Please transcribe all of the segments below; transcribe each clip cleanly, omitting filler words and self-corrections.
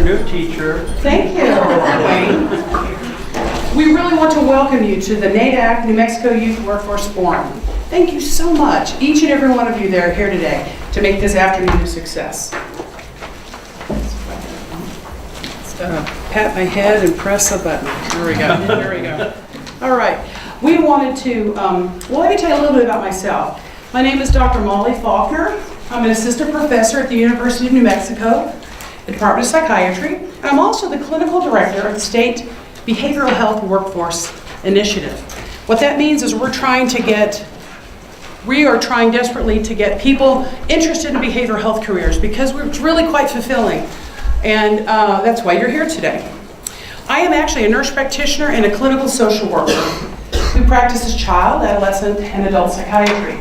your new teacher. Thank you, Wayne. We really want to welcome you to the NAADAC New Mexico Youth Workforce Forum. Thank you so much, each and every one of you that are here today, to make this afternoon a success. Pat my head and press a button. There we go. There we go. All right. We wanted to, well, let me tell you a little bit about myself. My name is Dr. Molly Faulkner. I'm an assistant professor at the University of New Mexico, the Department of Psychiatry, and I'm also the clinical director of the State Behavioral Health Workforce Initiative. What that means is we are trying desperately to get people interested in behavioral health careers because it's really quite fulfilling. And that's why you're here today. I am actually a nurse practitioner and a clinical social worker who practices child, adolescent, and adult psychiatry.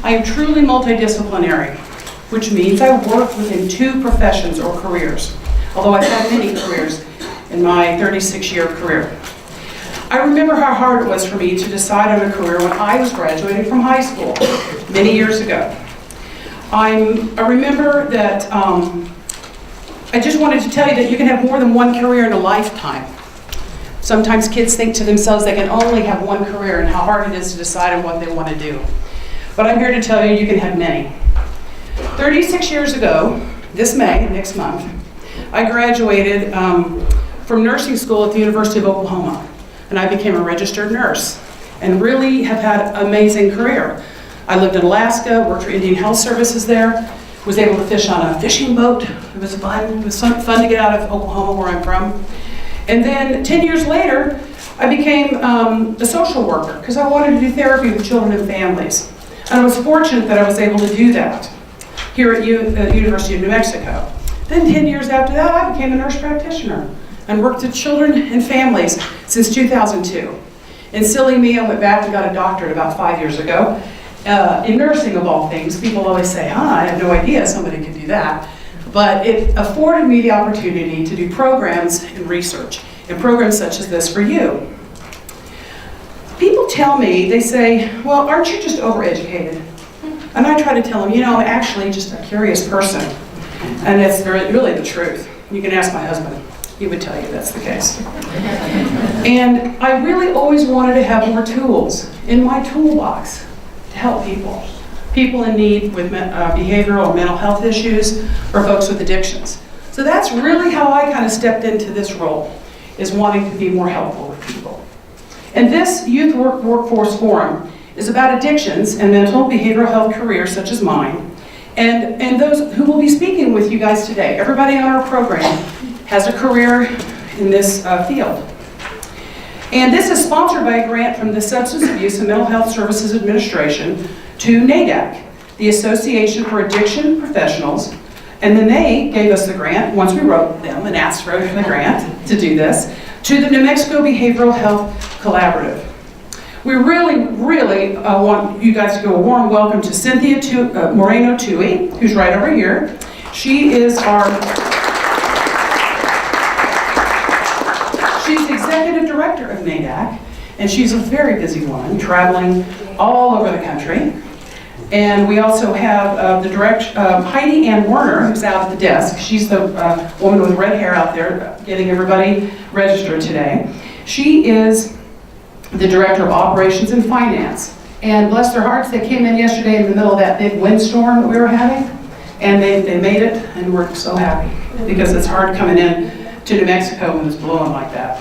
I am truly multidisciplinary, which means I work within 2 professions or careers, although I've had many careers in my 36-year career. I remember how hard it was for me to decide on a career when I was graduating from high school many years ago. I remember that I just wanted to tell you that you can have more than one career in a lifetime. Sometimes kids think to themselves they can only have one career and how hard it is to decide on what they want to do. But I'm here to tell you, you can have many. 36 years ago, this May, next month, I graduated from nursing school at the University of Oklahoma, and I became a registered nurse and really have had an amazing career. I lived in Alaska, worked for Indian Health Services there, was able to fish on a fishing boat. It was fun. It was fun to get out of Oklahoma, where I'm from. And then 10 years later, I became a social worker because I wanted to do therapy with children and families. And I was fortunate that I was able to do that here at University of New Mexico. Then 10 years after that, I became a nurse practitioner and worked with children and families since 2002. And silly me, I went back and got a doctorate about 5 years ago. In nursing, of all things, people always say, I had no idea somebody could do that. But it afforded me the opportunity to do programs and research, and programs such as this for you. People tell me, they say, well, aren't you just overeducated? And I try to tell them, I'm actually just a curious person. And it's really the truth. You can ask my husband. He would tell you that's the case. And I really always wanted to have more tools in my toolbox to help people. People in need with behavioral or mental health issues, or folks with addictions. So that's really how I kind of stepped into this role, is wanting to be more helpful with people. And this Youth Workforce Forum is about addictions and mental behavioral health careers such as mine, and those who will be speaking with you guys today. Everybody on our program has a career in this field. And this is sponsored by a grant from the Substance Abuse and Mental Health Services Administration to NAADAC, the Association for Addiction Professionals. And then they gave us the grant, once we wrote them and asked for the grant to do this, to the New Mexico Behavioral Health Collaborative. We really want you guys to give a warm welcome to Cynthia Moreno Tui, who's right over here. She is she's the executive director of NAADAC, and she's a very busy woman, traveling all over the country. And we also have Heidi Ann Werner, who's out at the desk. She's the woman with red hair out there getting everybody registered today. She is the Director of Operations and Finance. And bless their hearts, they came in yesterday in the middle of that big windstorm that we were having, and they made it, and we're so happy because it's hard coming in to New Mexico when it's blowing like that.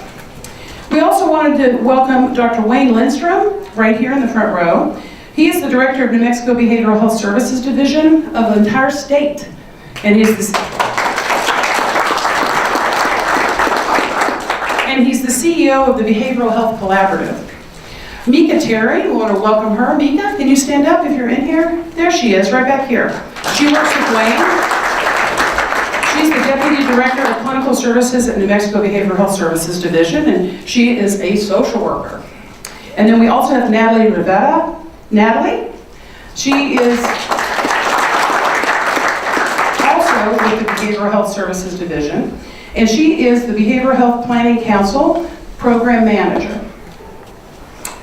We also wanted to welcome Dr. Wayne Lindstrom, right here in the front row. He is the Director of New Mexico Behavioral Health Services Division of the entire state. And he's the CEO of the Behavioral Health Collaborative. Mika Terry, we want to welcome her. Mika, can you stand up if you're in here? There she is, right back here. She works with Wayne. She's the Deputy Director of Clinical Services at New Mexico Behavioral Health Services Division, and she is a social worker. And then we also have Natalie Rivera. Natalie, she is also with the Behavioral Health Services Division, and she is the Behavioral Health Planning Council Program Manager.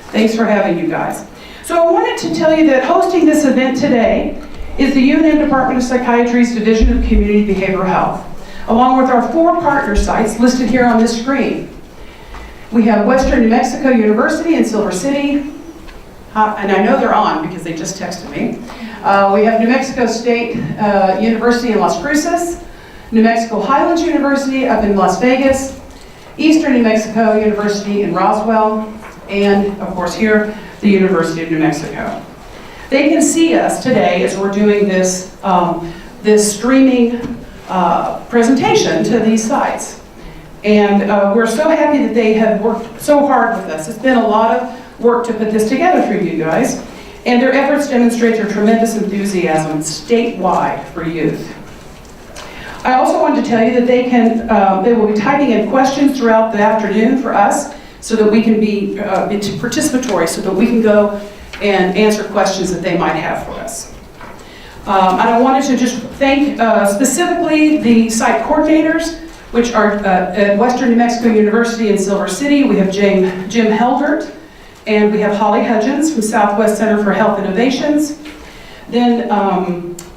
Thanks for having you guys. So I wanted to tell you that hosting this event today is the UNM Department of Psychiatry's Division of Community Behavioral Health. along with our 4 partner sites listed here on this screen. We have Western New Mexico University in Silver City, and I know they're on because they just texted me. We have New Mexico State University in Las Cruces, New Mexico Highlands University up in Las Vegas, Eastern New Mexico University in Roswell, and of course here, the University of New Mexico. They can see us today as we're doing this, this streaming presentation to these sites. And we're so happy that they have worked so hard with us. It's been a lot of work to put this together for you guys. And their efforts demonstrate their tremendous enthusiasm statewide for youth. I also wanted to tell you that they will be typing in questions throughout the afternoon for us so that we can be participatory, so that we can go and answer questions that they might have for us. And I wanted to just thank specifically the site coordinators, which are at Western New Mexico University in Silver City. We have Jim Heldert, and we have Holly Hudgens from Southwest Center for Health Innovations. Then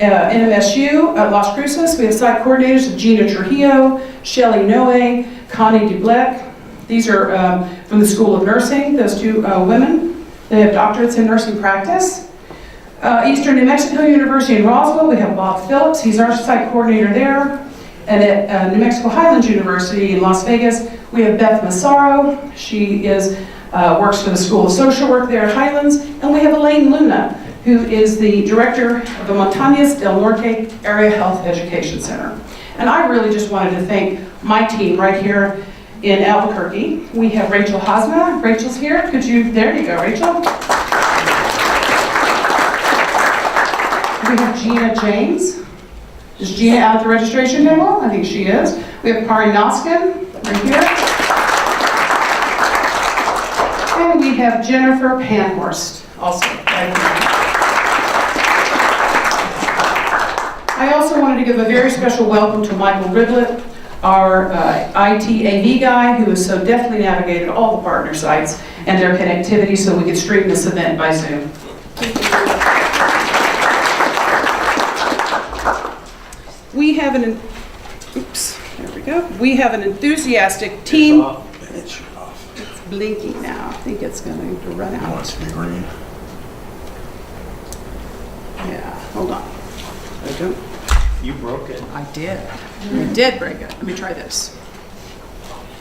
NMSU at Las Cruces, we have site coordinators Gina Trujillo, Shelley Noe, Connie Dublek. These are from the School of Nursing, those 2 women. They have doctorates in nursing practice. Eastern New Mexico University in Roswell, we have Bob Phillips. He's our site coordinator there. And at New Mexico Highlands University in Las Vegas, we have Beth Massaro. She works for the School of Social Work there at Highlands. And we have Elaine Luna, who is the director of the Montañas del Norte Area Health Education Center. And I really just wanted to thank my team right here in Albuquerque. We have Rachel Hosma. Rachel's here. There you go, Rachel. We have Gina James. Is Gina out at the registration table? I think she is. We have Kari Noskin right here. And we have Jennifer Panhorst also right here. I also wanted to give a very special welcome to Michael Ridlett, our IT AV guy, who has so deftly navigated all the partner sites and their connectivity so we could stream this event by Zoom. We have We have an enthusiastic team. It's blinking now. I think it's going to run out. Oh, it's green. Yeah, hold on. I don't. You broke it. I did. I did break it. Let me try this.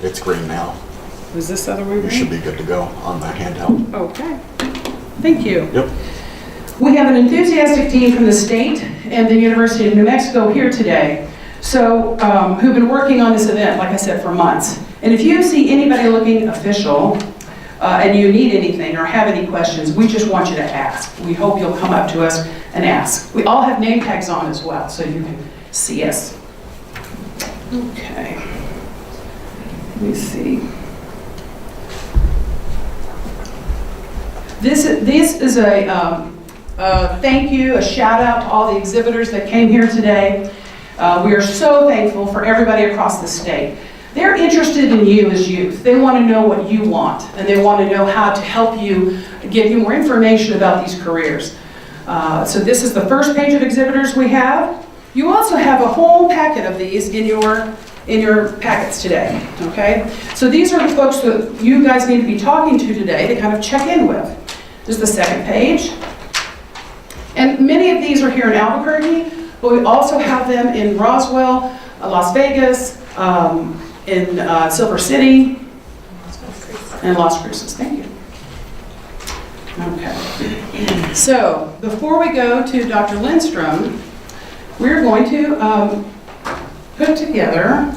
It's green now. Was this other way? You should be good to go on the handheld. Okay. Thank you. Yep. We have an enthusiastic team from the state and the University of New Mexico here today, so who've been working on this event, like I said, for months. And if you see anybody looking official and you need anything or have any questions, we just want you to ask. We hope you'll come up to us and ask. We all have name tags on as well, so you can see us. Okay. Let me see. This is a thank you, a shout out to all the exhibitors that came here today. We are so thankful for everybody across the state. They're interested in you as youth. They want to know what you want, and they want to know how to help you, give you more information about these careers. So this is the first page of exhibitors we have. You also have a whole packet of these in your packets today, okay? So these are the folks that you guys need to be talking to today to kind of check in with. This is the second page. And many of these are here in Albuquerque, but we also have them in Roswell, Las Vegas, in Silver City, and Las Cruces. Thank you. Okay. So before we go to Dr. Lindstrom, we're going to put together,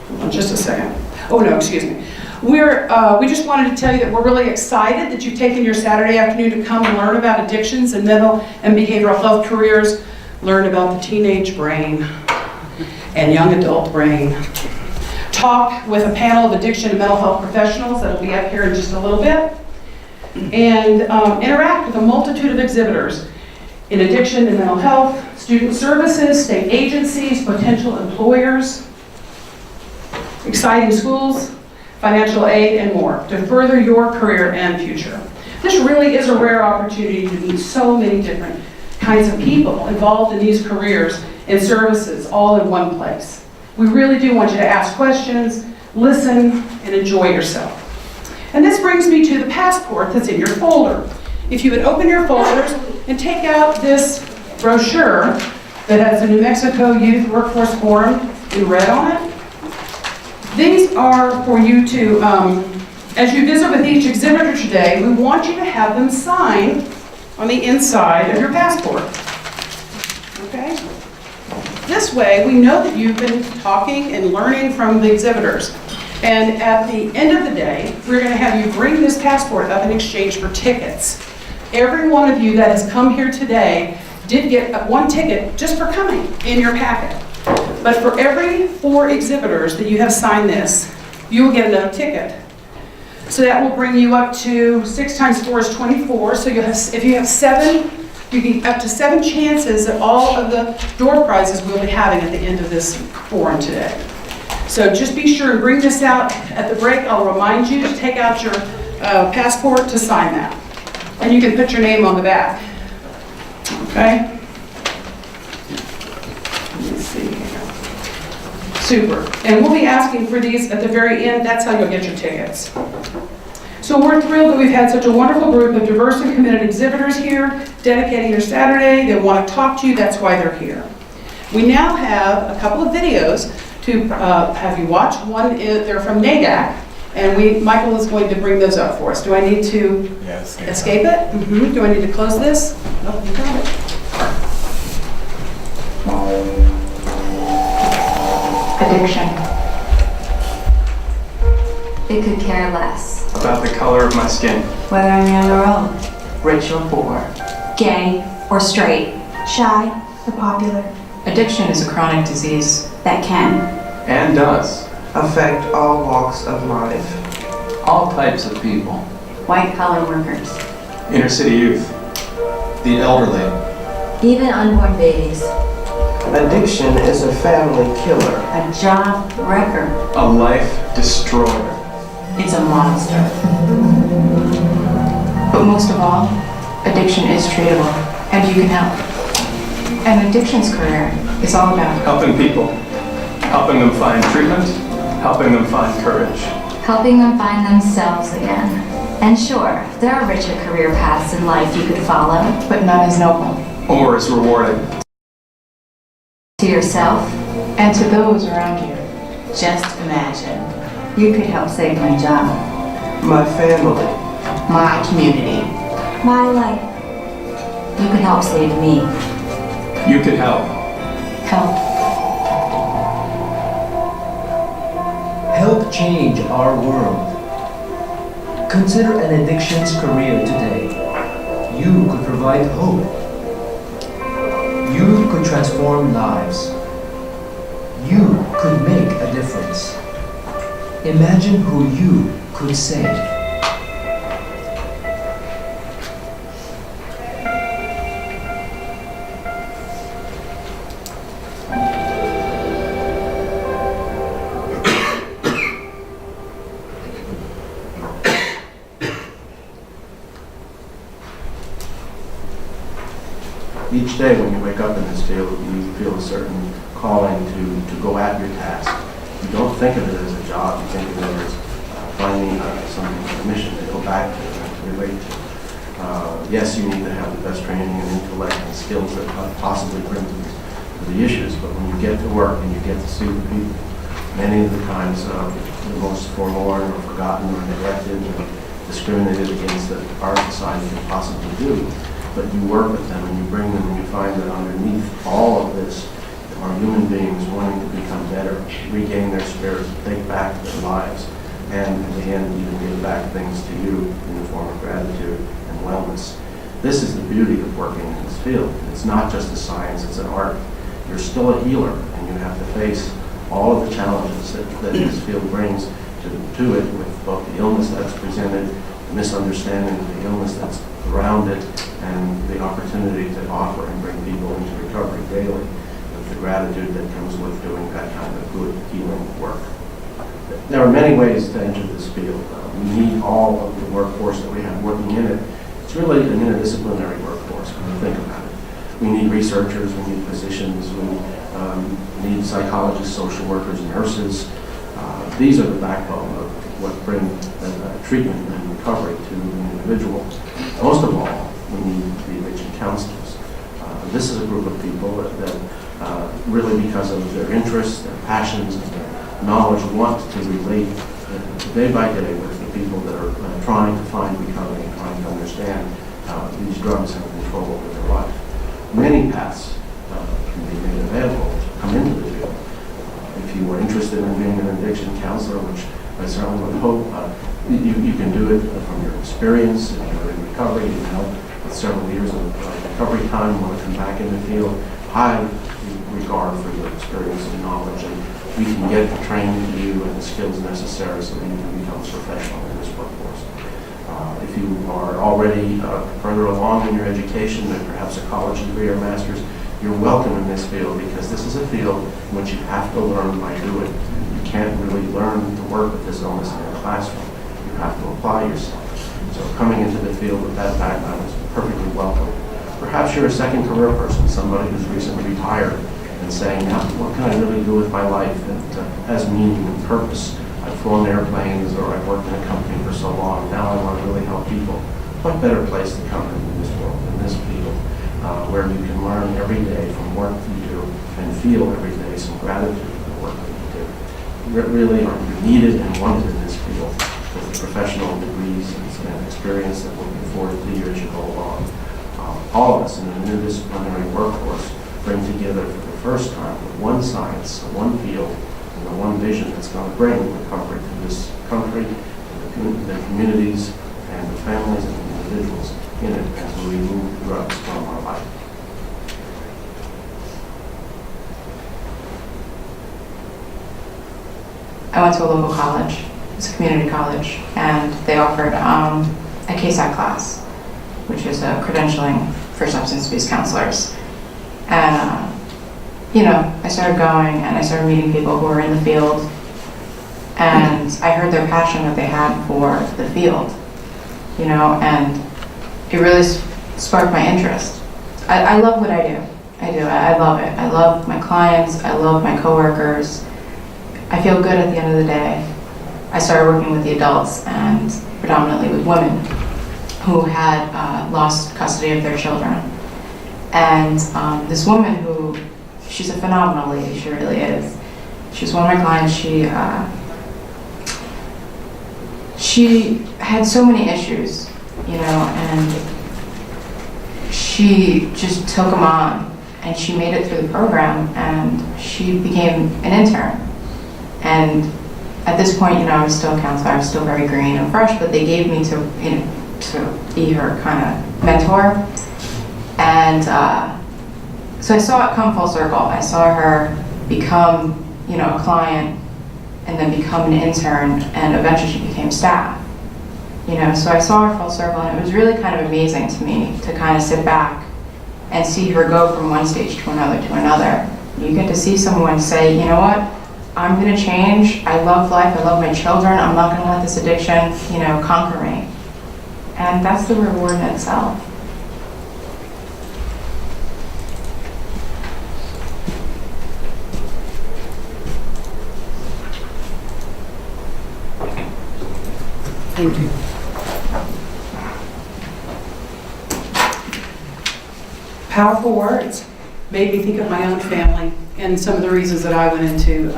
hold on just a second. Oh no, excuse me. We just wanted to tell you that we're really excited that you've taken your Saturday afternoon to come and learn about addictions and mental and behavioral health careers, learn about the teenage brain and young adult brain. Talk with a panel of addiction and mental health professionals that'll be up here in just a little bit, and interact with a multitude of exhibitors in addiction and mental health, student services, state agencies, potential employers, exciting schools, financial aid, and more to further your career and future. This really is a rare opportunity to meet so many different kinds of people involved in these careers and services all in one place. We really do want you to ask questions, listen, and enjoy yourself. And this brings me to the passport that's in your folder. If you would open your folders and take out this brochure that has the New Mexico Youth Workforce Forum in red on it. These are for you to, as you visit with each exhibitor today, we want you to have them sign on the inside of your passport. Okay? This way, we know that you've been talking and learning from the exhibitors. And at the end of the day, we're going to have you bring this passport up in exchange for tickets. Every one of you that has come here today did get one ticket just for coming in your packet. But for every 4 exhibitors that you have signed this, you will get another ticket. So that will bring you up to 6 times 4 is 24. So you'll have, if you have 7, you can up to 7 chances at all of the door prizes we'll be having at the end of this forum today. So just be sure and bring this out at the break. I'll remind you to take out your passport to sign that. And you can put your name on the back. Okay? Let me see here. Super. And we'll be asking for these at the very end. That's how you'll get your tickets. So we're thrilled that we've had such a wonderful group of diverse and committed exhibitors here, dedicating their Saturday. They want to talk to you. That's why they're here. We now have a couple of videos to have you watch. One is, they're from NAADAC. And Michael is going to bring those up for us. Do I need to escape it? Mm-hmm. Do I need to close this? Nope, you got it. Addiction. It could care less. About the color of my skin. Whether I'm young or old. Rich or poor. Gay or straight. Shy or popular. Addiction is a chronic disease that can And does. Affect all walks of life. All types of people. white-collar workers. Inner city youth. The elderly. Even unborn babies. Addiction is a family killer. A job wrecker. A life destroyer. It's a monster. But most of all, addiction is treatable, and you can help. An addictions career is all about Helping people. Helping them find treatment. Helping them find courage. Helping them find themselves again. And sure, there are richer career paths in life you could follow. but none is noble. Or is rewarding. To yourself, And to those around you, just imagine. You could help save my job. My family. my community. My life. You could help save me. You could help. Help. Help change our world. Consider an addictions career today. You could provide hope. You could transform lives. You could make a difference. Imagine who you could save. Each day when you wake up in this field, you feel a certain calling to go at your task. You don't think of it as a job, you think of it as finding some mission to go back to and to relate to. Yes, you need to have the best training and intellect and skills that possibly bring to the issues, but when you get to work and you get to see the people, many of the times the most forlorn or forgotten or neglected or discriminated against that our society can possibly do, but you work with them and you bring them and you find that underneath all of this are human beings wanting to become better, regain their spirit, take back their lives, and in the end even give back things to you in the form of gratitude and wellness. This is the beauty of working in this field. It's not just a science, it's an art. You're still a healer and you have to face all of the challenges that this field brings to it, with both the illness that's presented, the misunderstanding of the illness that's around it, and the opportunity to offer and bring people into recovery daily with the gratitude that comes with doing that kind of good healing work. There are many ways to enter this field. We need all of the workforce that we have working in it. It's really an interdisciplinary workforce when you think about it. We need researchers, we need physicians, we need psychologists, social workers, nurses. These are the backbone of what bring treatment and recovery to an individual. Most of all, we need the addiction counselors. This is a group of people that really, because of their interests, their passions, and their knowledge, want to relate day by day with the people that are trying to find recovery and trying to understand how these drugs have control over their life. Many paths can be made available to come into the field. If you were interested in being an addiction counselor, which I certainly would hope, you can do it from your experience. If you're in recovery, you can help with several years of recovery time, want to come back in the field. High regard for your experience and knowledge, and we can get the training to you and the skills necessary so that you can become a professional in this workforce. If you are already further along in your education, and perhaps a college degree or master's, you're welcome in this field, because this is a field in which you have to learn by doing. You can't really learn to work with this illness in a classroom. You have to apply yourself. So coming into the field with that background is perfectly welcome. Perhaps you're a second career person, somebody who's recently retired, and saying, now, what can I really do with my life that has meaning and purpose? I've flown airplanes, or I've worked in a company for so long. Now I want to really help people. What better place to come in this world, in this field, where you can learn every day from work you do and feel every day some gratitude for the work that you do. Really are needed and wanted in this field with the professional degrees and experience that will be afforded to you as you go along. All of us in an interdisciplinary workforce bring together for the first time with one science, one field, and the one vision that's going to bring recovery to this country, the communities, and the families and the individuals in it as we remove drugs from our life. I went to a local college, it's a community college, and they offered a KSAC class, which is a credentialing for substance abuse counselors. And, I started going and I started meeting people who were in the field, and I heard their passion that they had for the field, and it really sparked my interest. I love what I do. I love it. I love my clients. I love my coworkers. I feel good at the end of the day. I started working with the adults and predominantly with women who had lost custody of their children. And this woman who, she's a phenomenal lady, she really is. She's one of my clients. She had so many issues, and she just took them on, and she made it through the program, and she became an intern. And at this point, I was still a counselor. I was still very green and fresh, but they gave me to be her kind of mentor. And so I saw it come full circle. I saw her become, a client, and then become an intern, and eventually she became staff. So I saw her full circle, and it was really kind of amazing to me to kind of sit back and see her go from one stage to another to another. You get to see someone say, you know what, I'm going to change. I love life. I love my children. I'm not going to let this addiction, conquer me. And that's the reward in itself. Thank you. Powerful words. Made me think of my own family and some of the reasons that I went into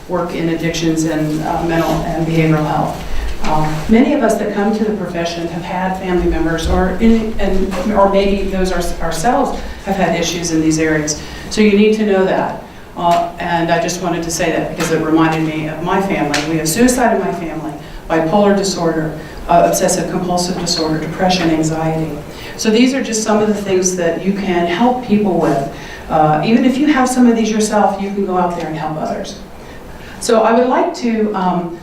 work in addictions and mental and behavioral health. Many of us that come to the profession have had family members, or maybe those ourselves have had issues in these areas. So you need to know that. And I just wanted to say that because it reminded me of my family. We have suicide in my family, bipolar disorder, obsessive compulsive disorder, depression, anxiety. So these are just some of the things that you can help people with. Even if you have some of these yourself, you can go out there and help others. So I would like to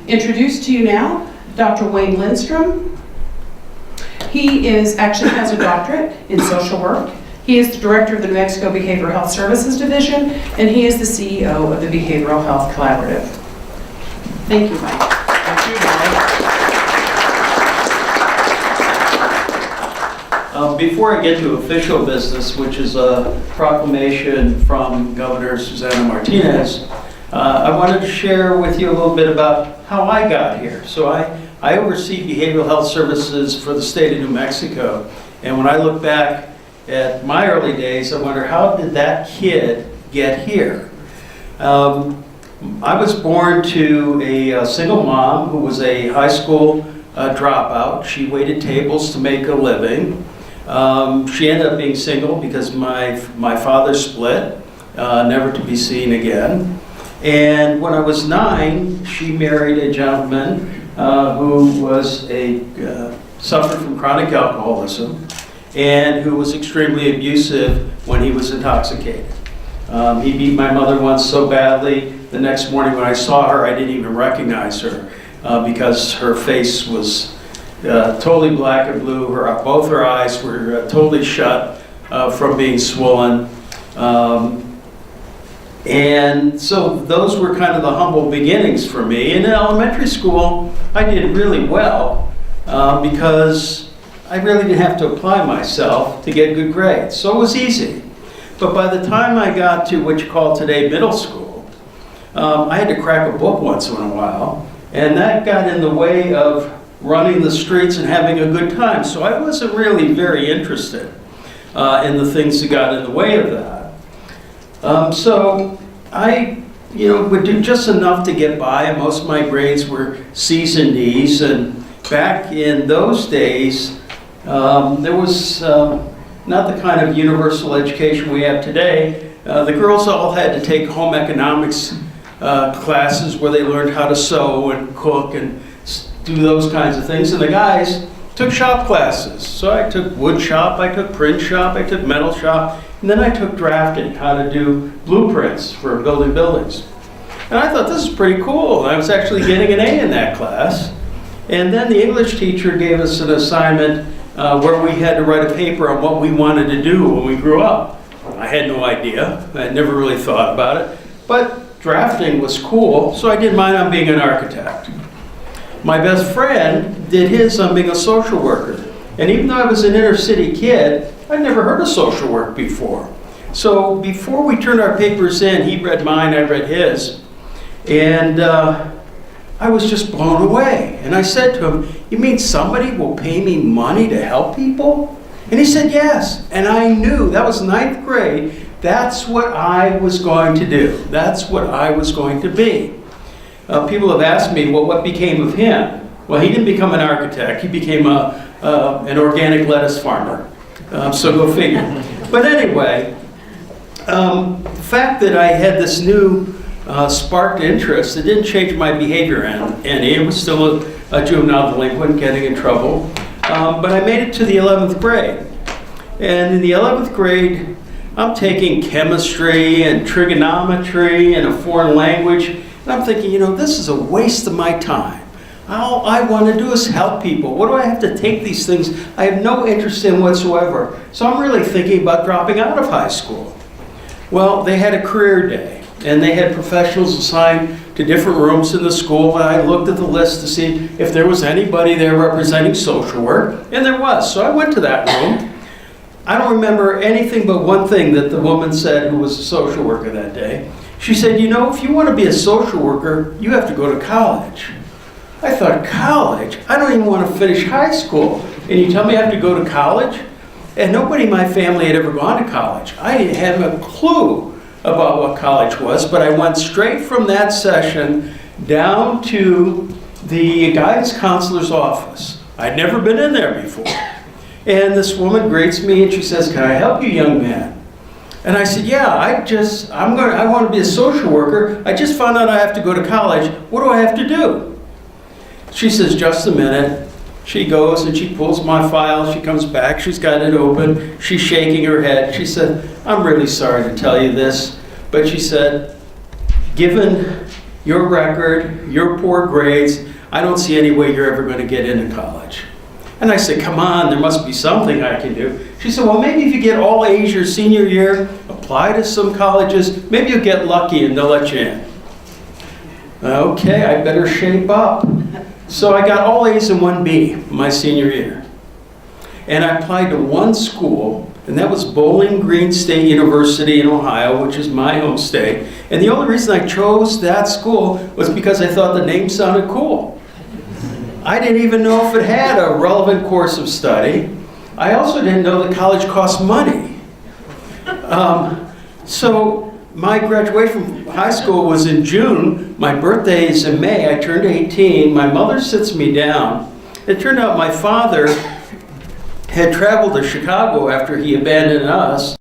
introduce to you now Dr. Wayne Lindstrom. He actually has a doctorate in social work. He is the director of the New Mexico Behavioral Health Services Division, and he is the CEO of the Behavioral Health Collaborative. Thank you, Mike. Thank you, Mike. Before I get to official business, which is a proclamation from Governor Susana Martinez, I wanted to share with you a little bit about how I got here. So I oversee behavioral health services for the state of New Mexico. And when I look back at my early days, I wonder, how did that kid get here? I was born to a single mom who was a high school dropout. She waited tables to make a living. She ended up being single because my father split, never to be seen again. And when I was 9, she married a gentleman who was suffered from chronic alcoholism and who was extremely abusive when he was intoxicated. He beat my mother once so badly, the next morning when I saw her, I didn't even recognize her because her face was totally black and blue. Both her eyes were totally shut from being swollen. And so those were kind of the humble beginnings for me. And in elementary school, I did really well because I really didn't have to apply myself to get good grades. So it was easy. But by the time I got to what you call today middle school, I had to crack a book once in a while. And that got in the way of running the streets and having a good time. So I wasn't really very interested in the things that got in the way of that. So I, would do just enough to get by, and most of my grades were C's and D's. And back in those days, there was not the kind of universal education we have today. The girls all had to take home economics classes where they learned how to sew and cook and do those kinds of things, and the guys took shop classes. So I took wood shop, I took print shop, I took metal shop, and then I took drafting, how to do blueprints for building buildings. And I thought, this is pretty cool. I was actually getting an A in that class. And then the English teacher gave us an assignment where we had to write a paper on what we wanted to do when we grew up. I had no idea. I had never really thought about it. But drafting was cool, so I did mine on being an architect. My best friend did his on being a social worker. And even though I was an inner city kid, I'd never heard of social work before. So before we turned our papers in, he read mine, I read his. And I was just blown away. And I said to him, "You mean somebody will pay me money to help people?" And he said, "Yes." And I knew, that was 9th grade, that's what I was going to do. That's what I was going to be. People have asked me, well, what became of him? Well, he didn't become an architect. He became an organic lettuce farmer. So go figure. But anyway, the fact that I had this new sparked interest, it didn't change my behavior any. It was still a juvenile delinquent getting in trouble. But I made it to the 11th grade. And in the 11th grade, I'm taking chemistry and trigonometry and a foreign language. And I'm thinking, this is a waste of my time. All I want to do is help people. What do I have to take these things I have no interest in whatsoever? So I'm really thinking about dropping out of high school. Well, they had a career day, and they had professionals assigned to different rooms in the school, and I looked at the list to see if there was anybody there representing social work, and there was. So I went to that room. I don't remember anything but one thing that the woman said, who was a social worker that day. She said, if you want to be a social worker, you have to go to college. I thought, college? I don't even want to finish high school. And you tell me I have to go to college? And nobody in my family had ever gone to college. I didn't have a clue about what college was, but I went straight from that session down to the guidance counselor's office. I'd never been in there before. And this woman greets me and she says, "Can I help you, young man?" And I said, "Yeah, I want to be a social worker. I just found out I have to go to college. What do I have to do?" She says, "Just a minute." She goes and she pulls my file. She comes back. She's got it open. She's shaking her head. She said, "I'm really sorry to tell you this," but she said, "Given your record, your poor grades, I don't see any way you're ever going to get into college." And I said, "Come on, there must be something I can do." She said, "Well, maybe if you get all A's your senior year, apply to some colleges, maybe you'll get lucky and they'll let you in." Okay, I better shape up. So I got all A's and 1 B my senior year. And I applied to one school, and that was Bowling Green State University in Ohio, which is my home state. And the only reason I chose that school was because I thought the name sounded cool. I didn't even know if it had a relevant course of study. I also didn't know that college costs money. So my graduation from high school was in June. My birthday is in May. I turned 18. My mother sits me down. It turned out my father had traveled to Chicago after he abandoned us.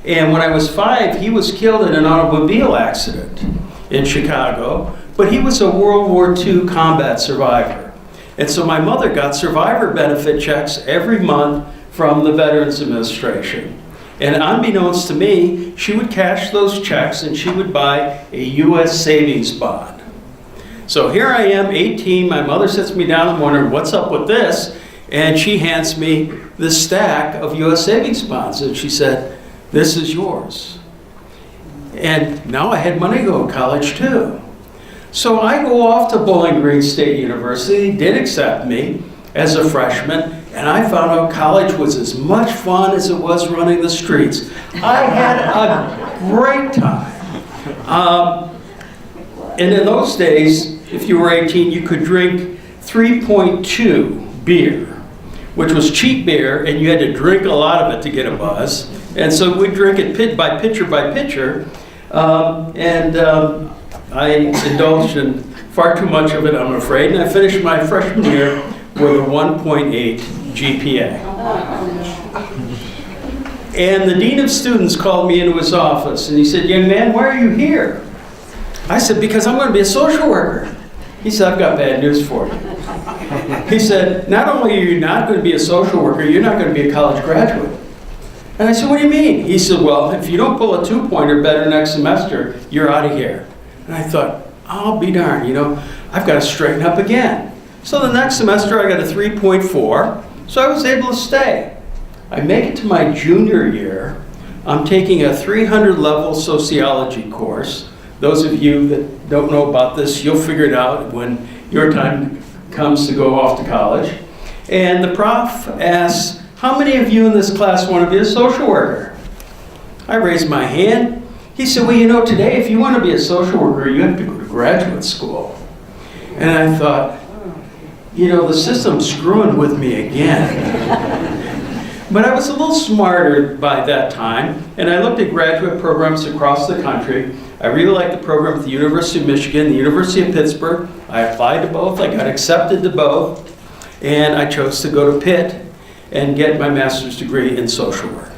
And when I was 5, he was killed in an automobile accident in Chicago, but he was a World War II combat survivor. And so my mother got survivor benefit checks every month from the Veterans Administration. And unbeknownst to me, she would cash those checks and she would buy a U.S. savings bond. So here I am, 18, my mother sits me down and wondering, what's up with this? And she hands me this stack of U.S. savings bonds. And she said, this is yours. And now I had money to go to college too. So I go off to Bowling Green State University, did accept me as a freshman, and I found out college was as much fun as it was running the streets. I had a great time. And in those days, if you were 18, you could drink 3.2 beer, which was cheap beer, and you had to drink a lot of it to get a buzz. And so we'd drink it pitcher by pitcher. I indulged in far too much of it, I'm afraid, and I finished my freshman year with a 1.8 GPA. And the dean of students called me into his office, and he said, young man, why are you here? I said, because I'm going to be a social worker. He said, I've got bad news for you. He said, not only are you not going to be a social worker, you're not going to be a college graduate. And I said, what do you mean? He said, well, if you don't pull a 2-pointer better next semester, you're out of here. And I thought, I'll be darned, I've got to straighten up again. So the next semester I got a 3.4, so I was able to stay. I make it to my junior year. I'm taking a 300-level sociology course. Those of you that don't know about this, you'll figure it out when your time comes to go off to college. And the prof asks, how many of you in this class want to be a social worker? I raised my hand. He said, well, today if you want to be a social worker, you have to go to graduate school. And I thought, the system's screwing with me again. But I was a little smarter by that time, and I looked at graduate programs across the country. I really liked the program at the University of Michigan, the University of Pittsburgh. I applied to both, I got accepted to both, and I chose to go to Pitt and get my master's degree in social work.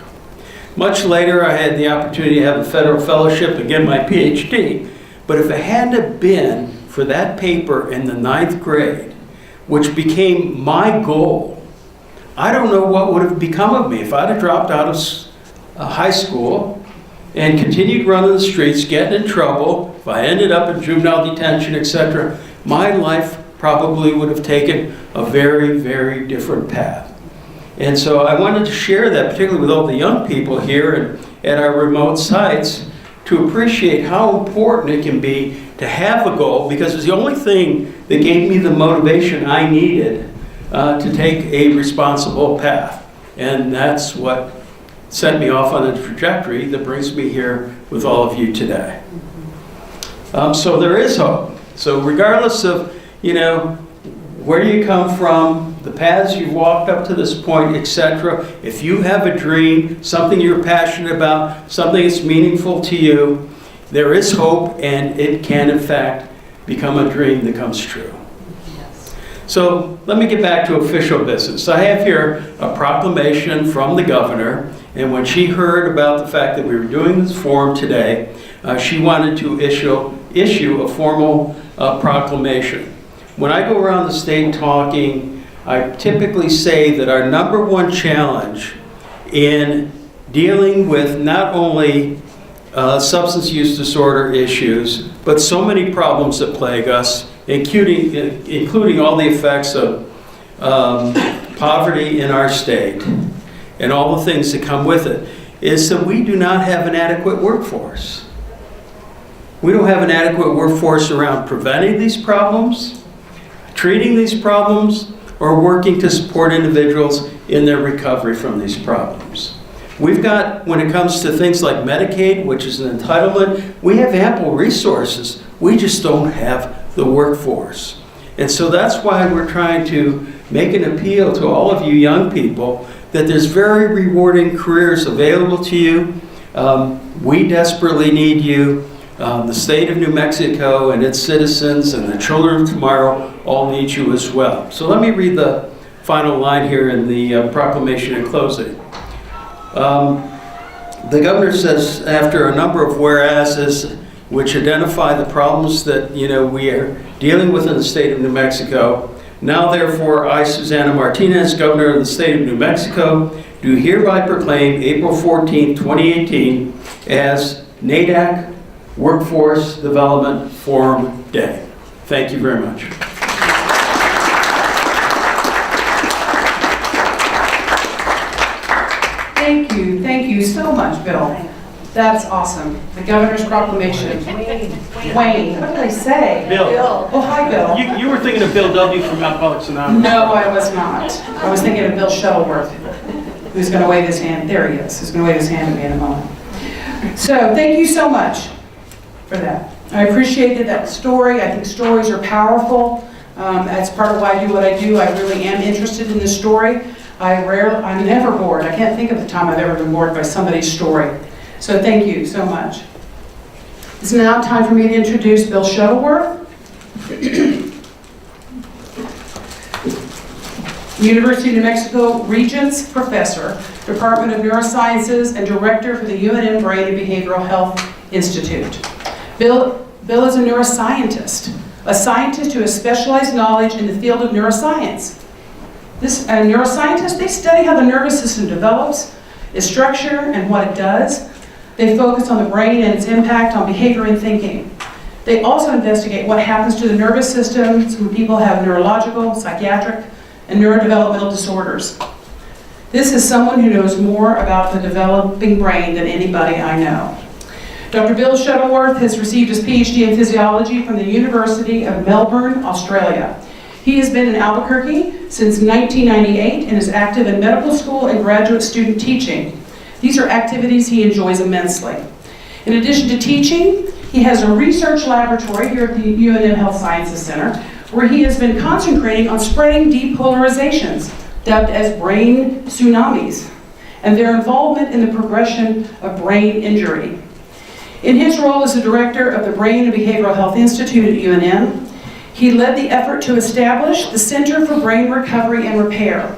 Much later, I had the opportunity to have a federal fellowship and get my PhD. But if it hadn't have been for that paper in the 9th grade, which became my goal, I don't know what would have become of me if I'd have dropped out of high school and continued running the streets, getting in trouble, if I ended up in juvenile detention, etc. My life probably would have taken a very, very different path. And so I wanted to share that, particularly with all the young people here and at our remote sites, to appreciate how important it can be to have a goal, because it was the only thing that gave me the motivation I needed to take a responsible path. And that's what set me off on a trajectory that brings me here with all of you today. So there is hope. So regardless of, where you come from, the paths you've walked up to this point, etc., if you have a dream, something you're passionate about, something that's meaningful to you, there is hope, and it can, in fact, become a dream that comes true. So let me get back to official business. I have here a proclamation from the governor, and when she heard about the fact that we were doing this forum today, she wanted to issue a formal proclamation. When I go around the state talking, I typically say that our #1 challenge in dealing with not only substance use disorder issues, but so many problems that plague us, including all the effects of poverty in our state and all the things that come with it, is that we do not have an adequate workforce. We don't have an adequate workforce around preventing these problems, treating these problems, or working to support individuals in their recovery from these problems. We've got, when it comes to things like Medicaid, which is an entitlement, we have ample resources. We just don't have the workforce. And so that's why we're trying to make an appeal to all of you young people that there's very rewarding careers available to you. We desperately need you. The state of New Mexico and its citizens and the children of tomorrow all need you as well. So let me read the final line here in the proclamation in closing. The governor says, after a number of whereases which identify the problems that we are dealing with in the state of New Mexico, now therefore I, Susana Martinez, governor of the state of New Mexico, do hereby proclaim April 14, 2018 as NAADAC Workforce Development Forum Day. Thank you very much. Thank you so much, Bill. That's awesome. The governor's proclamation. Wayne, what did I say? Bill. Oh, hi, Bill. You were thinking of Bill W. from Alcoholics Anonymous. No, I was not. I was thinking of Bill Shuttleworth, who's going to wave his hand. There he is. Who's going to wave his hand at me in a moment. So thank you so much for that. I appreciated that story. I think stories are powerful. That's part of why I do what I do. I really am interested in this story. I'm never bored. I can't think of the time I've ever been bored by somebody's story. So thank you so much. It's now time for me to introduce Bill Shuttleworth, University of New Mexico Regents Professor, Department of Neurosciences, and Director for the UNM Brain and Behavioral Health Institute. Bill is a neuroscientist, a scientist who has specialized knowledge in the field of neuroscience. Neuroscientists, they study how the nervous system develops, its structure, and what it does. They focus on the brain and its impact on behavior and thinking. They also investigate what happens to the nervous system when people have neurological, psychiatric, and neurodevelopmental disorders. This is someone who knows more about the developing brain than anybody I know. Dr. Bill Shuttleworth has received his PhD in physiology from the University of Melbourne, Australia. He has been in Albuquerque since 1998 and is active in medical school and graduate student teaching. These are activities he enjoys immensely. In addition to teaching, he has a research laboratory here at the UNM Health Sciences Center where he has been concentrating on spreading depolarizations, dubbed as brain tsunamis, and their involvement in the progression of brain injury. In his role as the director of the Brain and Behavioral Health Institute at UNM, he led the effort to establish the Center for Brain Recovery and Repair.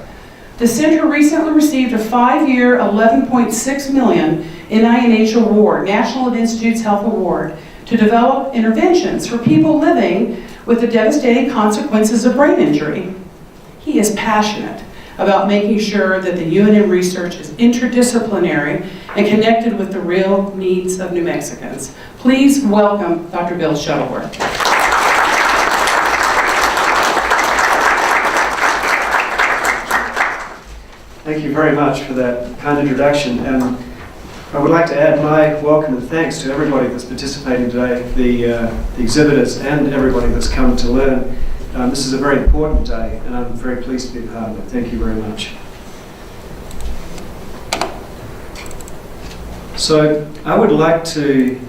The center recently received a 5-year, $11.6 million NINH award, National Institutes Health Award, to develop interventions for people living with the devastating consequences of brain injury. He is passionate about making sure that the UNM research is interdisciplinary and connected with the real needs of New Mexicans. Please welcome Dr. Bill Shuttleworth. Thank you very much for that kind introduction, and I would like to add my welcome and thanks to everybody that's participating today, the exhibitors and everybody that's come to learn. This is a very important day, and I'm very pleased to be a part of it. Thank you very much. So I would like to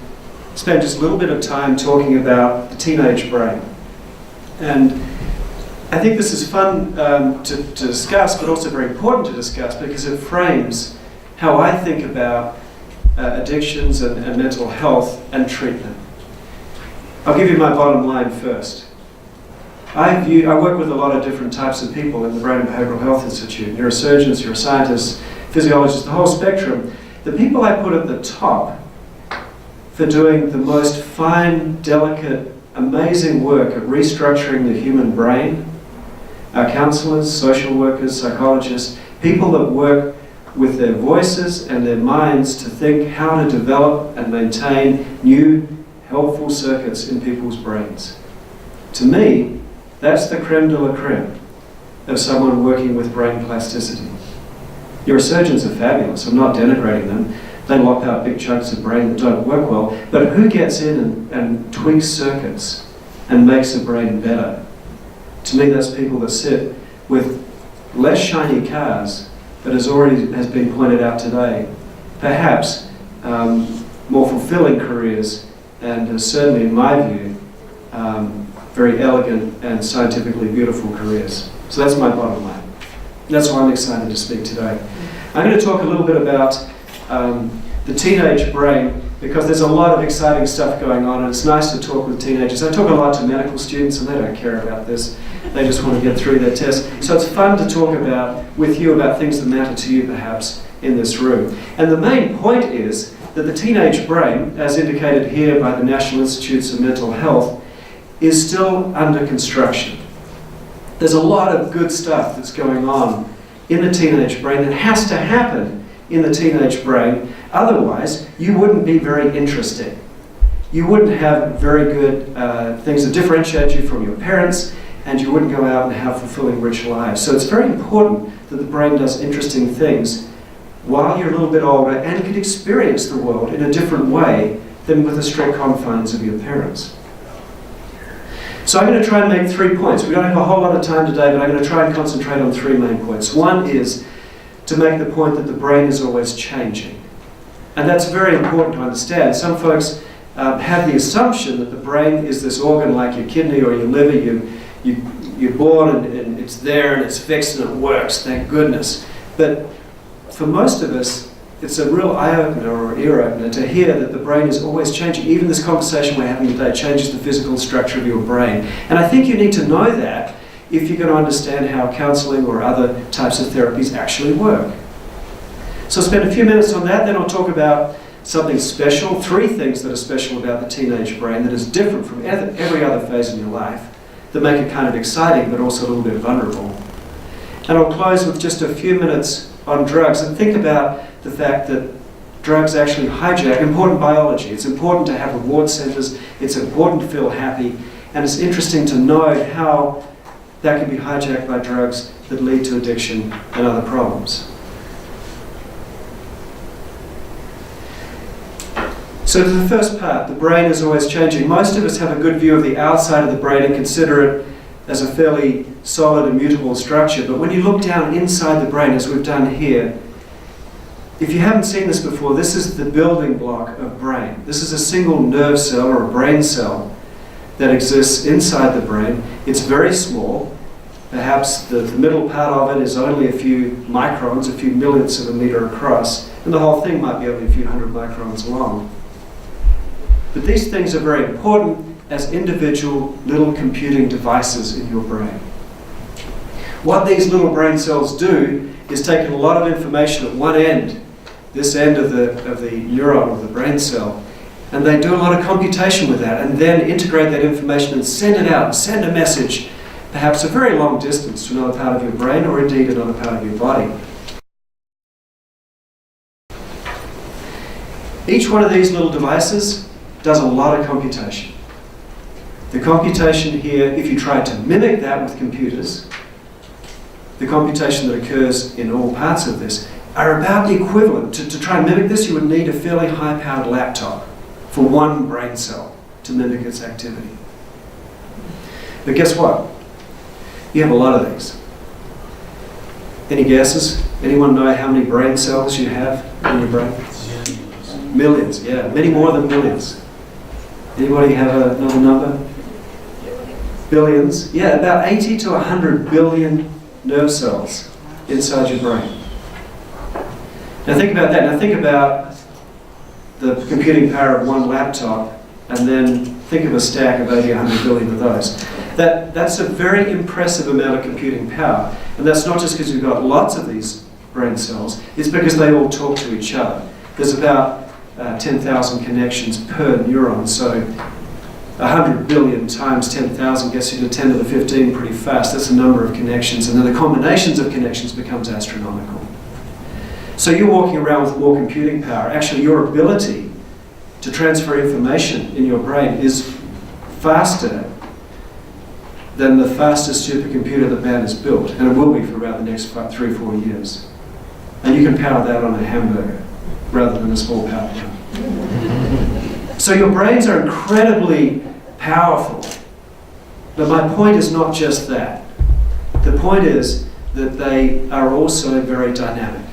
spend just a little bit of time talking about the teenage brain. And I think this is fun to discuss, but also very important to discuss because it frames how I think about addictions and mental health and treatment. I'll give you my bottom line first. I work with a lot of different types of people in the Brain and Behavioral Health Institute, neurosurgeons, neuroscientists, physiologists, the whole spectrum. The people I put at the top for doing the most fine, delicate, amazing work at restructuring the human brain are counselors, social workers, psychologists, people that work with their voices and their minds to think how to develop and maintain new, helpful circuits in people's brains. To me, that's the creme de la creme of someone working with brain plasticity. Neurosurgeons are fabulous. I'm not denigrating them. They lop out big chunks of brain that don't work well. But who gets in and tweaks circuits and makes a brain better? To me, that's people that sit with less shiny cars, but as already has been pointed out today, perhaps more fulfilling careers, and certainly in my view, very elegant and scientifically beautiful careers. So that's my bottom line. That's why I'm excited to speak today. I'm going to talk a little bit about the teenage brain, because there's a lot of exciting stuff going on, and it's nice to talk with teenagers. I talk a lot to medical students, and they don't care about this. They just want to get through their tests. So it's fun to talk with you about things that matter to you, perhaps, in this room. And the main point is that the teenage brain, as indicated here by the National Institutes of Mental Health, is still under construction. There's a lot of good stuff that's going on in the teenage brain that has to happen in the teenage brain. Otherwise, you wouldn't be very interesting. You wouldn't have very good things that differentiate you from your parents, and you wouldn't go out and have fulfilling, rich lives. So it's very important that the brain does interesting things while you're a little bit older and can experience the world in a different way than with the strict confines of your parents. So I'm going to try and make 3 points. We don't have a whole lot of time today, but I'm going to try and concentrate on 3 main points. One is to make the point that the brain is always changing. And that's very important to understand. Some folks have the assumption that the brain is this organ like your kidney or your liver. You're born and it's there and it's fixed and it works, thank goodness. But for most of us, it's a real eye-opener or ear-opener to hear that the brain is always changing. Even this conversation we're having today changes the physical structure of your brain. And I think you need to know that if you're going to understand how counseling or other types of therapies actually work. So I'll spend a few minutes on that, then I'll talk about something special, 3 things that are special about the teenage brain that is different from every other phase in your life, that make it kind of exciting but also a little bit vulnerable. And I'll close with just a few minutes on drugs and think about the fact that drugs actually hijack important biology. It's important to have reward centers, it's important to feel happy, and it's interesting to know how that can be hijacked by drugs that lead to addiction and other problems. So to the first part, the brain is always changing. Most of us have a good view of the outside of the brain and consider it as a fairly solid, immutable structure. But when you look down inside the brain, as we've done here, if you haven't seen this before, this is the building block of brain. This is a single nerve cell or a brain cell that exists inside the brain. It's very small. Perhaps the middle part of it is only a few microns, a few millionths of a meter across, and the whole thing might be only a few hundred microns long. But these things are very important as individual little computing devices in your brain. What these little brain cells do is take a lot of information at one end, this end of the neuron or the brain cell, and they do a lot of computation with that and then integrate that information and send it out, send a message, perhaps a very long distance to another part of your brain or indeed another part of your body. Each one of these little devices does a lot of computation. The computation here, if you try to mimic that with computers, the computation that occurs in all parts of this are about the equivalent. To try and mimic this, you would need a fairly high-powered laptop for one brain cell to mimic its activity. But guess what? You have a lot of these. Any guesses? Anyone know how many brain cells you have in your brain? Millions, yeah. Many more than millions. Anybody have another number? Billions? Yeah, about 80 to 100 billion nerve cells inside your brain. Now think about that. Now think about the computing power of one laptop, and then think of a stack of 80 or 100 billion of those. That's a very impressive amount of computing power. And that's not just because you've got lots of these brain cells, it's because they all talk to each other. There's about 10,000 connections per neuron, so 100 billion times 10,000 gets you to 10 to the 15 pretty fast. That's a number of connections, and then the combinations of connections becomes astronomical. So you're walking around with more computing power. Actually, your ability to transfer information in your brain is faster than the fastest supercomputer that man has built, and it will be for about the next 3 or 4 years. And you can power that on a hamburger rather than a small power plant. So your brains are incredibly powerful. But my point is not just that. The point is that they are also very dynamic.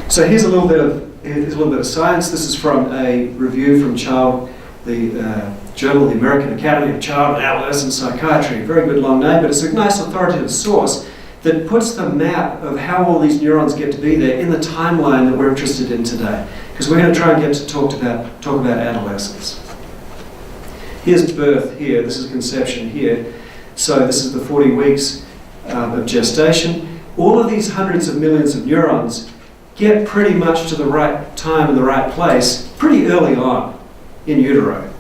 So here's a little bit of science. This is from a review from the Journal of the American Academy of Child and Adolescent Psychiatry. A very good long name, but it's a nice authoritative source that puts the map of how all these neurons get to be there in the timeline that we're interested in today. Because we're going to try and get to talk about adolescence. Here's birth here. This is conception here. So this is the 40 weeks of gestation. All of these hundreds of millions of neurons get pretty much to the right time and the right place pretty early on in utero.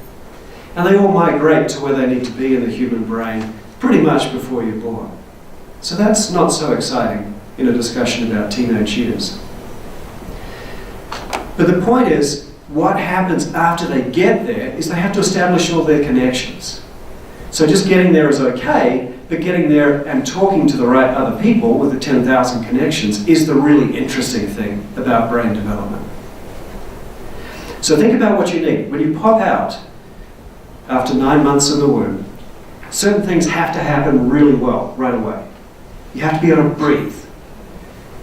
And they all migrate to where they need to be in the human brain pretty much before you're born. So that's not so exciting in a discussion about teenage years. But the point is, what happens after they get there is they have to establish all their connections. So just getting there is okay, but getting there and talking to the right other people with the 10,000 connections is the really interesting thing about brain development. So think about what you need. When you pop out after 9 months in the womb, certain things have to happen really well right away. You have to be able to breathe.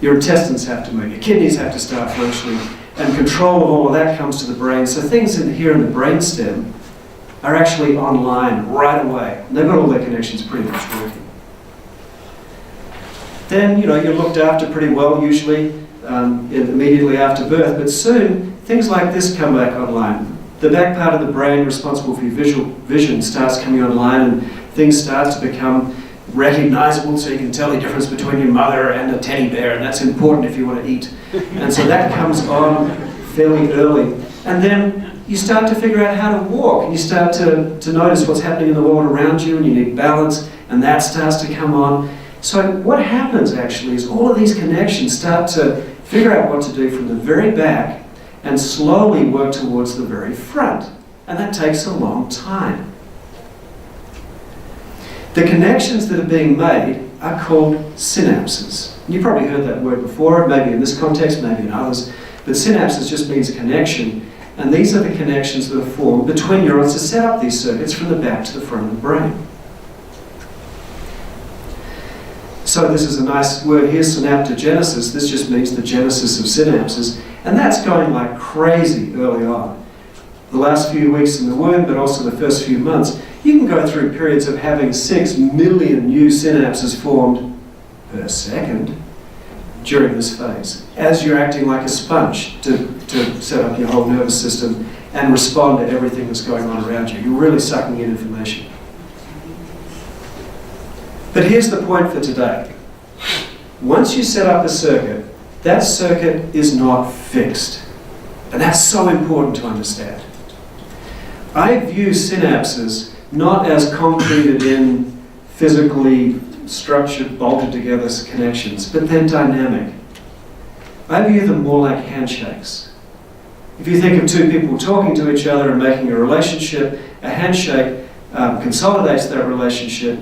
Your intestines have to move. Your kidneys have to start functioning. And control of all of that comes to the brain. So things in here in the brainstem are actually online right away. And they've got all their connections pretty much working. Then, you're looked after pretty well usually immediately after birth. But soon, things like this come back online. The back part of the brain responsible for your vision starts coming online, and things start to become recognizable, so you can tell the difference between your mother and a teddy bear, and that's important if you want to eat. And so that comes on fairly early. And then you start to figure out how to walk, and you start to notice what's happening in the world around you, and you need balance, and that starts to come on. So what happens actually is all of these connections start to figure out what to do from the very back and slowly work towards the very front. And that takes a long time. The connections that are being made are called synapses. You've probably heard that word before, maybe in this context, maybe in others, but synapses just means connection, and these are the connections that are formed between neurons to set up these circuits from the back to the front of the brain. So this is a nice word here, synaptogenesis. This just means the genesis of synapses, and that's going like crazy early on. The last few weeks in the womb, but also the first few months, you can go through periods of having 6 million new synapses formed per second during this phase, as you're acting like a sponge to set up your whole nervous system and respond to everything that's going on around you. You're really sucking in information. But here's the point for today. Once you set up a circuit, that circuit is not fixed. And that's so important to understand. I view synapses not as concreted in physically structured, bolted together connections, but they're dynamic. I view them more like handshakes. If you think of two people talking to each other and making a relationship, a handshake consolidates that relationship.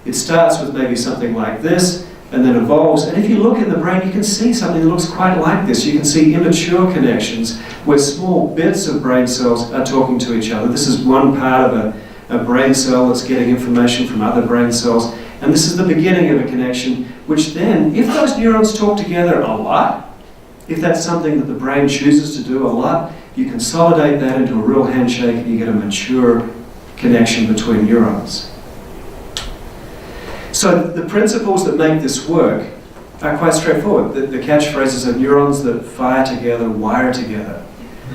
It starts with maybe something like this, and then evolves. And if you look in the brain, you can see something that looks quite like this. You can see immature connections where small bits of brain cells are talking to each other. This is one part of a brain cell that's getting information from other brain cells. And this is the beginning of a connection, which then, if those neurons talk together a lot, if that's something that the brain chooses to do a lot, you consolidate that into a real handshake and you get a mature connection between neurons. So the principles that make this work are quite straightforward. The catchphrases are neurons that fire together, wire together.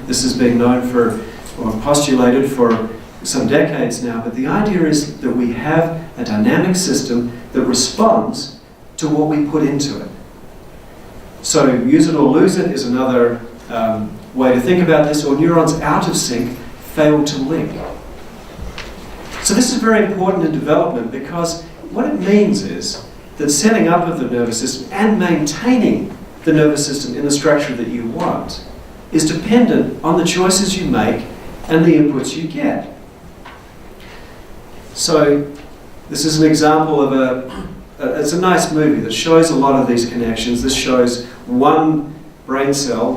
This has been known for, or postulated for some decades now, but the idea is that we have a dynamic system that responds to what we put into it. So use it or lose it is another way to think about this, or neurons out of sync fail to link. So this is very important in development because what it means is that setting up of the nervous system and maintaining the nervous system in the structure that you want is dependent on the choices you make and the inputs you get. So this is an example of it's a nice movie that shows a lot of these connections. This shows one brain cell,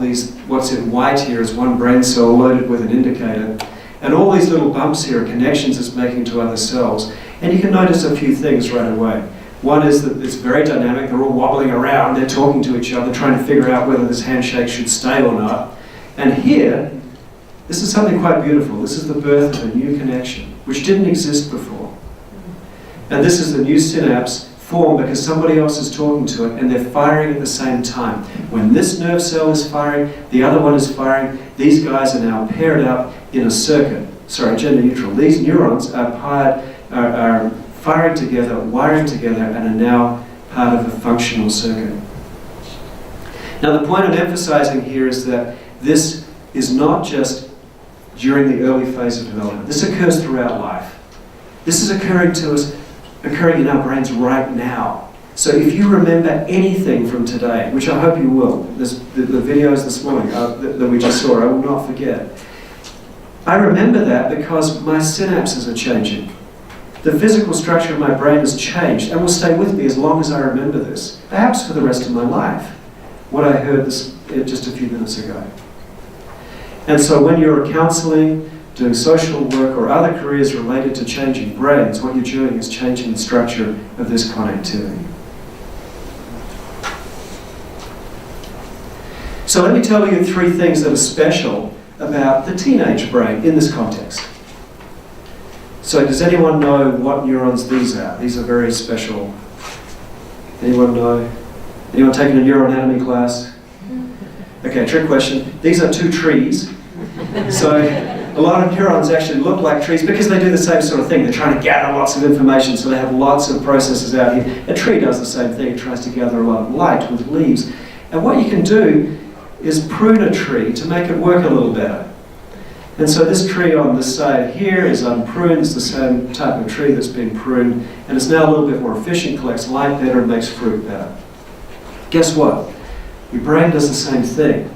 what's in white here is one brain cell loaded with an indicator, and all these little bumps here are connections it's making to other cells. And you can notice a few things right away. One is that it's very dynamic, they're all wobbling around, they're talking to each other, trying to figure out whether this handshake should stay or not. And here, this is something quite beautiful. This is the birth of a new connection, which didn't exist before. And this is the new synapse formed because somebody else is talking to it and they're firing at the same time. When this nerve cell is firing, the other one is firing. These guys are now paired up in a circuit. Sorry, gender neutral. These neurons are firing together, wiring together, and are now part of a functional circuit. Now the point I'm emphasizing here is that this is not just during the early phase of development. This occurs throughout life. This is occurring in our brains right now. So if you remember anything from today, which I hope you will, the videos this morning that we just saw, I will not forget. I remember that because my synapses are changing. The physical structure of my brain has changed and will stay with me as long as I remember this, perhaps for the rest of my life, what I heard just a few minutes ago. And so when you're counseling, doing social work or other careers related to changing brains, what you're doing is changing the structure of this connectivity. So let me tell you 3 things that are special about the teenage brain in this context. So does anyone know what neurons these are? These are very special. Anyone know? Anyone taken a neuroanatomy class? Okay, trick question. These are 2 trees. So a lot of neurons actually look like trees because they do the same sort of thing. They're trying to gather lots of information, so they have lots of processes out here. A tree does the same thing. It tries to gather a lot of light with leaves. And what you can do is prune a tree to make it work a little better. And so this tree on this side here is unpruned. It's the same type of tree that's been pruned, and it's now a little bit more efficient, collects light better, and makes fruit better. Guess what? Your brain does the same thing.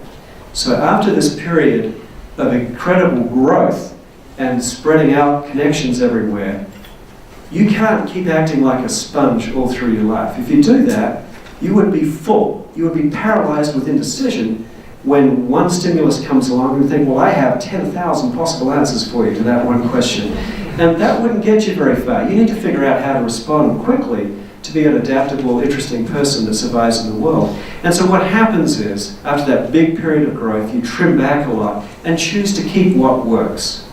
So after this period of incredible growth and spreading out connections everywhere, you can't keep acting like a sponge all through your life. If you do that, you would be full. You would be paralyzed with indecision when one stimulus comes along and think, well, I have 10,000 possible answers for you to that one question. And that wouldn't get you very far. You need to figure out how to respond quickly to be an adaptable, interesting person that survives in the world. And so what happens is, after that big period of growth, you trim back a lot and choose to keep what works.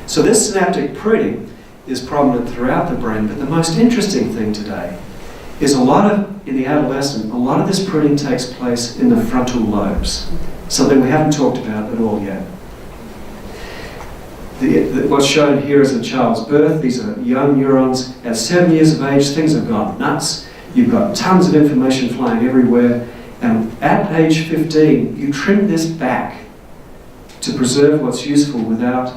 So this synaptic pruning is prominent throughout the brain, but the most interesting thing today is in the adolescent, a lot of this pruning takes place in the frontal lobes, something we haven't talked about at all yet. What's shown here is a child's birth. These are young neurons. At 7 years of age, things have gone nuts. You've got tons of information flying everywhere. And at age 15, you trim this back to preserve what's useful without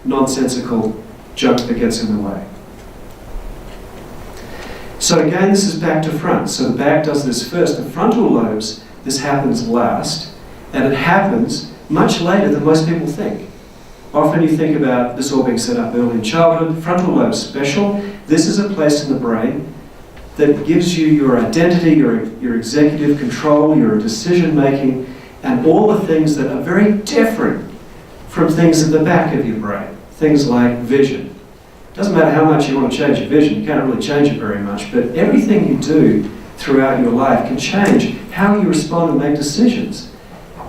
nonsensical junk that gets in the way. So again, this is back to front. So the back does this first. The frontal lobes, this happens last. And it happens much later than most people think. Often you think about this all being set up early in childhood. Frontal lobe special. This is a place in the brain that gives you your identity, your executive control, your decision making, and all the things that are very different from things at the back of your brain. Things like vision. Doesn't matter how much you want to change your vision, you can't really change it very much, but everything you do throughout your life can change how you respond and make decisions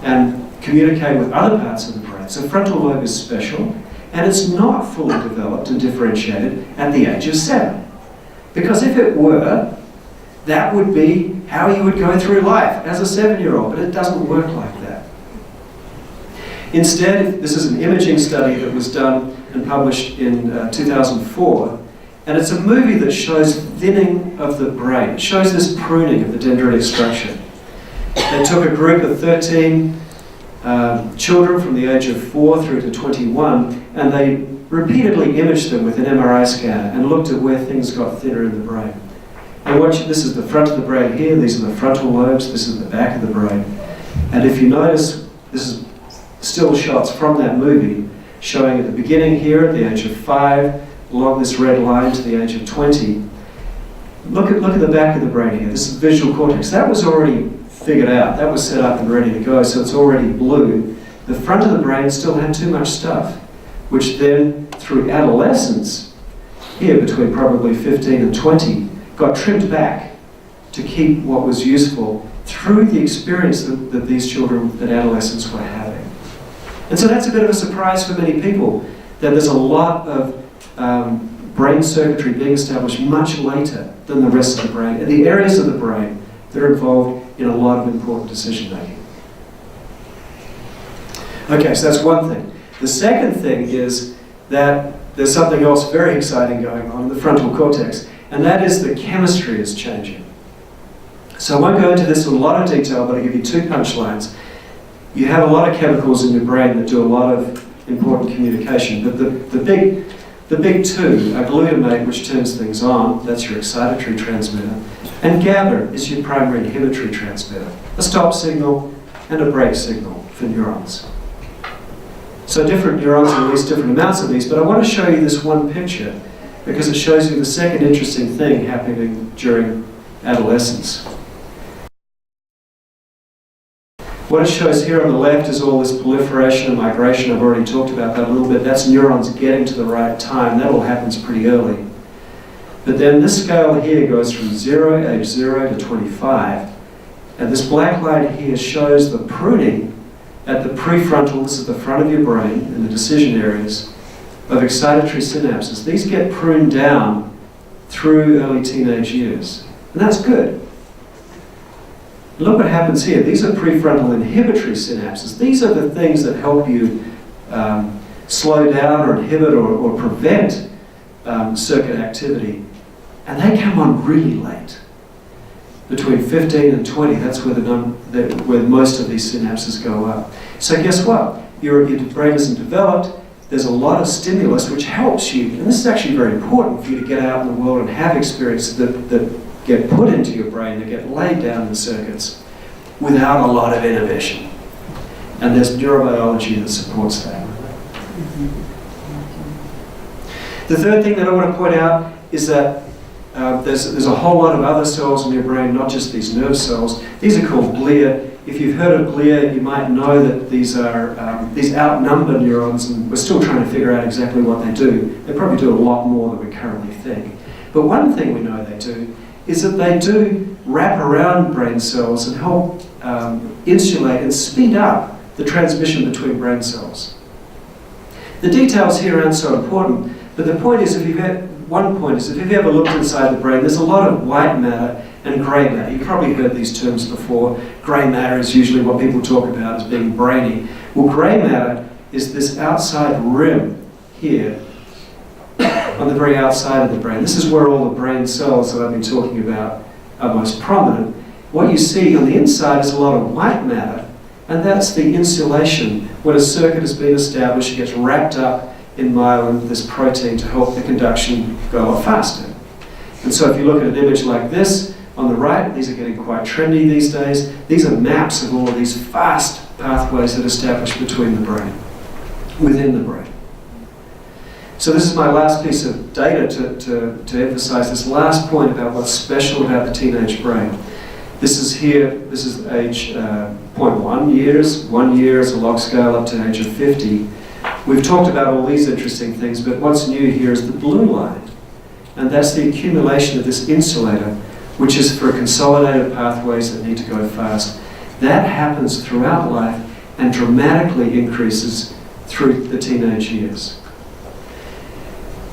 and communicate with other parts of the brain. So frontal lobe is special, and it's not fully developed and differentiated at the age of 7. Because if it were, that would be how you would go through life as a 7-year-old, but it doesn't work like that. Instead, this is an imaging study that was done and published in 2004, and it's a movie that shows thinning of the brain. It shows this pruning of the dendritic structure. They took a group of 13 children from the age of 4 through to 21, and they repeatedly imaged them with an MRI scanner and looked at where things got thinner in the brain. And this is the front of the brain here, these are the frontal lobes, this is the back of the brain. And if you notice, this is still shots from that movie showing at the beginning here at the age of 5, along this red line to the age of 20. Look at the back of the brain here. This is visual cortex. That was already figured out. That was set up and ready to go, so it's already blue. The front of the brain still had too much stuff, which then, through adolescence, here between probably 15 and 20, got trimmed back to keep what was useful through the experience that these children and adolescents were having. And so that's a bit of a surprise for many people, that there's a lot of brain circuitry being established much later than the rest of the brain, and the areas of the brain that are involved in a lot of important decision making. Okay, so that's one thing. The second thing is that there's something else very exciting going on in the frontal cortex, and that is the chemistry is changing. So I won't go into this in a lot of detail, but I'll give you two punchlines. You have a lot of chemicals in your brain that do a lot of important communication, but the big two are glutamate, which turns things on, that's your excitatory transmitter, and GABA is your primary inhibitory transmitter, a stop signal and a brake signal for neurons. So different neurons release different amounts of these, but I want to show you this one picture because it shows you the second interesting thing happening during adolescence. What it shows here on the left is all this proliferation and migration. I've already talked about that a little bit. That's neurons getting to the right time. That all happens pretty early. But then this scale here goes from age 0 to 25. And this black line here shows the pruning at the prefrontal, this is the front of your brain, in the decision areas, of excitatory synapses. These get pruned down through early teenage years. And that's good. Look what happens here. These are prefrontal inhibitory synapses. These are the things that help you slow down or inhibit or prevent circuit activity. And they come on really late. Between 15 and 20, that's where most of these synapses go up. So guess what? Your brain isn't developed. There's a lot of stimulus which helps you. And this is actually very important for you to get out in the world and have experiences that get put into your brain, that get laid down in the circuits without a lot of inhibition. And there's neurobiology that supports that. The third thing that I want to point out is that there's a whole lot of other cells in your brain, not just these nerve cells. These are called glia. If you've heard of glia, you might know that these outnumber neurons, and we're still trying to figure out exactly what they do. They probably do a lot more than we currently think. But one thing we know they do is that they do wrap around brain cells and help insulate and speed up the transmission between brain cells. The details here aren't so important, but the point is, if you've ever looked inside the brain, there's a lot of white matter and grey matter. You've probably heard these terms before. Grey matter is usually what people talk about as being brainy. Well, grey matter is this outside rim here on the very outside of the brain. This is where all the brain cells that I've been talking about are most prominent. What you see on the inside is a lot of white matter, and that's the insulation. When a circuit has been established, it gets wrapped up in myelin, this protein, to help the conduction go a lot faster. And so if you look at an image like this, on the right, these are getting quite trendy these days. These are maps of all of these fast pathways that are established between the brain, within the brain. So this is my last piece of data to emphasize this last point about what's special about the teenage brain. This is age 0.1 years. 1 year is a log scale up to age of 50. We've talked about all these interesting things, but what's new here is the blue line. And that's the accumulation of this insulator, which is for consolidated pathways that need to go fast. That happens throughout life and dramatically increases through the teenage years.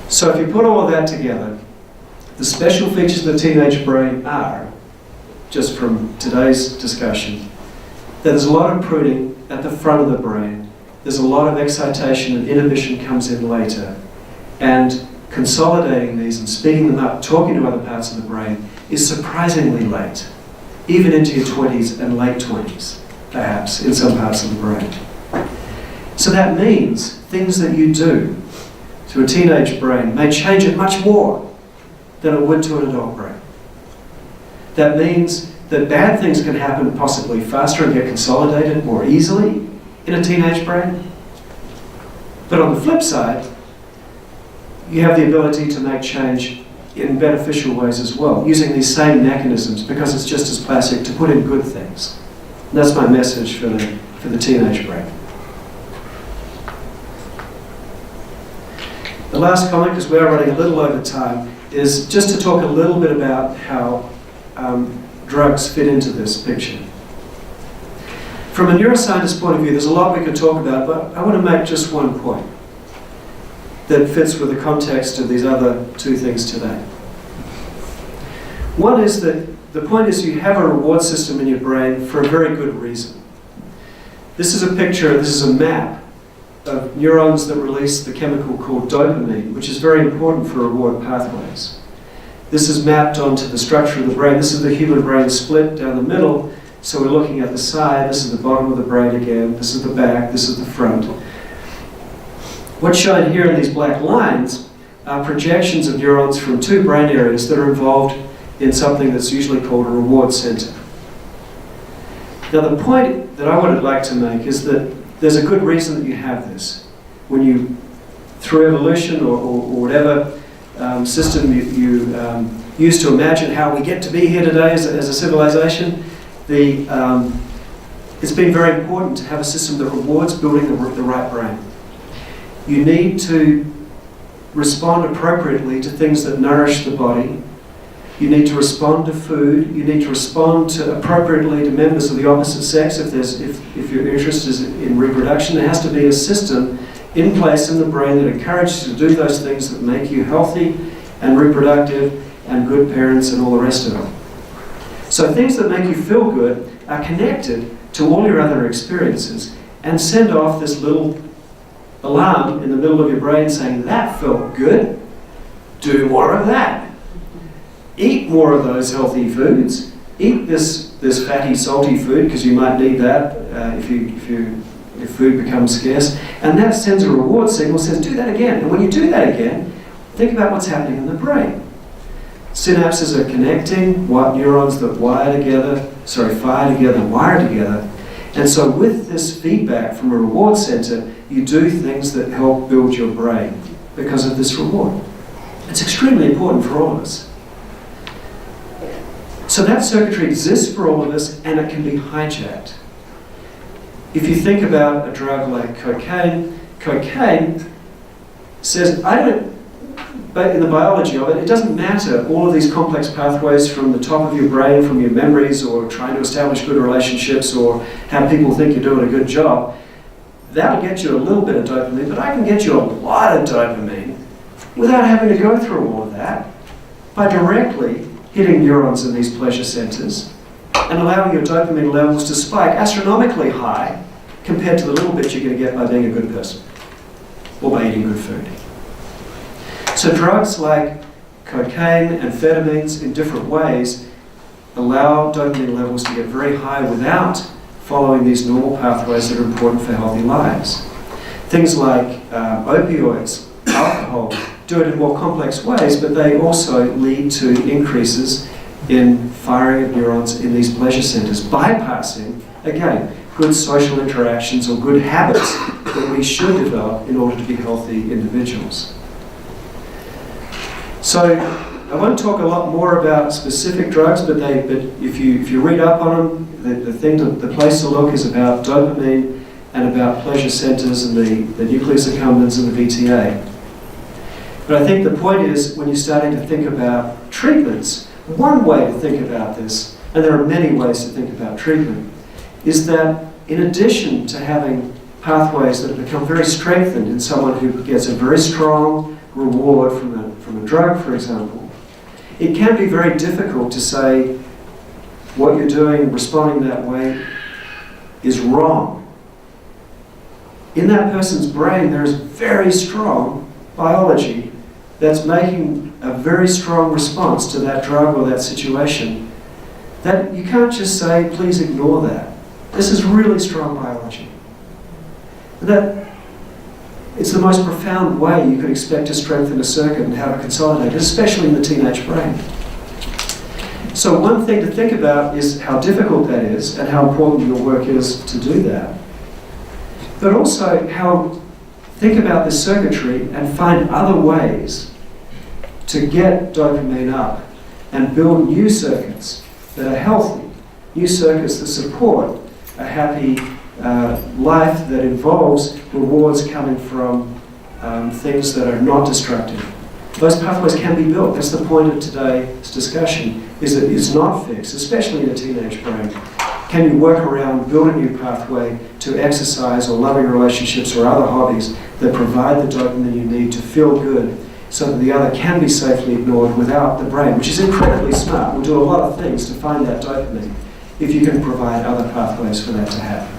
So if you put all of that together, the special features of the teenage brain are, just from today's discussion, that there's a lot of pruning at the front of the brain. There's a lot of excitation and inhibition comes in later. And consolidating these and speeding them up, talking to other parts of the brain, is surprisingly late, even into your 20s and late 20s, perhaps, in some parts of the brain. So that means things that you do to a teenage brain may change it much more than it would to an adult brain. That means that bad things can happen possibly faster and get consolidated more easily in a teenage brain. But on the flip side, you have the ability to make change in beneficial ways as well, using these same mechanisms, because it's just as classic to put in good things. And that's my message for the teenage brain. The last comment, because we are running a little over time, is just to talk a little bit about how drugs fit into this picture. From a neuroscientist point of view, there's a lot we could talk about, but I want to make just one point that fits with the context of these other two things today. One is that the point is you have a reward system in your brain for a very good reason. This is a picture, this is a map of neurons that release the chemical called dopamine, which is very important for reward pathways. This is mapped onto the structure of the brain. This is the human brain split down the middle. So we're looking at the side. This is the bottom of the brain again. This is the back. This is the front. What's shown here in these black lines are projections of neurons from two brain areas that are involved in something that's usually called a reward center. Now the point that I would like to make is that there's a good reason that you have this. When you, through evolution or whatever system you use to imagine how we get to be here today as a civilization, it's been very important to have a system that rewards building the right brain. You need to respond appropriately to things that nourish the body. You need to respond to food. You need to respond appropriately to members of the opposite sex if your interest is in reproduction. There has to be a system in place in the brain that encourages you to do those things that make you healthy and reproductive and good parents and all the rest of it. So things that make you feel good are connected to all your other experiences and send off this little alarm in the middle of your brain saying, that felt good, do more of that. Eat more of those healthy foods. Eat this fatty, salty food because you might need that if food becomes scarce. And that sends a reward signal, says do that again. And when you do that again, think about what's happening in the brain. Synapses are connecting, neurons that fire together, wire together. And so with this feedback from a reward center, you do things that help build your brain because of this reward. It's extremely important for all of us. So that circuitry exists for all of us, and it can be hijacked. If you think about a drug like cocaine says, but in the biology of it, it doesn't matter all of these complex pathways from the top of your brain, from your memories, or trying to establish good relationships, or have people think you're doing a good job. That'll get you a little bit of dopamine, but I can get you a lot of dopamine without having to go through all of that by directly hitting neurons in these pleasure centers and allowing your dopamine levels to spike astronomically high compared to the little bit you're going to get by being a good person or by eating good food. So drugs like cocaine, amphetamines in different ways allow dopamine levels to get very high without following these normal pathways that are important for healthy lives. Things like opioids, alcohol, do it in more complex ways, but they also lead to increases in firing of neurons in these pleasure centers, bypassing, again, good social interactions or good habits that we should develop in order to be healthy individuals. So I won't talk a lot more about specific drugs, but if you read up on them, the place to look is about dopamine and about pleasure centers and the nucleus accumbens and the VTA. But I think the point is, when you're starting to think about treatments, one way to think about this, and there are many ways to think about treatment, is that in addition to having pathways that have become very strengthened in someone who gets a very strong reward from a drug, for example, it can be very difficult to say what you're doing, responding that way, is wrong. In that person's brain, there is very strong biology that's making a very strong response to that drug or that situation, that you can't just say, please ignore that. This is really strong biology. That it's the most profound way you could expect to strengthen a circuit and have it consolidated, especially in the teenage brain. So one thing to think about is how difficult that is and how important your work is to do that. But also think about this circuitry and find other ways to get dopamine up and build new circuits that are healthy, new circuits that support a happy life that involves rewards coming from things that are not destructive. Those pathways can be built. That's the point of today's discussion, is that it's not fixed, especially in a teenage brain. Can you work around, build a new pathway to exercise or loving relationships or other hobbies that provide the dopamine you need to feel good, so that the other can be safely ignored without the brain, which is incredibly smart, will do a lot of things to find that dopamine if you can provide other pathways for that to happen.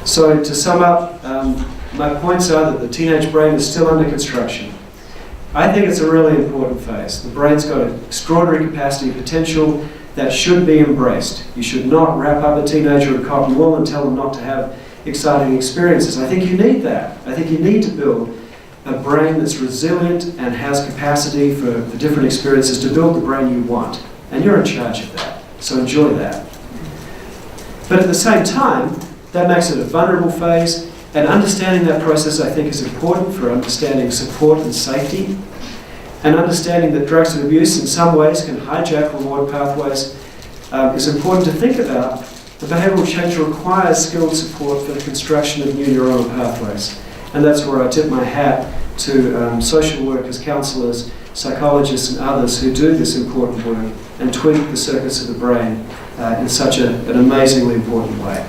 So to sum up, my points are that the teenage brain is still under construction. I think it's a really important phase. The brain's got an extraordinary capacity and potential that should be embraced. You should not wrap up a teenager in cotton wool and tell them not to have exciting experiences. I think you need that. I think you need to build a brain that's resilient and has capacity for different experiences to build the brain you want. And you're in charge of that. So enjoy that. But at the same time, that makes it a vulnerable phase. And understanding that process, I think, is important for understanding support and safety, and understanding that drugs of abuse in some ways can hijack reward pathways is important to think about. The behavioural change requires skilled support for the construction of new neuronal pathways. And that's where I tip my hat to social workers, counsellors, psychologists and others who do this important work and tweak the circuits of the brain in such an amazingly important way.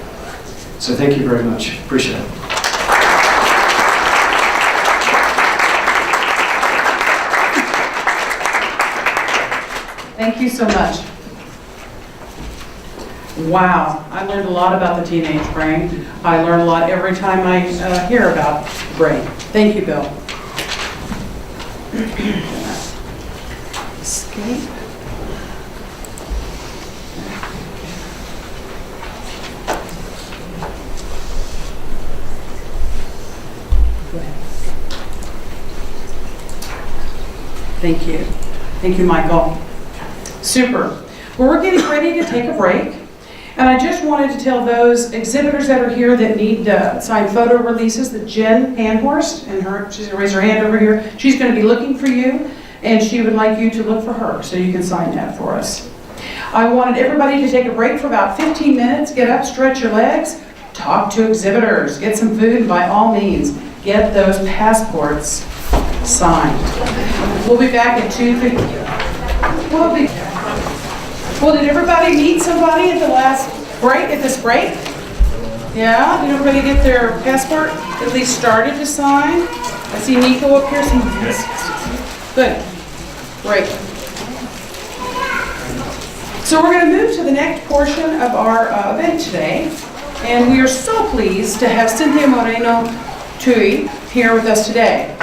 So thank you very much. Appreciate it. Thank you so much. Wow, I learned a lot about the teenage brain. I learn a lot every time I hear about the brain. Thank you, Bill. Escape. Go ahead. Thank you. Thank you, Michael. Super. Well, we're getting ready to take a break. And I just wanted to tell those exhibitors that are here that need signed photo releases that Jen Panhorst, and she's going to raise her hand over here, she's going to be looking for you, and she would like you to look for her, so you can sign that for us. I wanted everybody to take a break for about 15 minutes, get up, stretch your legs, talk to exhibitors, get some food, and by all means, get those passports signed. We'll be back at 2:50. Well, did everybody meet somebody at the last break, at this break? Yeah, did everybody get their passport at least started to sign? I see Nico up here. Good, great. So we're going to move to the next portion of our event today. And we are so pleased to have Cynthia Moreno-Tui here with us today.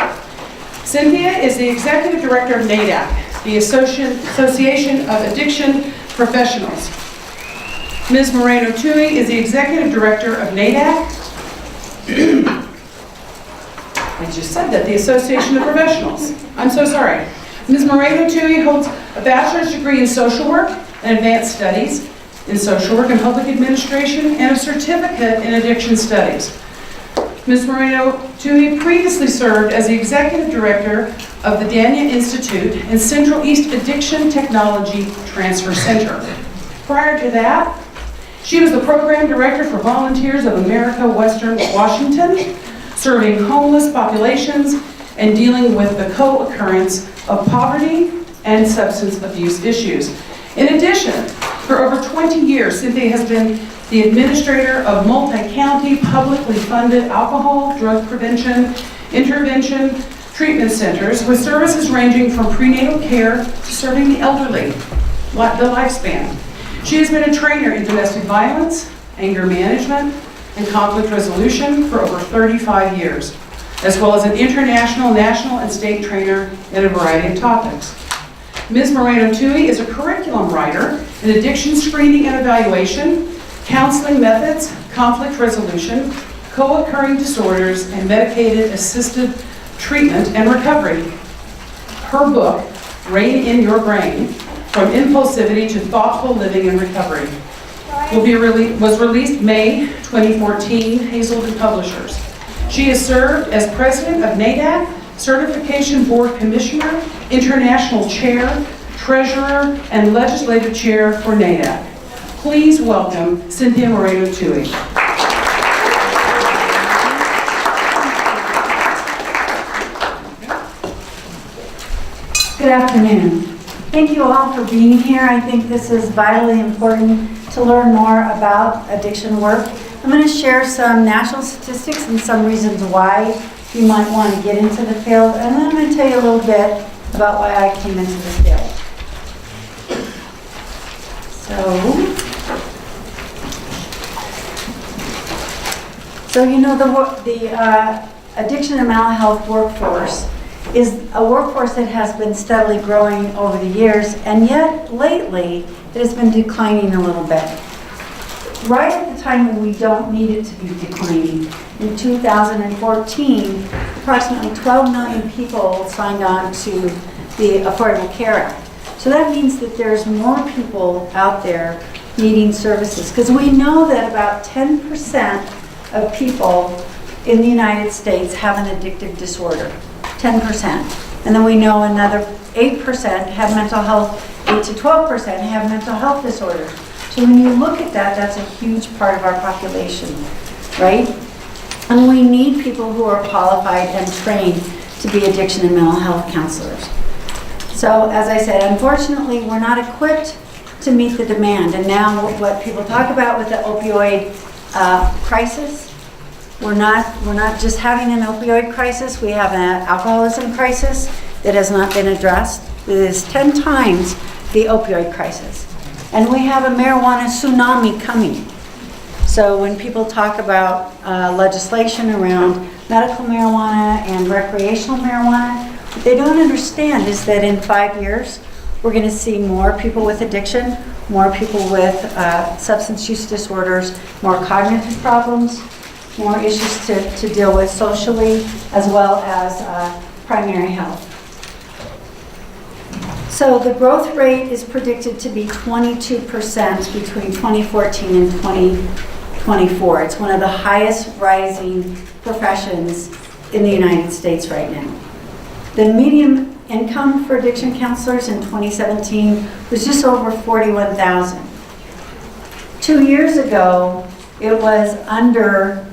Cynthia is the Executive Director of NAADAC, the Association of Addiction Professionals. Ms. Moreno-Tui is the Executive Director of NAADAC. I just said that, the Association of Professionals. I'm so sorry. Ms. Moreno-Tui holds a bachelor's degree in social work and advanced studies in social work and public administration and a certificate in addiction studies. Ms. Moreno-Tui previously served as the Executive Director of the Dania Institute and Central East Addiction Technology Transfer Center. Prior to that, she was the Program Director for Volunteers of America Western Washington, serving homeless populations and dealing with the co-occurrence of poverty and substance abuse issues. In addition, for over 20 years, Cynthia has been the administrator of multi-county publicly funded alcohol, drug prevention, intervention, treatment centers with services ranging from prenatal care to serving the elderly, the lifespan. She has been a trainer in domestic violence, anger management, and conflict resolution for over 35 years, as well as an international, national, and state trainer in a variety of topics. Ms. Moreno-Tui is a curriculum writer in addiction screening and evaluation, counseling methods, conflict resolution, co-occurring disorders, and medicated assisted treatment and recovery. Her book, Rein in Your Brain, From Impulsivity to Thoughtful Living and Recovery, was released May 2014, Hazelden Publishers. She has served as President of NAADAC, Certification Board Commissioner, International Chair, Treasurer, and Legislative Chair for NAADAC. Please welcome Cynthia Moreno-Tui. Good afternoon. Thank you all for being here. I think this is vitally important to learn more about addiction work. I'm going to share some national statistics and some reasons why you might want to get into the field, and then I'm going to tell you a little bit about why I came into the field. So you know, the addiction and mental health workforce is a workforce that has been steadily growing over the years, and yet lately it has been declining a little bit. Right at the time when we don't need it to be declining, in 2014, approximately 12 million people signed on to the Affordable Care Act. So that means that there's more people out there needing services, because we know that about 10% of people in the United States have an addictive disorder, 10%. And then we know another 8% have mental health, 8 to 12% have mental health disorders. So when you look at that, that's a huge part of our population, right? And we need people who are qualified and trained to be addiction and mental health counselors. So as I said, unfortunately, we're not equipped to meet the demand. And now what people talk about with the opioid crisis, we're not just having an opioid crisis, we have an alcoholism crisis that has not been addressed. It is 10 times the opioid crisis. And we have a marijuana tsunami coming. So when people talk about legislation around medical marijuana and recreational marijuana, what they don't understand is that in 5 years, we're going to see more people with addiction, more people with substance use disorders, more cognitive problems, more issues to deal with socially, as well as primary health. So the growth rate is predicted to be 22% between 2014 and 2024. It's one of the highest rising professions in the United States right now. The median income for addiction counselors in 2017 was just over $41,000. 2 years ago, it was under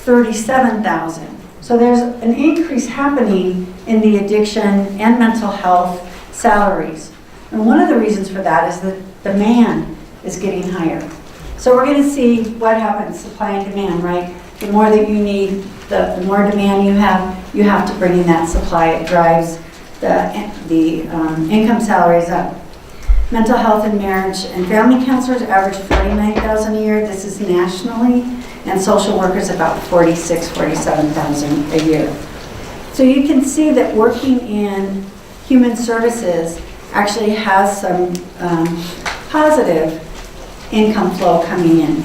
$37,000. So there's an increase happening in the addiction and mental health salaries. And one of the reasons for that is that demand is getting higher. So we're going to see what happens, supply and demand, right? The more that you need, the more demand you have to bring in that supply. It drives the income salaries up. Mental health and marriage and family counselors average $49,000 a year. This is nationally. And social workers about $46,000, $47,000 a year. So you can see that working in human services actually has some positive income flow coming in.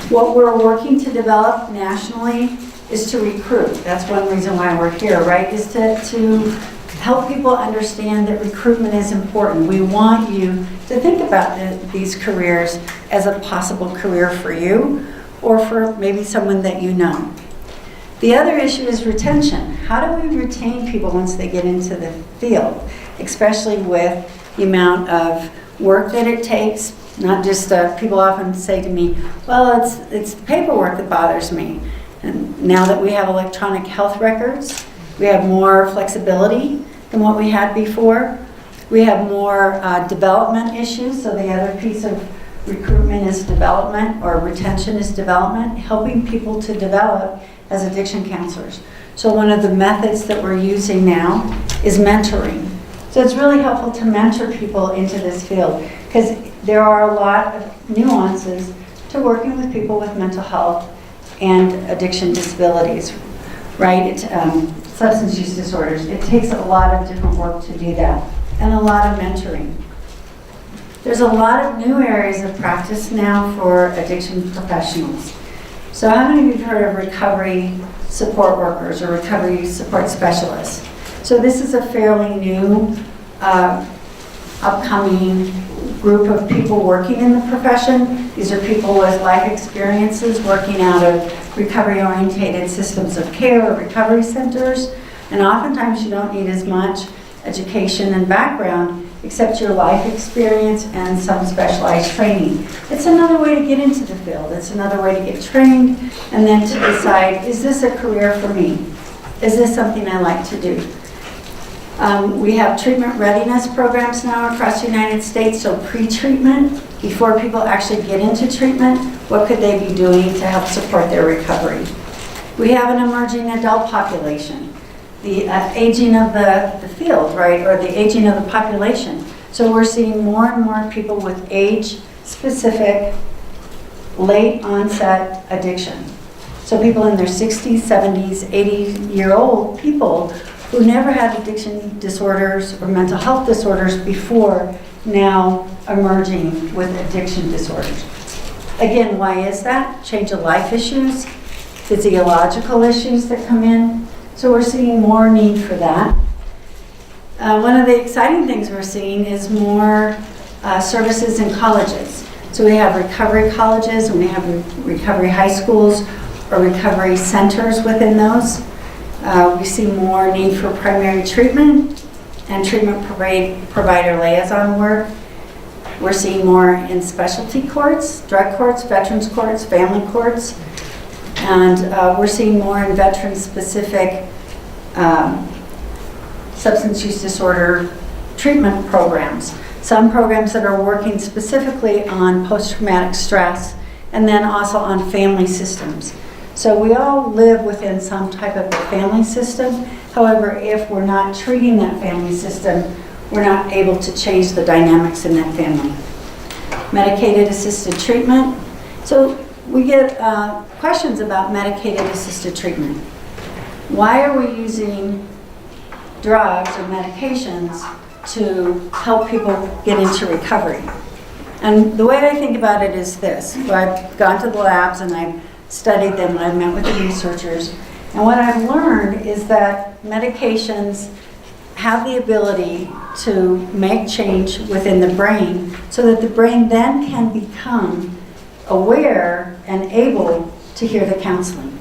What we're working to develop nationally is to recruit. That's one reason why we're here, right? Is to help people understand that recruitment is important. We want you to think about these careers as a possible career for you or for maybe someone that you know. The other issue is retention. How do we retain people once they get into the field, especially with the amount of work that it takes? Not just, people often say to me, well, it's the paperwork that bothers me. And now that we have electronic health records, we have more flexibility than what we had before. We have more development issues, so the other piece of recruitment is development, or retention is development, helping people to develop as addiction counselors. So one of the methods that we're using now is mentoring. So it's really helpful to mentor people into this field, because there are a lot of nuances to working with people with mental health and addiction disabilities, right? Substance use disorders. It takes a lot of different work to do that, and a lot of mentoring. There's a lot of new areas of practice now for addiction professionals. So how many of you have heard of recovery support workers or recovery support specialists? So this is a fairly new, upcoming group of people working in the profession. These are people with life experiences working out of recovery-oriented systems of care or recovery centers. And oftentimes you don't need as much education and background except your life experience and some specialized training. It's another way to get into the field. It's another way to get trained and then to decide, is this a career for me? Is this something I like to do? We have treatment readiness programs now across the United States, so pre-treatment, before people actually get into treatment, what could they be doing to help support their recovery? We have an emerging adult population, the aging of the field, right, or the aging of the population. So we're seeing more and more people with age-specific, late onset addiction. So people in their 60s, 70s, 80-year-old people who never had addiction disorders or mental health disorders before, now emerging with addiction disorders. Again, why is that? Change of life issues, physiological issues that come in. So we're seeing more need for that. One of the exciting things we're seeing is more services in colleges. So we have recovery colleges, and we have recovery high schools or recovery centers within those. We see more need for primary treatment and treatment provider liaison work. We're seeing more in specialty courts, drug courts, veterans courts, family courts, and we're seeing more in veteran-specific substance use disorder treatment programs. Some programs that are working specifically on post-traumatic stress, and then also on family systems. So we all live within some type of a family system. However, if we're not treating that family system, we're not able to change the dynamics in that family. Medicated assisted treatment. So we get questions about medicated assisted treatment. Why are we using drugs or medications to help people get into recovery? And the way I think about it is this. So I've gone to the labs and I've studied them, and I've met with the researchers. And what I've learned is that medications have the ability to make change within the brain so that the brain then can become aware and able to hear the counseling.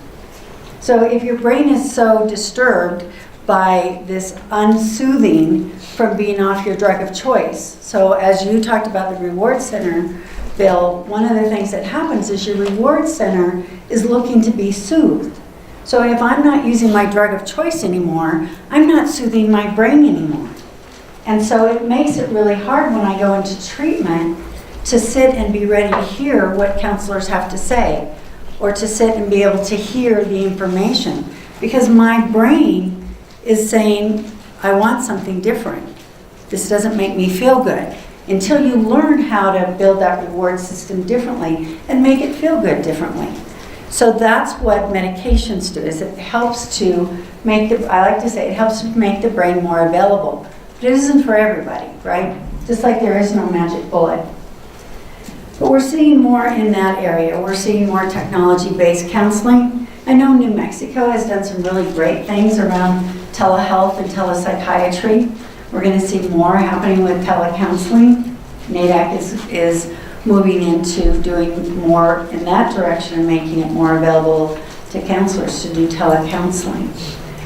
So if your brain is so disturbed by this unsoothing from being off your drug of choice, so as you talked about the reward center, Bill, one of the things that happens is your reward center is looking to be soothed. So if I'm not using my drug of choice anymore, I'm not soothing my brain anymore. And so it makes it really hard when I go into treatment to sit and be ready to hear what counselors have to say, or to sit and be able to hear the information, because my brain is saying, I want something different. This doesn't make me feel good. Until you learn how to build that reward system differently and make it feel good differently. So that's what medications do, is it helps to make I like to say, it helps to make the brain more available. But it isn't for everybody, right? Just like there is no magic bullet. But we're seeing more in that area. We're seeing more technology-based counseling. I know New Mexico has done some really great things around telehealth and telepsychiatry. We're going to see more happening with telecounseling. NAADAC is moving into doing more in that direction and making it more available to counselors to do telecounseling.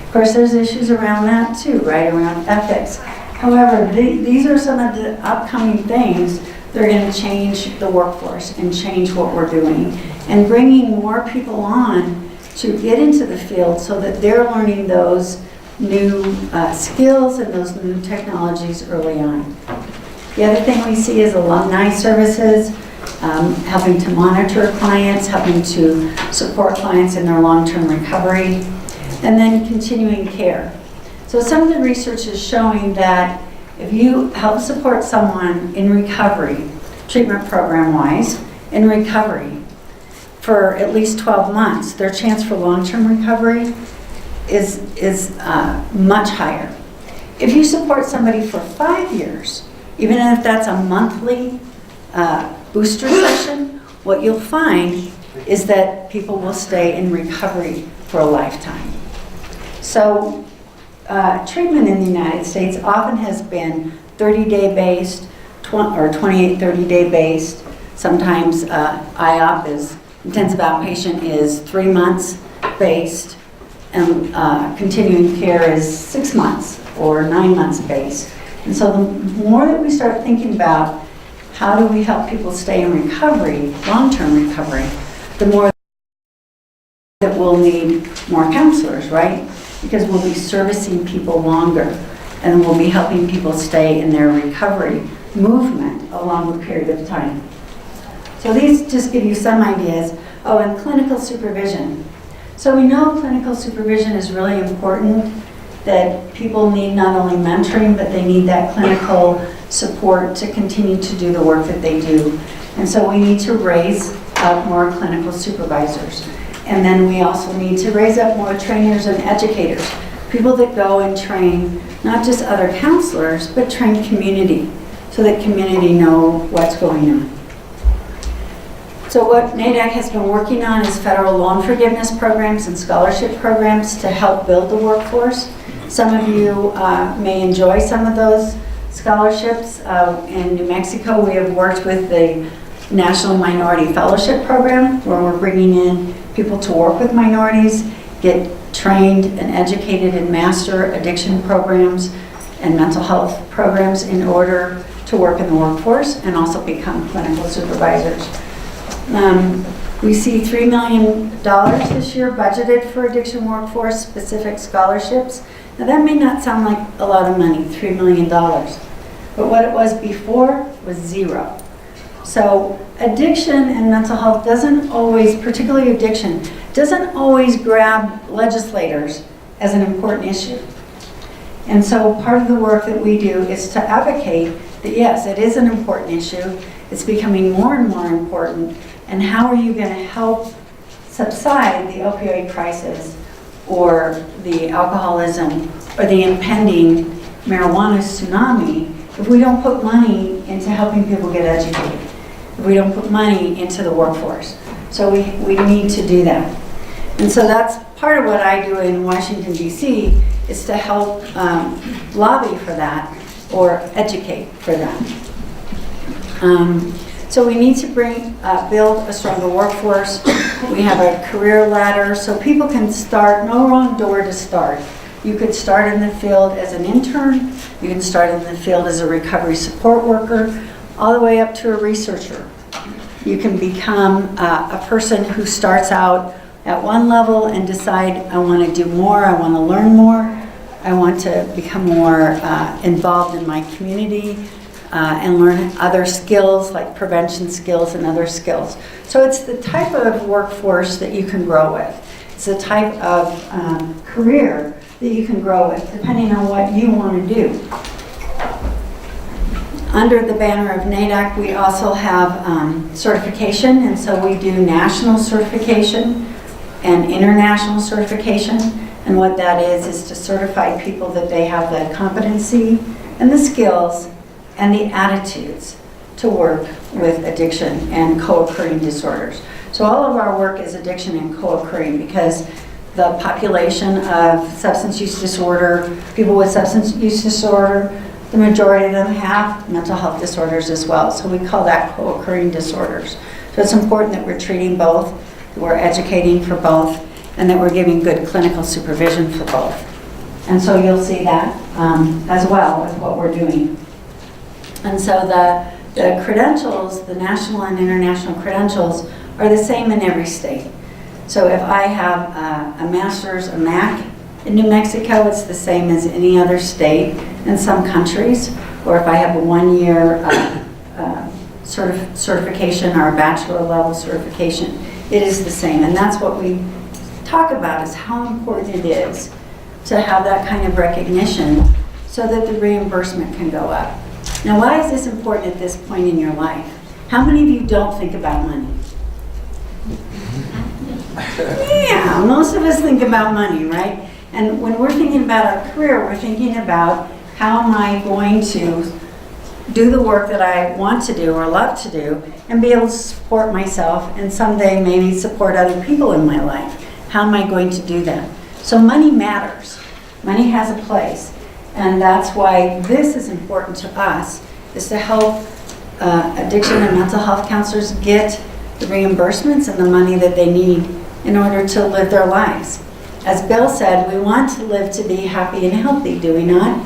Of course, there's issues around that too, right, around ethics. However, these are some of the upcoming things that are going to change the workforce and change what we're doing, and bringing more people on to get into the field so that they're learning those new skills and those new technologies early on. The other thing we see is alumni services, helping to monitor clients, helping to support clients in their long-term recovery, and then continuing care. So some of the research is showing that if you help support someone in recovery, treatment program-wise, in recovery for at least 12 months, their chance for long-term recovery is much higher. If you support somebody for 5 years, even if that's a monthly booster session, what you'll find is that people will stay in recovery for a lifetime. So treatment in the United States often has been 30-day based, or 28, 30-day based. Sometimes IOP is, intensive outpatient is 3 months based, and continuing care is 6 months or 9 months based. And so the more that we start thinking about how do we help people stay in recovery, long-term recovery, the more that we'll need more counselors, right? Because we'll be servicing people longer. and we'll be helping people stay in their recovery movement a longer period of time. So these just give you some ideas. Oh, and clinical supervision. So we know clinical supervision is really important, that people need not only mentoring, but they need that clinical support to continue to do the work that they do. And so we need to raise up more clinical supervisors. And then we also need to raise up more trainers and educators, people that go and train not just other counselors, but train community, so that community know what's going on. So what NAADAC has been working on is federal loan forgiveness programs and scholarship programs to help build the workforce. Some of you may enjoy some of those scholarships. In New Mexico, we have worked with the National Minority Fellowship Program, where we're bringing in people to work with minorities, get trained and educated in master addiction programs and mental health programs in order to work in the workforce and also become clinical supervisors. We see $3 million this year budgeted for addiction workforce specific scholarships. Now that may not sound like a lot of money, $3 million, but what it was before was zero. So addiction and mental health doesn't always, particularly addiction, doesn't always grab legislators as an important issue. And so part of the work that we do is to advocate that yes, it is an important issue, it's becoming more and more important, and how are you going to help subside the opioid crisis or the alcoholism or the impending marijuana tsunami if we don't put money into helping people get educated, if we don't put money into the workforce. So we need to do that. And so that's part of what I do in Washington, D.C., is to help lobby for that or educate for that. So we need to build a stronger workforce. We have a career ladder so people can start, no wrong door to start. You could start in the field as an intern, you can start in the field as a recovery support worker, all the way up to a researcher. You can become a person who starts out at one level and decide, I want to do more, I want to learn more, I want to become more involved in my community, and learn other skills like prevention skills and other skills. So it's the type of workforce that you can grow with. It's the type of career that you can grow with, depending on what you want to do. Under the banner of NAADAC, we also have certification, and so we do national certification and international certification. And what that is to certify people that they have the competency and the skills and the attitudes to work with addiction and co-occurring disorders. So all of our work is addiction and co-occurring because the population of substance use disorder, people with substance use disorder, the majority of them have mental health disorders as well. So we call that co-occurring disorders. So it's important that we're treating both, that we're educating for both, and that we're giving good clinical supervision for both. And so you'll see that as well with what we're doing. And so the credentials, the national and international credentials, are the same in every state. So if I have a master's, a MAC in New Mexico, it's the same as any other state in some countries. Or if I have a one-year certification or a bachelor level certification, it is the same. And that's what we talk about, is how important it is to have that kind of recognition so that the reimbursement can go up. Now, why is this important at this point in your life? How many of you don't think about money? Yeah, most of us think about money, right? And when we're thinking about our career, we're thinking about how am I going to do the work that I want to do or love to do and be able to support myself and someday maybe support other people in my life. How am I going to do that? So money matters. Money has a place. And that's why this is important to us, is to help addiction and mental health counselors get the reimbursements and the money that they need in order to live their lives. As Bill said, we want to live to be happy and healthy, do we not?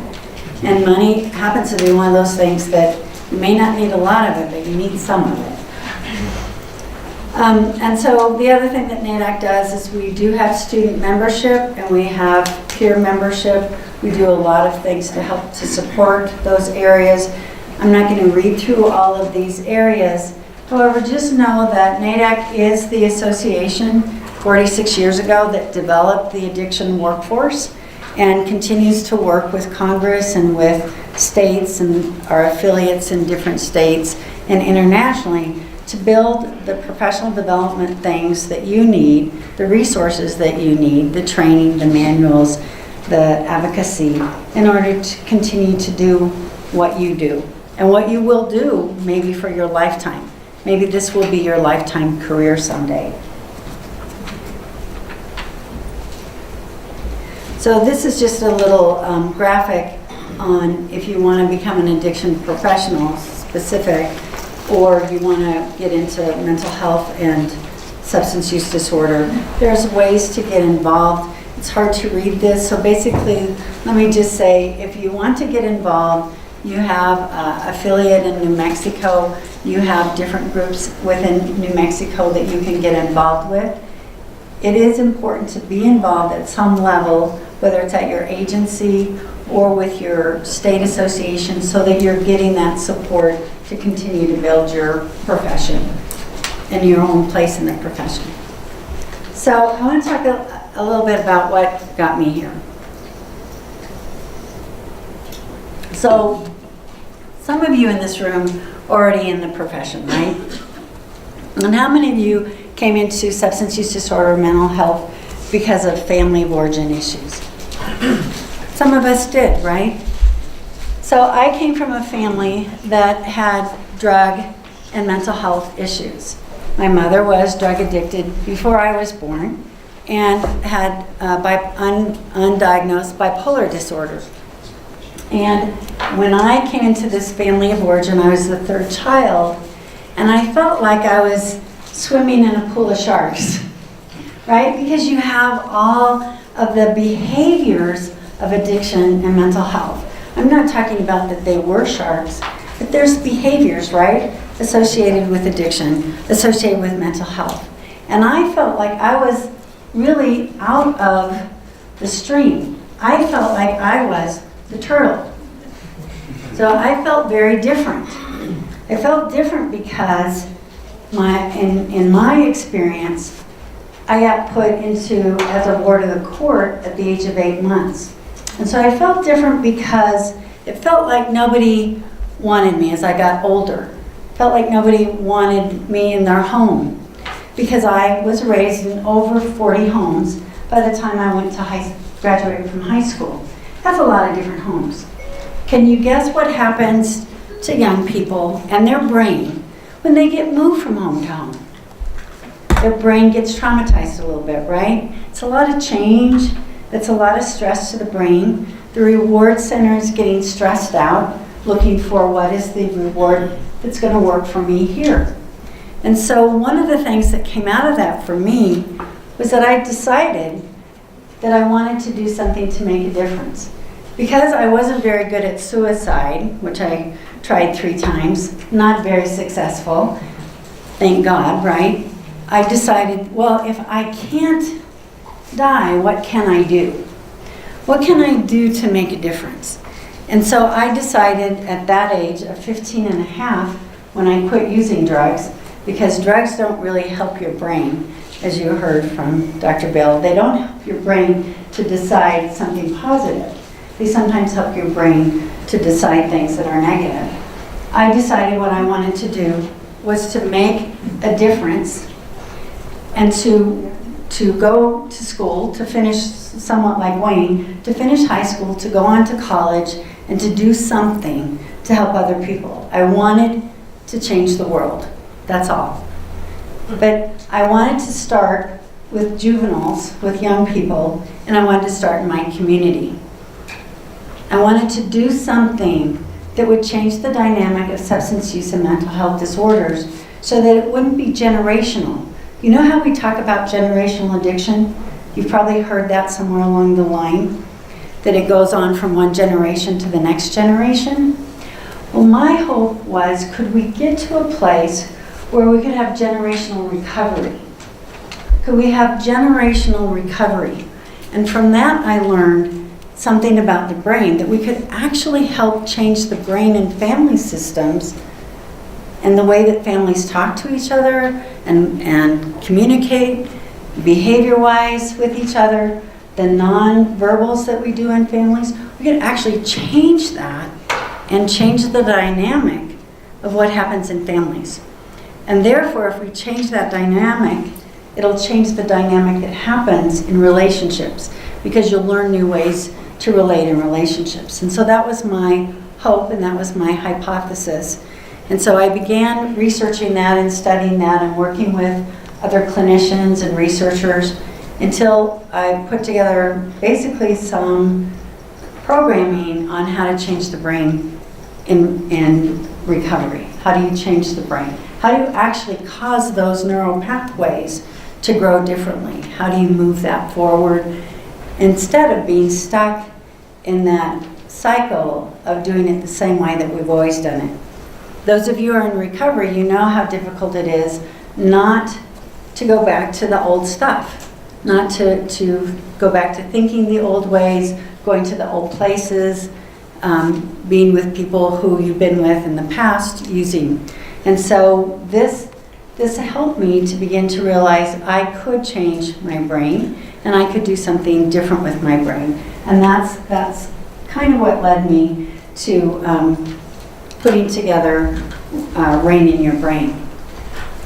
And money happens to be one of those things that you may not need a lot of it, but you need some of it. And so the other thing that NAADAC does is we do have student membership, and we have peer membership. We do a lot of things to help to support those areas. I'm not going to read through all of these areas. However, just know that NAADAC is the association 46 years ago that developed the addiction workforce and continues to work with Congress and with states and our affiliates in different states and internationally to build the professional development things that you need, the resources that you need, the training, the manuals, the advocacy, in order to continue to do what you do and what you will do maybe for your lifetime. Maybe this will be your lifetime career someday. So this is just a little graphic on if you want to become an addiction professional specific, or you want to get into mental health and substance use disorder. There's ways to get involved. It's hard to read this, so basically, let me just say, if you want to get involved, you have an affiliate in New Mexico. You have different groups within New Mexico that you can get involved with. It is important to be involved at some level, whether it's at your agency or with your state association, so that you're getting that support to continue to build your profession and your own place in the profession. So I want to talk a little bit about what got me here. So some of you in this room are already in the profession, right? And how many of you came into substance use disorder, mental health because of family of origin issues? Some of us did, right? So I came from a family that had drug and mental health issues. My mother was drug addicted before I was born and had undiagnosed bipolar disorder. And when I came into this family of origin, I was the third child, and I felt like I was swimming in a pool of sharks, right? Because you have all of the behaviors of addiction and mental health. I'm not talking about that they were sharks, but there's behaviors, right, associated with addiction, associated with mental health. And I felt like I was really out of the stream. I felt like I was the turtle. So I felt very different. I felt different because in my experience, I got put into as a ward of the court at the age of 8 months. And so I felt different because it felt like nobody wanted me as I got older. It felt like nobody wanted me in their home because I was raised in over 40 homes by the time I went to graduated from high school. That's a lot of different homes. Can you guess what happens to young people and their brain when they get moved from home to home? Their brain gets traumatized a little bit, right? It's a lot of change. It's a lot of stress to the brain. The reward center is getting stressed out, looking for what is the reward that's going to work for me here. And so one of the things that came out of that for me was that I decided that I wanted to do something to make a difference. Because I wasn't very good at suicide, which I tried 3 times, not very successful, thank God, right? I decided, well, if I can't die, what can I do? What can I do to make a difference? And so I decided at that age of 15 and a half, when I quit using drugs, because drugs don't really help your brain, as you heard from Dr. Bill. They don't help your brain to decide something positive. They sometimes help your brain to decide things that are negative. I decided what I wanted to do was to make a difference and to go to school, to finish somewhat like Wayne, to finish high school, to go on to college, and to do something to help other people. I wanted to change the world. That's all. But I wanted to start with juveniles, with young people, and I wanted to start in my community. I wanted to do something that would change the dynamic of substance use and mental health disorders so that it wouldn't be generational. You know how we talk about generational addiction? You've probably heard that somewhere along the line, that it goes on from one generation to the next generation. Well, my hope was, could we get to a place where we could have generational recovery? Could we have generational recovery? And from that, I learned something about the brain, that we could actually help change the brain and family systems and the way that families talk to each other and communicate behavior-wise with each other, the non-verbals that we do in families. We could actually change that and change the dynamic of what happens in families. And therefore, if we change that dynamic, it'll change the dynamic that happens in relationships, because you'll learn new ways to relate in relationships. And so that was my hope, and that was my hypothesis. And so I began researching that and studying that and working with other clinicians and researchers until I put together basically some programming on how to change the brain in recovery. How do you change the brain? How do you actually cause those neural pathways to grow differently? How do you move that forward instead of being stuck in that cycle of doing it the same way that we've always done it? Those of you who are in recovery, you know how difficult it is not to go back to the old stuff, not to go back to thinking the old ways, going to the old places, being with people who you've been with in the past, using. And so this helped me to begin to realize I could change my brain and I could do something different with my brain. And that's kind of what led me to putting together Rain in Your Brain.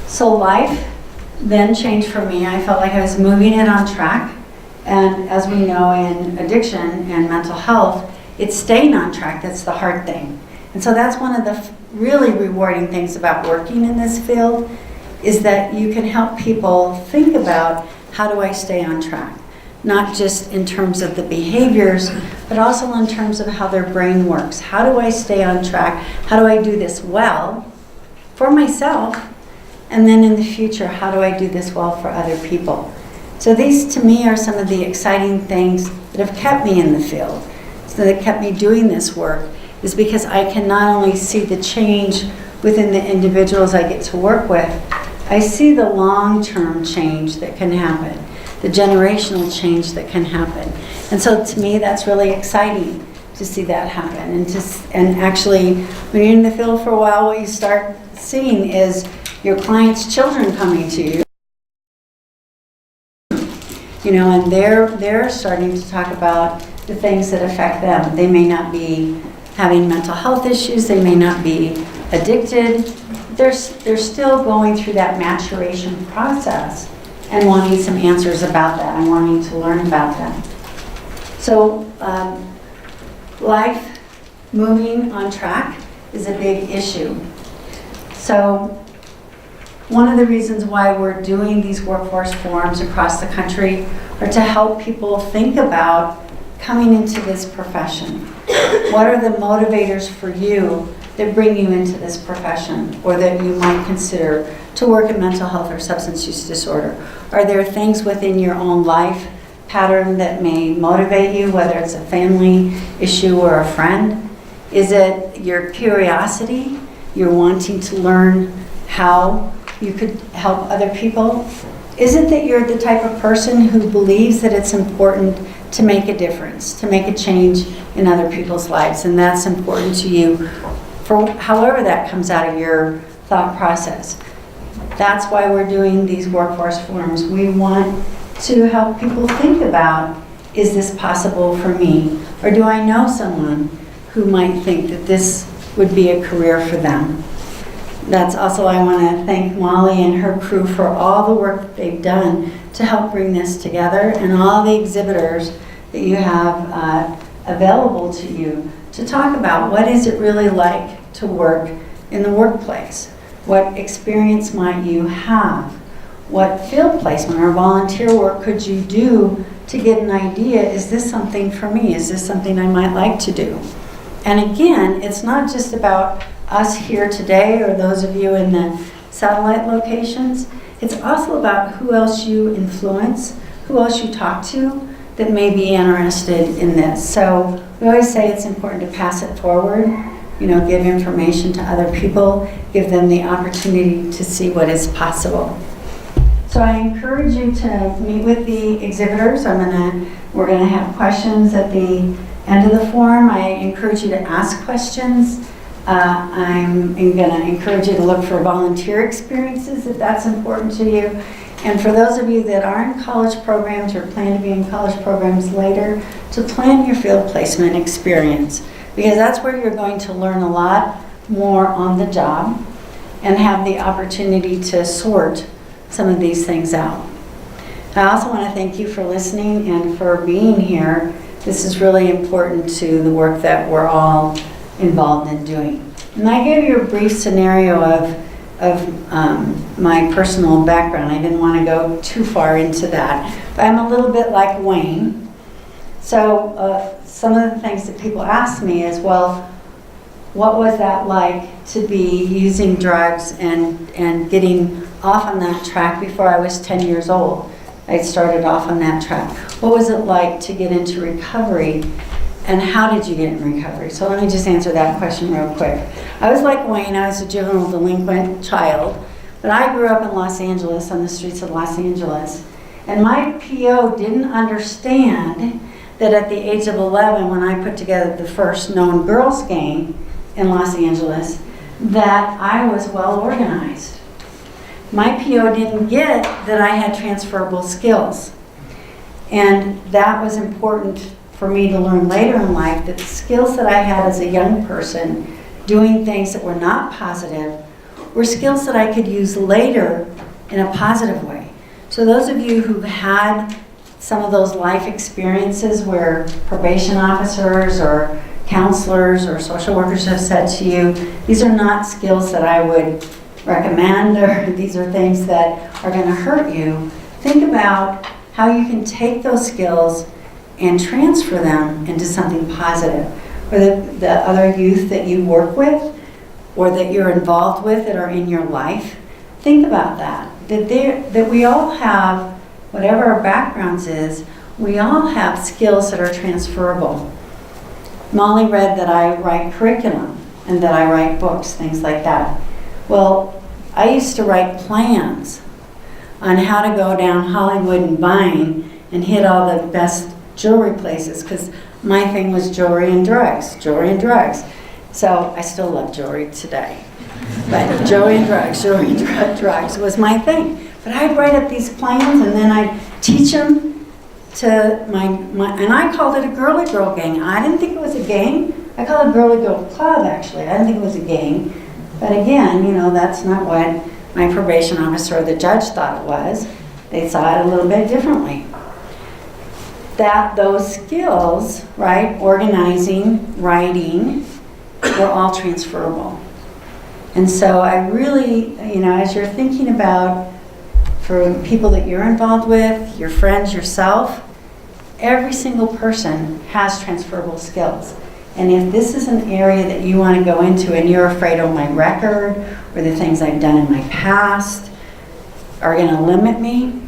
So life then changed for me. I felt like I was moving it on track. And as we know in addiction and mental health, it's staying on track that's the hard thing. And so that's one of the really rewarding things about working in this field, is that you can help people think about, how do I stay on track? Not just in terms of the behaviors, but also in terms of how their brain works. How do I stay on track? How do I do this well for myself? And then in the future, how do I do this well for other people? So these, to me, are some of the exciting things that have kept me in the field, so that kept me doing this work, is because I can not only see the change within the individuals I get to work with, I see the long-term change that can happen, the generational change that can happen. And so to me, that's really exciting to see that happen. And actually, when you're in the field for a while, what you start seeing is your clients' children coming to you. You know, and they're starting to talk about the things that affect them. They may not be having mental health issues, they may not be addicted. They're still going through that maturation process and wanting some answers about that and wanting to learn about that. So life moving on track is a big issue. So one of the reasons why we're doing these workforce forums across the country are to help people think about coming into this profession. What are the motivators for you that bring you into this profession, or that you might consider to work in mental health or substance use disorder? Are there things within your own life pattern that may motivate you, whether it's a family issue or a friend? Is it your curiosity? You're wanting to learn how you could help other people? Is it that you're the type of person who believes that it's important to make a difference, to make a change in other people's lives, and that's important to you, for however that comes out of your thought process? That's why we're doing these workforce forums. We want to help people think about, is this possible for me? Or do I know someone who might think that this would be a career for them? That's also, I want to thank Molly and her crew for all the work that they've done to help bring this together, and all the exhibitors that you have available to you to talk about what is it really like to work in the workplace. What experience might you have? What field placement or volunteer work could you do to get an idea, is this something for me? Is this something I might like to do? And again, it's not just about us here today or those of you in the satellite locations. It's also about who else you influence, who else you talk to that may be interested in this. So we always say it's important to pass it forward, you know, give information to other people, give them the opportunity to see what is possible. So So I encourage you to meet with the exhibitors. We're gonna have questions at the end of the forum. I encourage you to ask questions. I'm gonna encourage you to look for volunteer experiences if that's important to you. And for those of you that are in college programs or plan to be in college programs later, to plan your field placement experience, because that's where you're going to learn a lot more on the job and have the opportunity to sort some of these things out. I also want to thank you for listening and for being here. This is really important to the work that we're all involved in doing. And I gave you a brief scenario of my personal background. I didn't want to go too far into that, but I'm a little bit like Wayne. So some of the things that people ask me is, well, what was that like to be using drugs and getting off on that track before I was 10 years old? I started off on that track. What was it like to get into recovery, and how did you get in recovery? So let me just answer that question real quick. I was like Wayne. I was a juvenile delinquent child, but I grew up in Los Angeles, on the streets of Los Angeles, and my PO didn't understand that at the age of 11, when I put together the first known girls gang in Los Angeles, that I was well organized. My PO didn't get that I had transferable skills. And that was important for me to learn later in life, that the skills that I had as a young person, doing things that were not positive, were skills that I could use later in a positive way. So those of you who've had some of those life experiences where probation officers or counselors or social workers have said to you, these are not skills that I would recommend, or these are things that are going to hurt you, think about how you can take those skills and transfer them into something positive. Or the other youth that you work with or that you're involved with that are in your life, think about that. That we all have, whatever our backgrounds is, we all have skills that are transferable. Molly read that I write curriculum and that I write books, things like that. Well, I used to write plans on how to go down Hollywood and Vine and hit all the best jewelry places, because my thing was jewelry and drugs. So I still love jewelry today. But jewelry and drugs was my thing. But I'd write up these plans and then I'd teach them to my and I called it a girly girl gang. I didn't think it was a gang. I called it a girly girl club, actually. I didn't think it was a gang. But again, you know, that's not what my probation officer or the judge thought it was. They saw it a little bit differently. Those skills, right, organizing, writing, were all transferable. And so I really, you know, as you're thinking about, for people that you're involved with, your friends, yourself, every single person has transferable skills. And if this is an area that you want to go into and you're afraid, oh, my record or the things I've done in my past are going to limit me,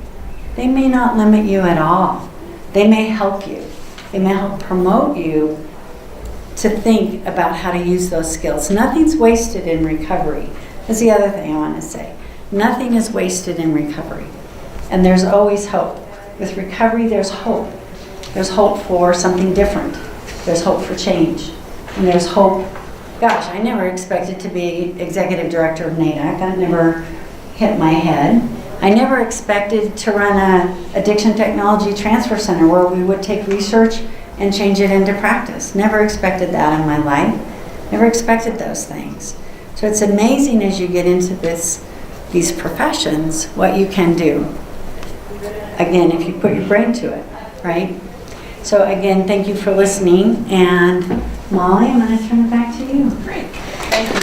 they may not limit you at all. They may help you. They may help promote you to think about how to use those skills. Nothing's wasted in recovery. That's the other thing I want to say. Nothing is wasted in recovery. And there's always hope. With recovery, there's hope. There's hope for something different. There's hope for change. And there's hope. Gosh, I never expected to be executive director of NAADAC. That never hit my head. I never expected to run an addiction technology transfer center where we would take research and change it into practice. Never expected that in my life. Never expected those things. So it's amazing as you get into these professions, what you can do. Again, if you put your brain to it, right? So again, thank you for listening. And Molly, I'm going to turn it back to you. Great. Thank you.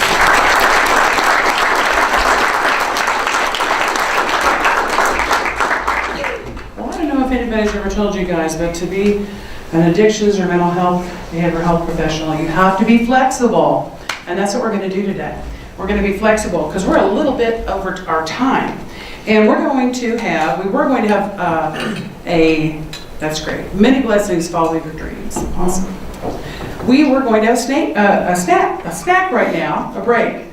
Well, I don't know if anybody's ever told you guys, but to be an addictions or mental health, behavioral health professional, you have to be flexible. And that's what we're going to do today. We're going to be flexible because we're a little bit over our time. And we were going to have that's great. Many blessings follow your dreams. Awesome. We were going to have a snack right now, a break.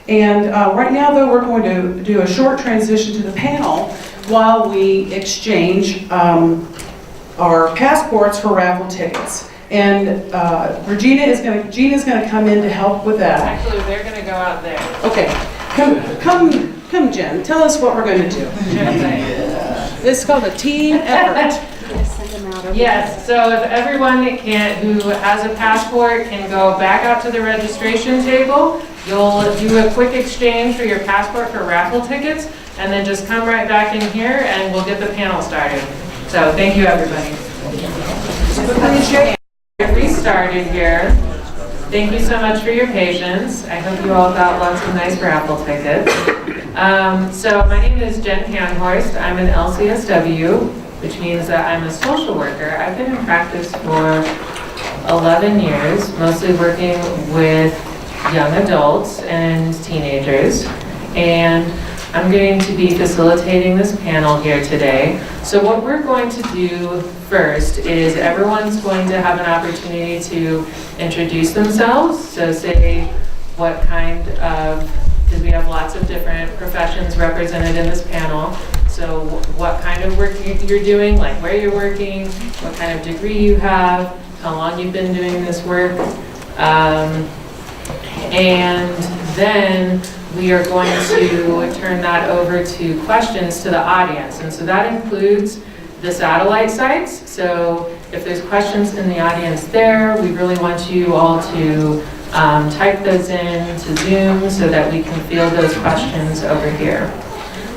And right now, though, we're going to do a short transition to the panel while we exchange our passports for raffle tickets. And Gina's gonna come in to help with that. Actually, they're gonna go out there. Okay, come Jen, tell us what we're gonna do. This is called a team effort. Yes, so if everyone who has a passport can go back out to the registration table, you'll do a quick exchange for your passport for raffle tickets, and then just come right back in here and we'll get the panel started. So thank you, everybody. We started here. Thank you so much for your patience. I hope you all got lots of nice raffle tickets. So my name is Jen Panhorst. I'm an LCSW, which means that I'm a social worker. I've been in practice for 11 years, mostly working with young adults and teenagers. And I'm going to be facilitating this panel here today. So what we're going to do first is everyone's going to have an opportunity to introduce themselves. So say what kind of, because we have lots of different professions represented in this panel. So what kind of work you're doing, like where you're working, what kind of degree you have, how long you've been doing this work. And then we are going to turn that over to questions to the audience. And so that includes the satellite sites. So if there's questions in the audience there, we really want you all to type those in to Zoom so that we can field those questions over here.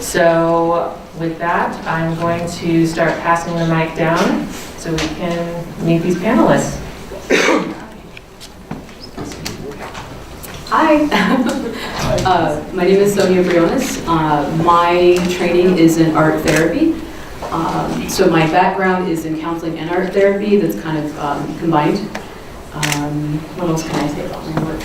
So with that, I'm going to start passing the mic down so we can meet these panelists. Hi, my name is Sonia Briones. My training is in art therapy. So my background is in counseling and art therapy that's kind of combined. What else can I say about my work?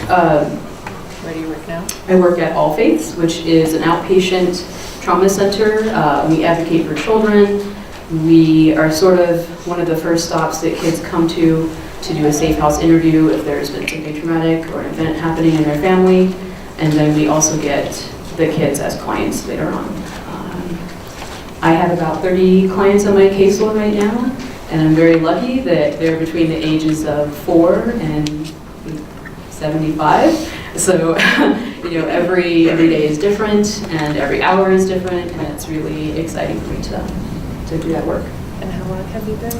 Where do you work now? I work at All Faiths, which is an outpatient trauma center. We advocate for children. We are sort of one of the first stops that kids come to do a safe house interview if there's been something traumatic or an event happening in their family. And then we also get the kids as clients later on. I have about 30 clients on my caseload right now, and I'm very lucky that they're between the ages of 4 and 75. So, every day is different, and every hour is different, and it's really exciting for me to do that work. And how long have you been?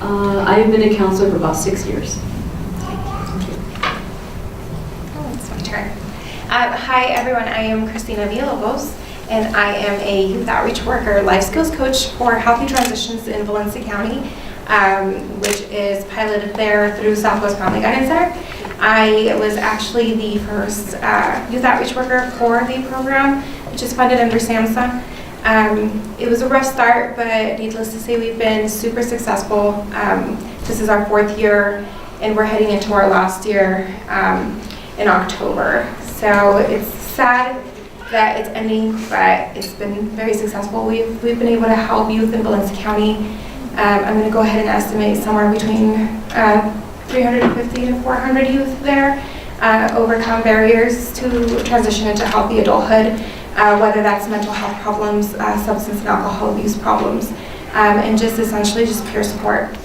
I've been a counselor for about 6 years. Oh, it's my turn. Hi, everyone. I am Christina Villalobos, and I am a youth outreach worker, life skills coach for Healthy Transitions in Valencia County, which is piloted there through Southwest Family Guidance Center. I was actually the first youth outreach worker for the program, which is funded under SAMHSA. It was a rough start, but needless to say, we've been super successful. This is our 4th year, and we're heading into our last year in October. So it's sad that it's ending, but it's been very successful. We've been able to help youth in Valencia County. I'm going to go ahead and estimate somewhere between 350 to 400 youth there overcome barriers to transition into healthy adulthood. Whether that's mental health problems, substance and alcohol abuse problems, and just essentially just peer support.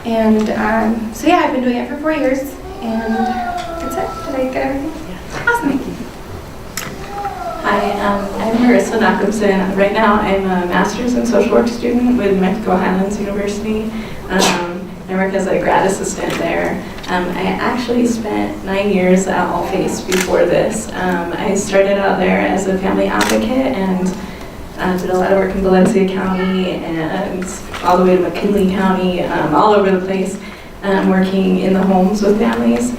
And so yeah, I've been doing it for 4 years, and that's it. Did I get everything? Yeah. Awesome. Thank you. Hi, I'm Marissa Nachumson. Right now I'm a master's in social work student with Mexico Highlands University. I work as a grad assistant there. I actually spent 9 years at All Faiths before this. I started out there as a family advocate and did a lot of work in Valencia County and all the way to McKinley County, all over the place, working in the homes with families.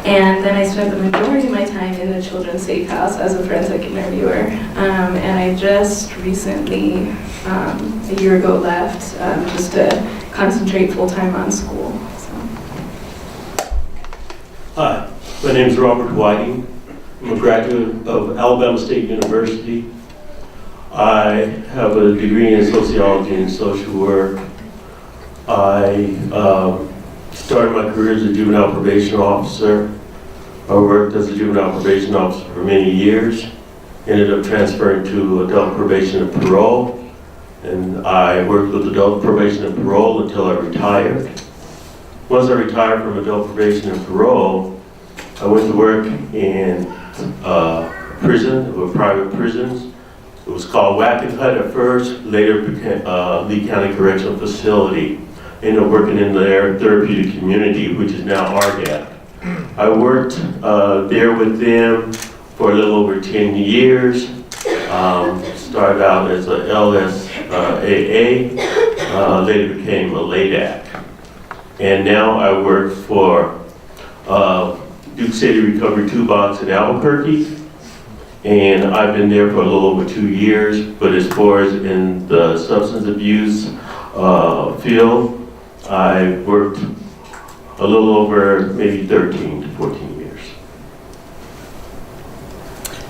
And then I spent the majority of my time in the Children's Safe House as a forensic interviewer. And I just recently, a year ago, left just to concentrate full-time on school. Hi, my name is Robert Whiting. I'm a graduate of Alabama State University. I have a degree in sociology and social work. I started my career as a juvenile probation officer. I worked as a juvenile probation officer for many years. Ended up transferring to adult probation and parole. and I worked with adult probation and parole until I retired. Once I retired from adult probation and parole, I went to work in prison, or private prisons. It was called Wackenhut at first, later became Lee County Correctional Facility. Ended up working in their therapeutic community, which is now RDAP. I worked there with them for a little over 10 years. Started out as a LSAA, later became a LADAC. And now I work for Duke City Recovery Toolbox in Albuquerque. And I've been there for a little over 2 years, but as far as in the substance abuse field, I worked a little over maybe 13 to 14 years.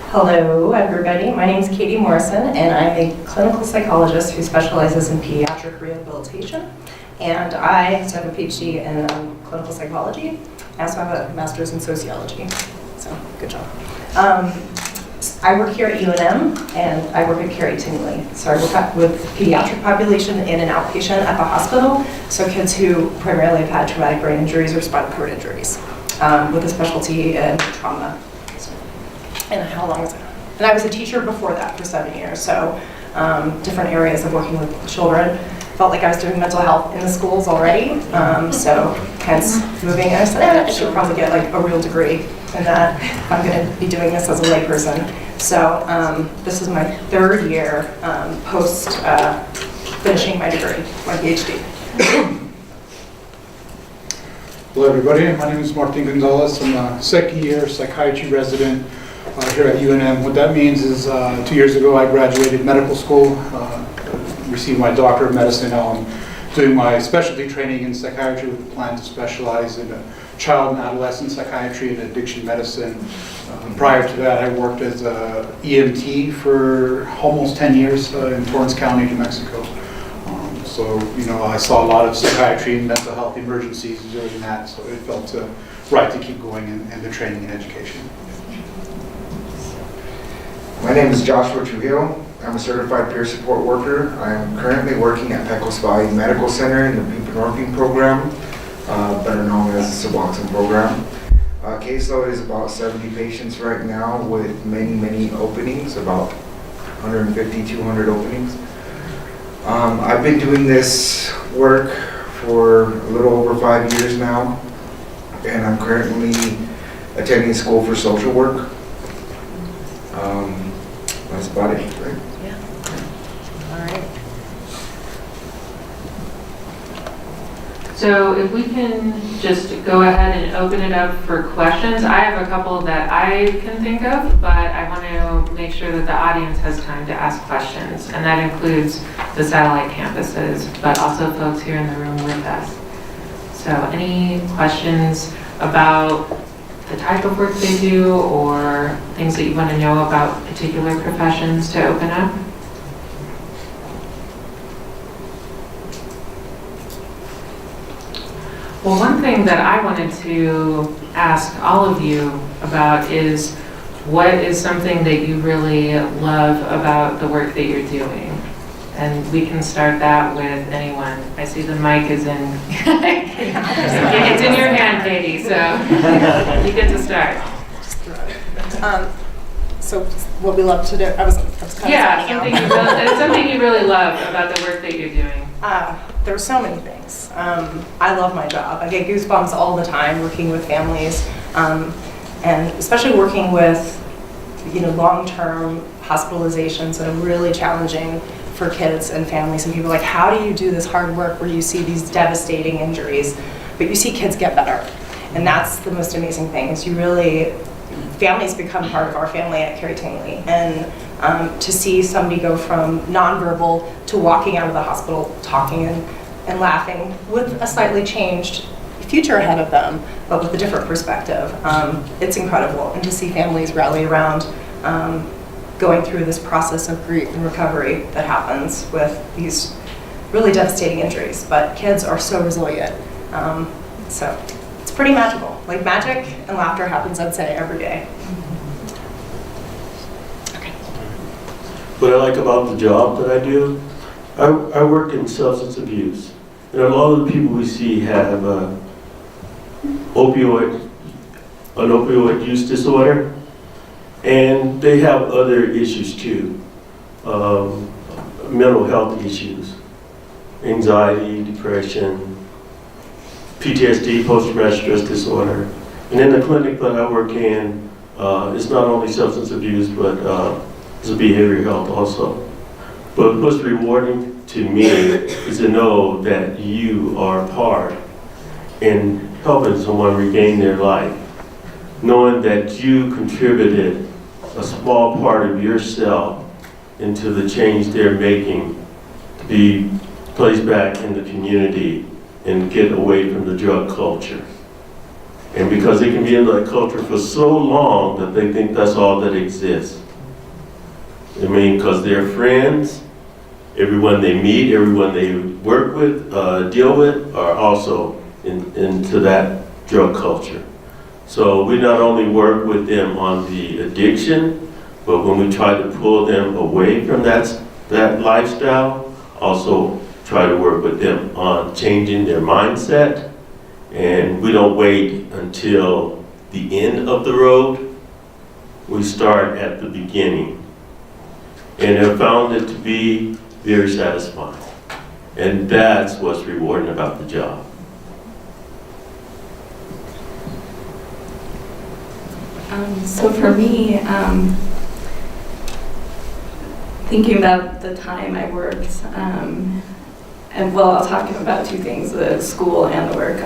Hello, everybody. My name is Katie Morrison, and I'm a clinical psychologist who specializes in pediatric rehabilitation. And I also have a PhD in clinical psychology. I also have a master's in sociology. So, good job. I work here at UNM, and I work at Carey Tingley. So I work with pediatric population in an outpatient at the hospital, so kids who primarily have had traumatic brain injuries or spinal cord injuries, with a specialty in trauma. And how long is it? And I was a teacher before that for 7 years, so different areas of working with children. Felt like I was doing mental health in the schools already, so hence moving. And I said, I should probably get like a real degree in that if I'm going to be doing this as a layperson. So this is my 3rd year post finishing my degree, my PhD. Hello everybody, my name is Martin Gonzalez. I'm a 2nd year psychiatry resident here at UNM. What that means is 2 years ago I graduated medical school, received my doctorate of medicine. Now I'm doing my specialty training in psychiatry with a plan to specialize in child and adolescent psychiatry and addiction medicine. Prior to that, I worked as a EMT for almost 10 years in Torrance County, New Mexico. So, you know, I saw a lot of psychiatry and mental health emergencies during that, so it felt right to keep going in the training and education. My name is Joshua Trujillo. I'm a certified peer support worker. I'm currently working at Pecos Valley Medical Center in the buprenorphine program, better known as the Suboxone program. Caseload is about 70 patients right now with many openings, about 150, 200 openings. I've been doing this work for a little over 5 years now, and I'm currently attending school for social work. That's about it, right? Yeah. All right. So if we can just go ahead and open it up for questions. I have a couple that I can think of, but I want to make sure that the audience has time to ask questions. And that includes the satellite campuses, but also folks here in the room with us. So any questions about the type of work they do or things that you want to know about particular professions to open up? Well, one thing that I wanted to ask all of you about is what is something that you really love about the work that you're doing? And we can start that with anyone. I see the mic is in, it's in your hand, Katie, so you get to start. So what we love to do, I was kind of something you really love about the work that you're doing. There's so many things. I love my job. I get goosebumps all the time working with families, and especially working with, long-term hospitalizations that are really challenging for kids and families and people. Like, how do you do this hard work where you see these devastating injuries, but you see kids get better? And that's the most amazing thing, is families become part of our family at Carey Tingley. And to see somebody go from nonverbal to walking out of the hospital talking and laughing with a slightly changed future ahead of them, but with a different perspective, it's incredible. And to see families rally around going through this process of grief and recovery that happens with these really devastating injuries. But kids are so resilient. So it's pretty magical. Like magic and laughter happens, I'd say, every day. What I like about the job that I do I work in substance abuse, and a lot of the people we see have an opioid use disorder, and they have other issues too, mental health issues, anxiety, depression, PTSD, post-traumatic stress disorder. And in the clinic that I work in, it's not only substance abuse, but it's behavioral health also. But what's rewarding to me is to know that you are part in helping someone regain their life, knowing that you contributed a small part of yourself into the change they're making to be placed back in the community and get away from the drug culture. And because they can be in that culture for so long that they think that's all that exists. I mean, because their friends, everyone they meet, everyone they work with, deal with, are also into that drug culture. So we not only work with them on the addiction, but when we try to pull them away from that lifestyle, also try to work with them on changing their mindset. And we don't wait until the end of the road. We start at the beginning. And have found it to be very satisfying. And that's what's rewarding about the job. So for me, thinking about the time I worked, and well, I'll talk about two things, the school and the work.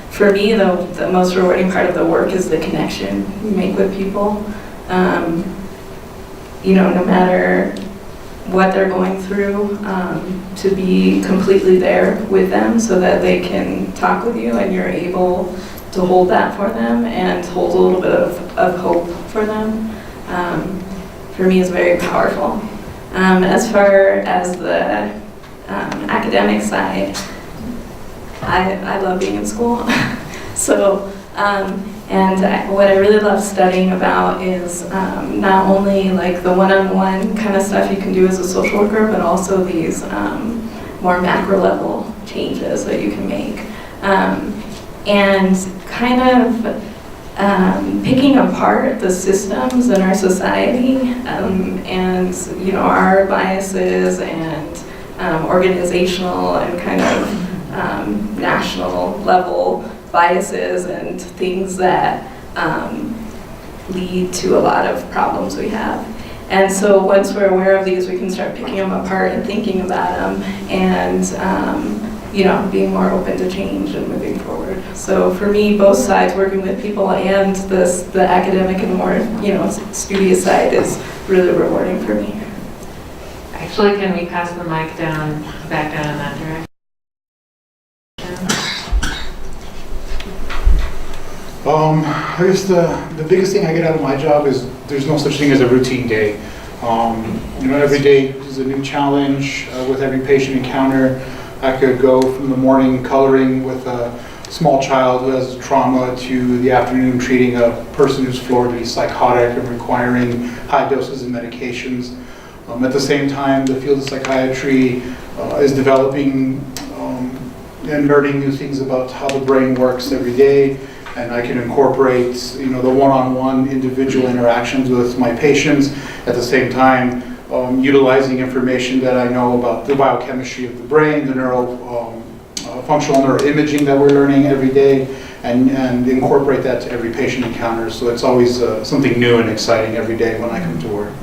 For me, the most rewarding part of the work is the connection you make with people. You know, no matter what they're going through, to be completely there with them so that they can talk with you and you're able to hold that for them and hold a little bit of hope for them, for me is very powerful. As far as the academic side, I love being in school. So, what I really love studying about is not only like the one-on-one kind of stuff you can do as a social worker, but also these more macro level changes that you can make. And kind of picking apart the systems in our society and, you know, our biases and organizational and kind of national level biases and things that lead to a lot of problems we have. And so once we're aware of these, we can start picking them apart and thinking about them and you know, being more open to change and moving forward. So for me, both sides, working with people and the academic and more, you know, studious side is really rewarding for me. Actually, can we pass the mic back down in that direction? I guess the biggest thing I get out of my job is there's no such thing as a routine day. You know, every day is a new challenge with every patient encounter. I could go from the morning coloring with a small child who has trauma to the afternoon treating a person who's floored to be psychotic and requiring high doses of medications. At the same time, the field of psychiatry is developing and learning new things about how the brain works every day. And I can incorporate, you know, the one-on-one individual interactions with my patients at the same time utilizing information that I know about the biochemistry of the brain, the functional neuroimaging that we're learning every day, and incorporate that to every patient encounter. So it's always something new and exciting every day when I come to work.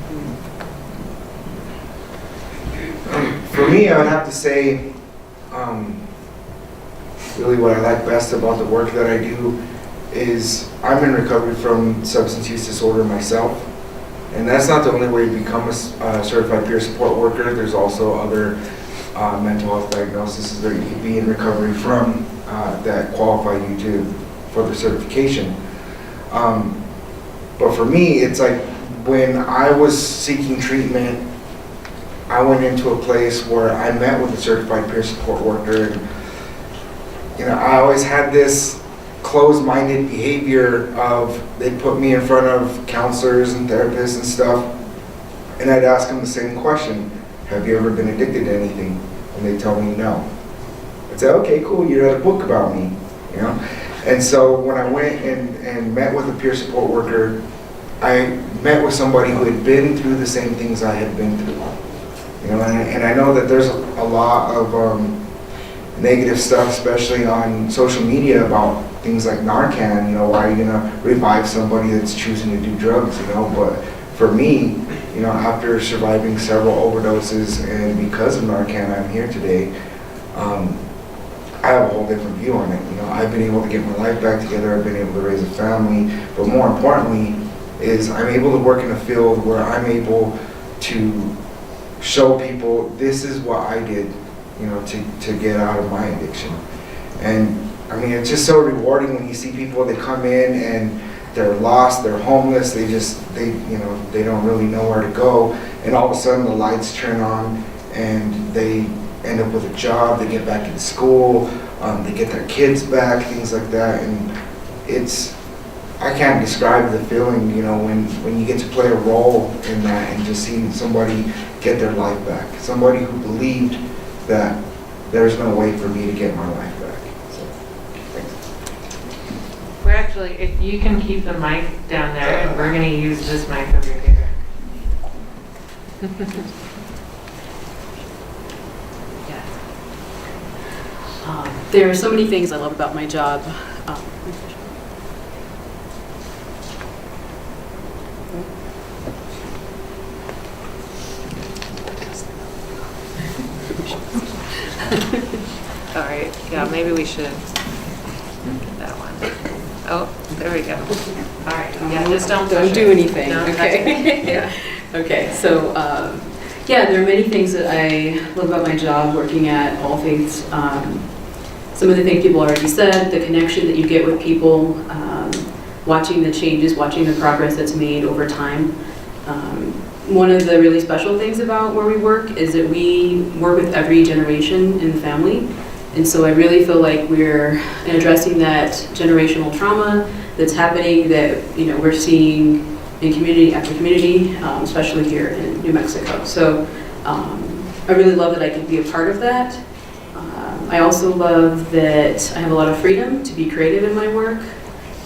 For me, I would have to say, really what I like best about the work that I do is I'm in recovery from substance use disorder myself. And that's not the only way to become a certified peer support worker. There's also other mental health diagnoses that you can be in recovery from that qualify you for the certification. But for me, it's like when I was seeking treatment, I went into a place where I met with a certified peer support worker, and you know, I always had this closed-minded behavior of they'd put me in front of counselors and therapists and stuff, and I'd ask them the same question: have you ever been addicted to anything? And they tell me no. I'd say, okay, cool, you read a book about me, you know? And so when I went and met with a peer support worker, I met with somebody who had been through the same things I had been through. You know, and I know that there's a lot of negative stuff, especially on social media, about things like Narcan. You know, why are you gonna revive somebody that's choosing to do drugs? You know, but for me, you know, after surviving several overdoses and because of Narcan, I'm here today. I have a whole different view on it. You know, I've been able to get my life back together. I've been able to raise a family, but more importantly, is I'm able to work in a field where I'm able to show people this is what I did, you know, to get out of my addiction. And I mean, it's just so rewarding when you see people, they come in and they're lost, they're homeless, they you know, they don't really know where to go, and all of a sudden the lights turn on and they end up with a job, they get back into school, they get their kids back, things like that. And I can't describe the feeling, you know, when you get to play a role in that and just seeing somebody get their life back. Somebody who believed that there's no way for me to get my life back. So, thanks. We're actually, if you can keep the mic down there, and we're going to use this mic over here. There are so many things I love about my job. All right, yeah, maybe we should get that one. Oh, there we go. All right, yeah, just don't do anything. Don't touch Okay. it. Yeah. Okay, so yeah, there are many things that I love about my job working at All Faiths. Some of the things people already said, the connection that you get with people, watching the changes, watching the progress that's made over time. One of the really special things about where we work is that we work with every generation in the family. And so I really feel like we're addressing that generational trauma that's happening, that, you know, we're seeing in community after community, especially here in New Mexico. So I really love that I can be a part of that. I also love that I have a lot of freedom to be creative in my work.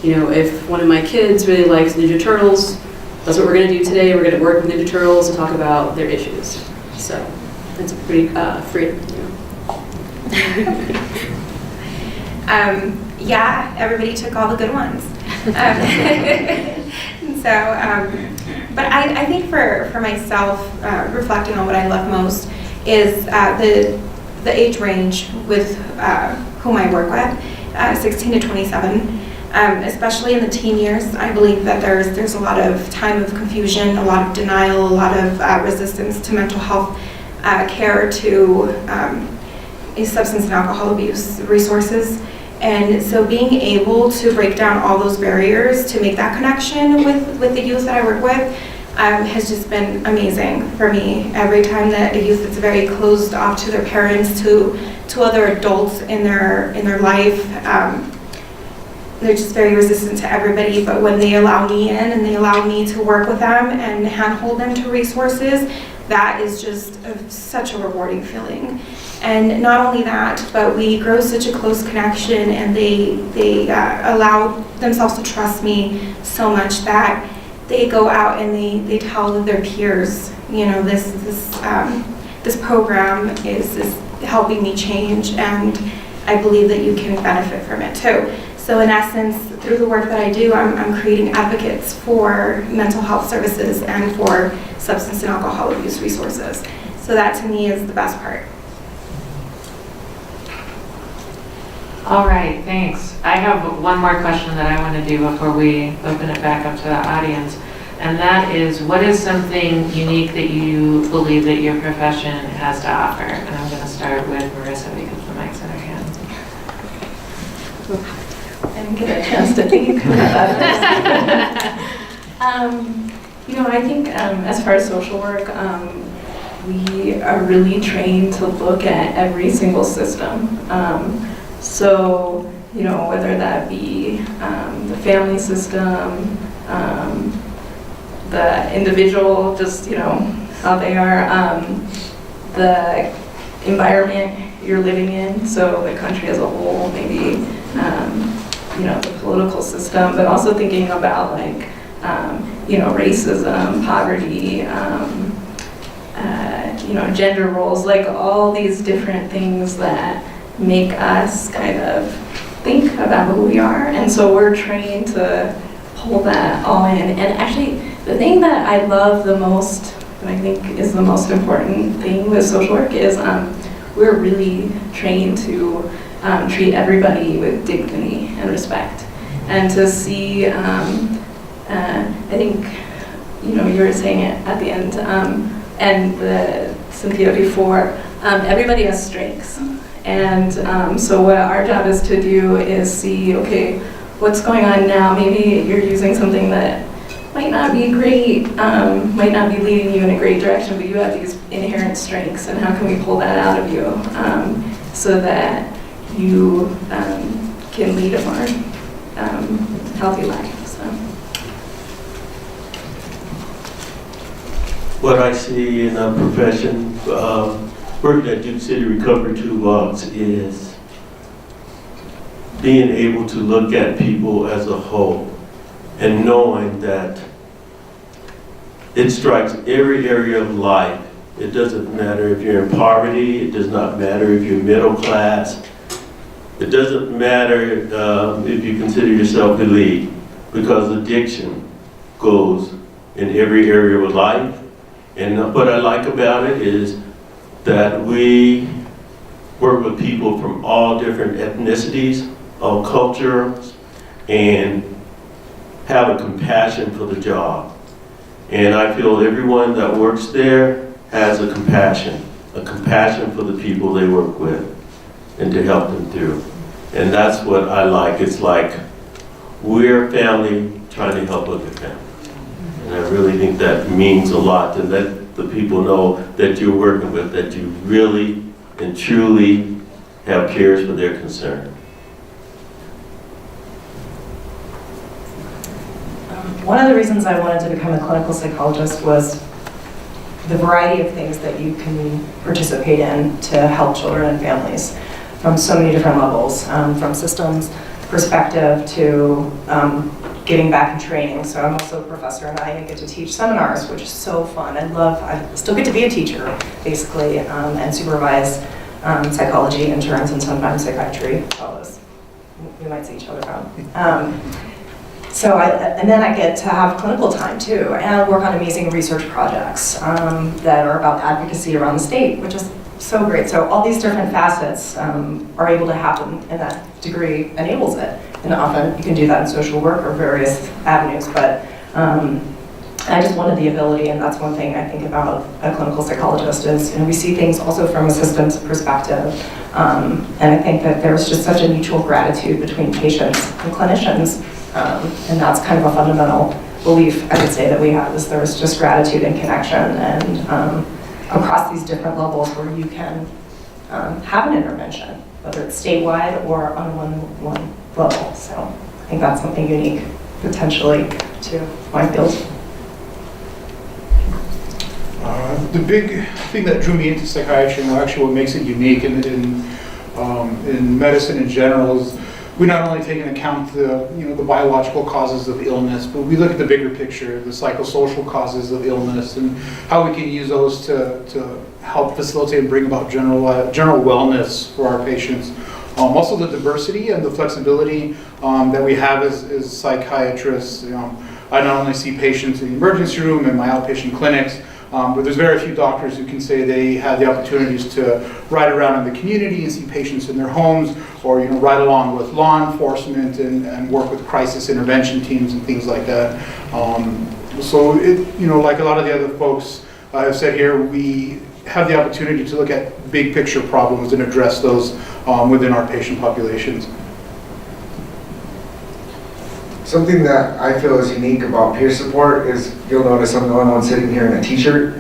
You know, if one of my kids really likes Ninja Turtles, that's what we're going to do today. We're going to work with Ninja Turtles and talk about their issues. So it's pretty freedom. You know. Yeah, everybody took all the good ones. But I think for myself, reflecting on what I love most is the age range with whom I work with, 16 to 27. Especially in the teen years, I believe that there's a lot of time of confusion, a lot of denial, a lot of resistance to mental health care, to substance and alcohol abuse resources. And so being able to break down all those barriers to make that connection with the youth that I work with has just been amazing for me. Every time that a youth that's very closed off to their parents, to other adults in their life, they're just very resistant to everybody, but when they allow me in and they allow me to work with them and handhold them to resources, that is just such a rewarding feeling. And not only that, but we grow such a close connection, and they allow themselves to trust me so much that they go out and they tell their peers, you know, this program is helping me change, and I believe that you can benefit from it too. So in essence, through the work that I do, I'm creating advocates for mental health services and for substance and alcohol abuse resources. So that to me is the best part. All right, thanks. I have one more question that I want to do before we open it back up to the audience. And that is, what is something unique that you believe that your profession has to offer? And I'm going to start with Marissa because the mic's in her hand. And get a chance to think about that. You know, I think as far as social work, we are really trained to look at every single system. So, you know, whether that be the family system, the individual, just, you know, how they are, the environment you're living in, so the country as a whole, maybe, you know, the political system, but also thinking about like, you know, racism, poverty, you know, gender roles, like all these different things that make us kind of think about who we are. And so we're trained to pull that all in. And actually, the thing that I love the most, and I think is the most important thing with social work is we're really trained to treat everybody with dignity and respect. And to see, I think, you know, you were saying it at the end, and Cynthia before, everybody has strengths. And so what our job is to do is see, okay, what's going on now? Maybe you're using something that might not be great, might not be leading you in a great direction, but you have these inherent strengths, and how can we pull that out of you so that you can lead a more healthy life. So. What I see in a profession, working at Duke City Recovery Toolbox, is being able to look at people as a whole and knowing that it strikes every area of life. It doesn't matter if you're in poverty, it does not matter if you're middle class, it doesn't matter if you consider yourself elite, because addiction goes in every area of life. And what I like about it is that we work with people from all different ethnicities, all cultures, and have a compassion for the job. And I feel everyone that works there has a compassion for the people they work with and to help them through. And that's what I like. It's like we're family trying to help other families. And I really think that means a lot to let the people know that you're working with, that you really and truly have cares for their concern. One of the reasons I wanted to become a clinical psychologist was the variety of things that you can participate in to help children and families from so many different levels, from systems perspective to getting back in training. So I'm also a professor and I get to teach seminars, which is so fun. I still get to be a teacher, basically, and supervise psychology interns and sometimes psychiatry fellows. We might see each other around. And then I get to have clinical time too, and I work on amazing research projects that are about advocacy around the state, which is so great. So all these different facets are able to happen, and that degree enables it. And often you can do that in social work or various avenues, but I just wanted the ability, and that's one thing I think about a clinical psychologist is, we see things also from a systems perspective. And I think that there's just such a mutual gratitude between patients and clinicians. And that's kind of a fundamental belief, I would say, that we have, is there's just gratitude and connection, and across these different levels where you can have an intervention, whether it's statewide or on one level. So I think that's something unique, potentially, to my field. The big thing that drew me into psychiatry, and actually what makes it unique in medicine in general, is we not only take into account the biological causes of illness, but we look at the bigger picture, the psychosocial causes of illness, and how we can use those to help facilitate and bring about general wellness for our patients. Also the diversity and the flexibility that we have as psychiatrists. I not only see patients in the emergency room and my outpatient clinics, but there's very few doctors who can say they had the opportunities to ride around in the community and see patients in their homes, or ride along with law enforcement and work with crisis intervention teams and things like that. So like a lot of the other folks have said here, we have the opportunity to look at big picture problems and address those within our patient populations. Something that I feel is unique about peer support is, you'll notice I'm the only one sitting here in a t-shirt.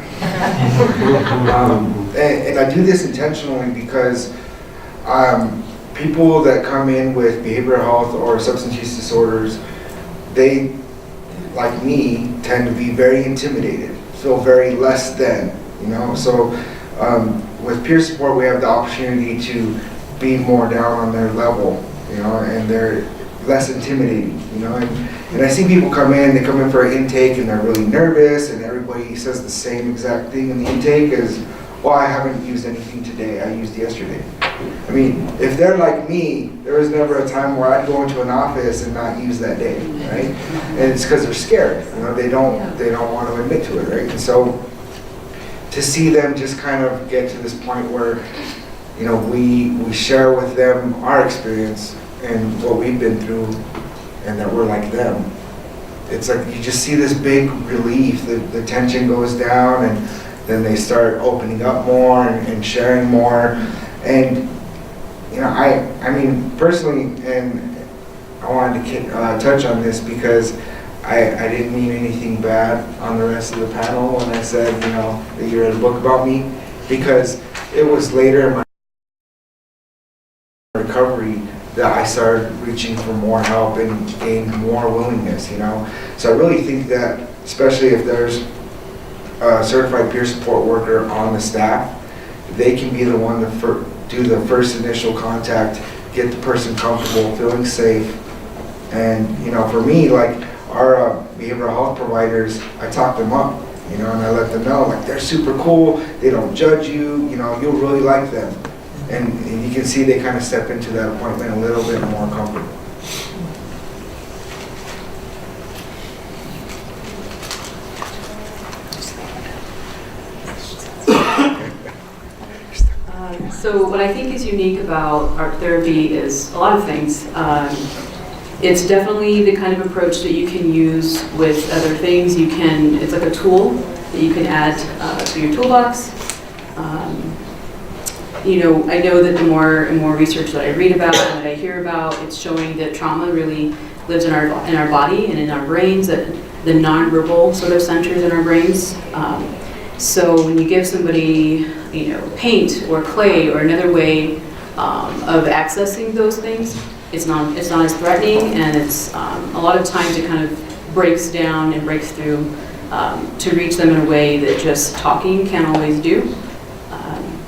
And I do this intentionally because people that come in with behavioral health or substance use disorders, they, like me, tend to be very intimidated, feel very less than, So With peer support, we have the opportunity to be more down on their level, and they're less intimidating, And I see people they come in for an intake and they're really nervous, and everybody says the same exact thing in the intake as, well, I haven't used anything today, I used yesterday. I mean, if they're like me, there was never a time where I'd go into an office and not use that day, right? And it's because they're scared, they don't want to admit to it, right? And so to see them just kind of get to this point where, we share with them our experience and what we've been through, and that we're like them. It's like you just see this big relief, the tension goes down, and then they start opening up more and sharing more. And, I mean, personally, and I wanted to touch on this because I didn't mean anything bad on the rest of the panel when I said, that you read a book about me, because it was later in my recovery that I started reaching for more help and gained more willingness, So I really think that, especially if there's a certified peer support worker on the staff, they can be the one to do the first initial contact, get the person comfortable, feeling safe. And, for me, like our behavioral health providers, I talk them up, and I let them know, like, they're super cool, they don't judge you, you'll really like them. And you can see they kind of step into that appointment a little bit more comfortable. So what I think is unique about art therapy is a lot of things. It's definitely the kind of approach that you can use with other things. It's like a tool that you can add to your toolbox. I know that the more and more research that I read about and that I hear about, it's showing that trauma really lives in our body and in our brains, that the nonverbal sort of centers in our brains. So when you give somebody, paint or clay or another way of accessing those things, it's not as threatening, and it's a lot of times it kind of breaks down and breaks through to reach them in a way that just talking can't always do.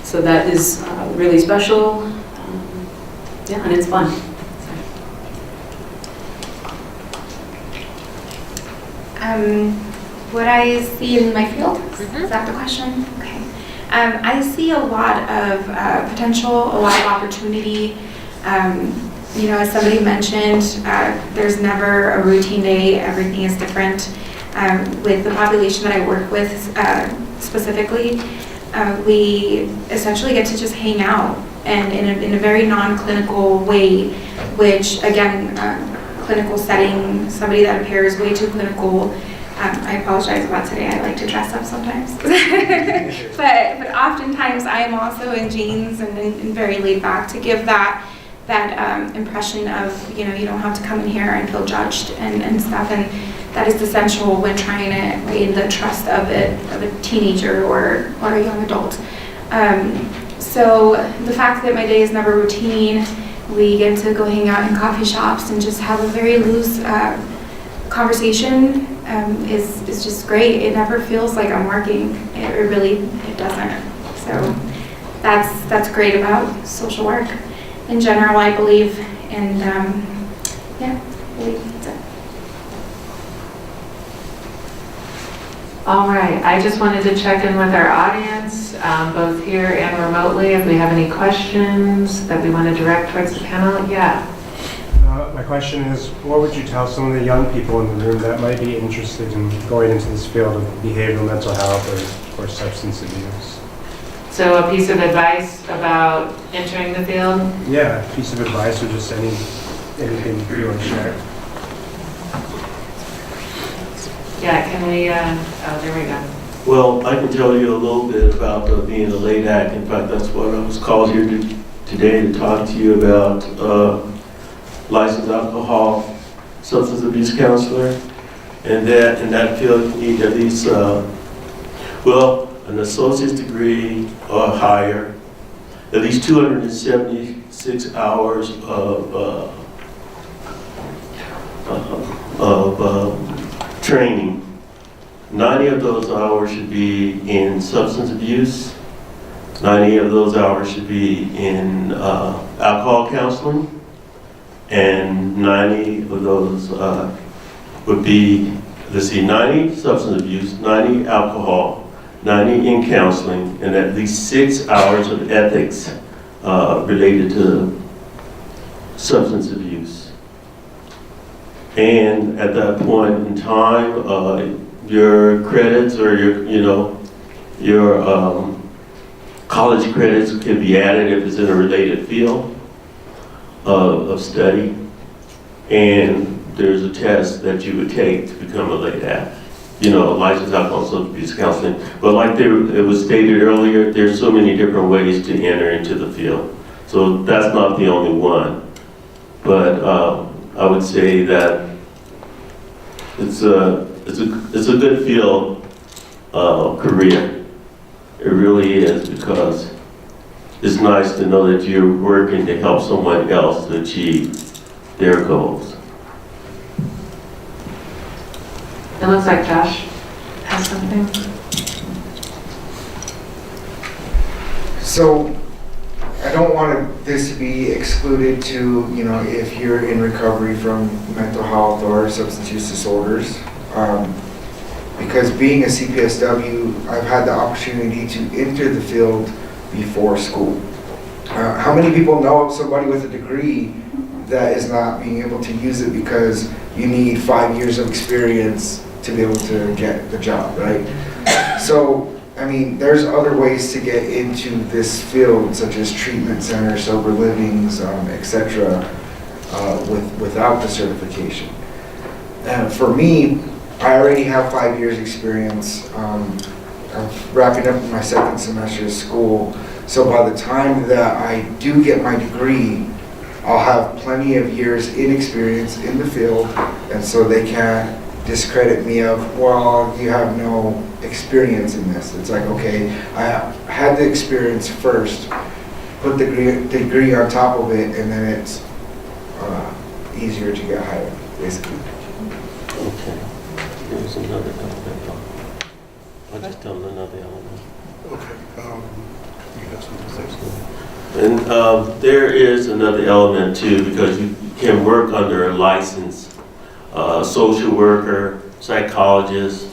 So that is really special, and it's fun. What I see in my field, is that the question? Okay. I see a lot of potential, a lot of opportunity. As somebody mentioned, there's never a routine day, everything is different. With the population that I work with specifically, we essentially get to just hang out, and in a very non-clinical way, which again, clinical setting, somebody that appears way too clinical. I apologize about today, I like to dress up sometimes. but oftentimes I am also in jeans and very laid back to give that impression of, you don't have to come in here and feel judged and stuff, and that is essential when trying to gain the trust of a teenager or a young adult. So the fact that my day is never routine, we get to go hang out in coffee shops and just have a very loose conversation is just great. It never feels like I'm working. It doesn't. So that's great about social work in general, I believe. And I believe that's it. All right, I just wanted to check in with our audience, both here and remotely, if we have any questions that we want to direct towards the panel. Yeah. My question is, what would you tell some of the young people in the room that might be interested in going into this field of behavioral mental health or substance abuse? So a piece of advice about entering the field? Yeah, a piece of advice or just anything you want to share. Yeah, can we, there we go. Well, I can tell you a little bit about being a LADAC. In fact, that's what I was called here today to talk to you about. Licensed alcohol substance abuse counselor, and that in that field you need at least an associate's degree or higher, at least 276 hours of training. 90 of those hours should be in substance abuse, 90 of those hours should be in alcohol counseling, and 90 of those would be, let's see, 90 substance abuse, 90 alcohol, 90 in counseling, and at least 6 hours of ethics related to substance abuse. And at that point in time, your credits or your college credits can be added if it's in a related field of study. And there's a test that you would take to become a LADAC, licensed alcohol substance abuse counseling. But like it was stated earlier, there's so many different ways to enter into the field. So that's not the only one. But I would say that it's a good field career. It really is, because it's nice to know that you're working to help someone else to achieve their goals. It looks like Josh has something. So I don't want this to be excluded to, if you're in recovery from mental health or substance use disorders. Because being a CPSW, I've had the opportunity to enter the field before school. How many people know of somebody with a degree that is not being able to use it because you need 5 years of experience to be able to get the job, right? So, I mean, there's other ways to get into this field, such as treatment centers, sober livings, etc., without the certification. And for me, I already have 5 years experience. I'm wrapping up my second semester of school. So by the time that I do get my degree, I'll have plenty of years in experience in the field, and so they can't discredit me of, well, you have no experience in this. It's like, okay, I had the experience first, put the degree on top of it, and then it's easier to get hired, basically. Okay. There's another element. I'll just tell them another element. Okay. You have something to say? And there is another element too, because you can work under a licensed social worker, psychologist,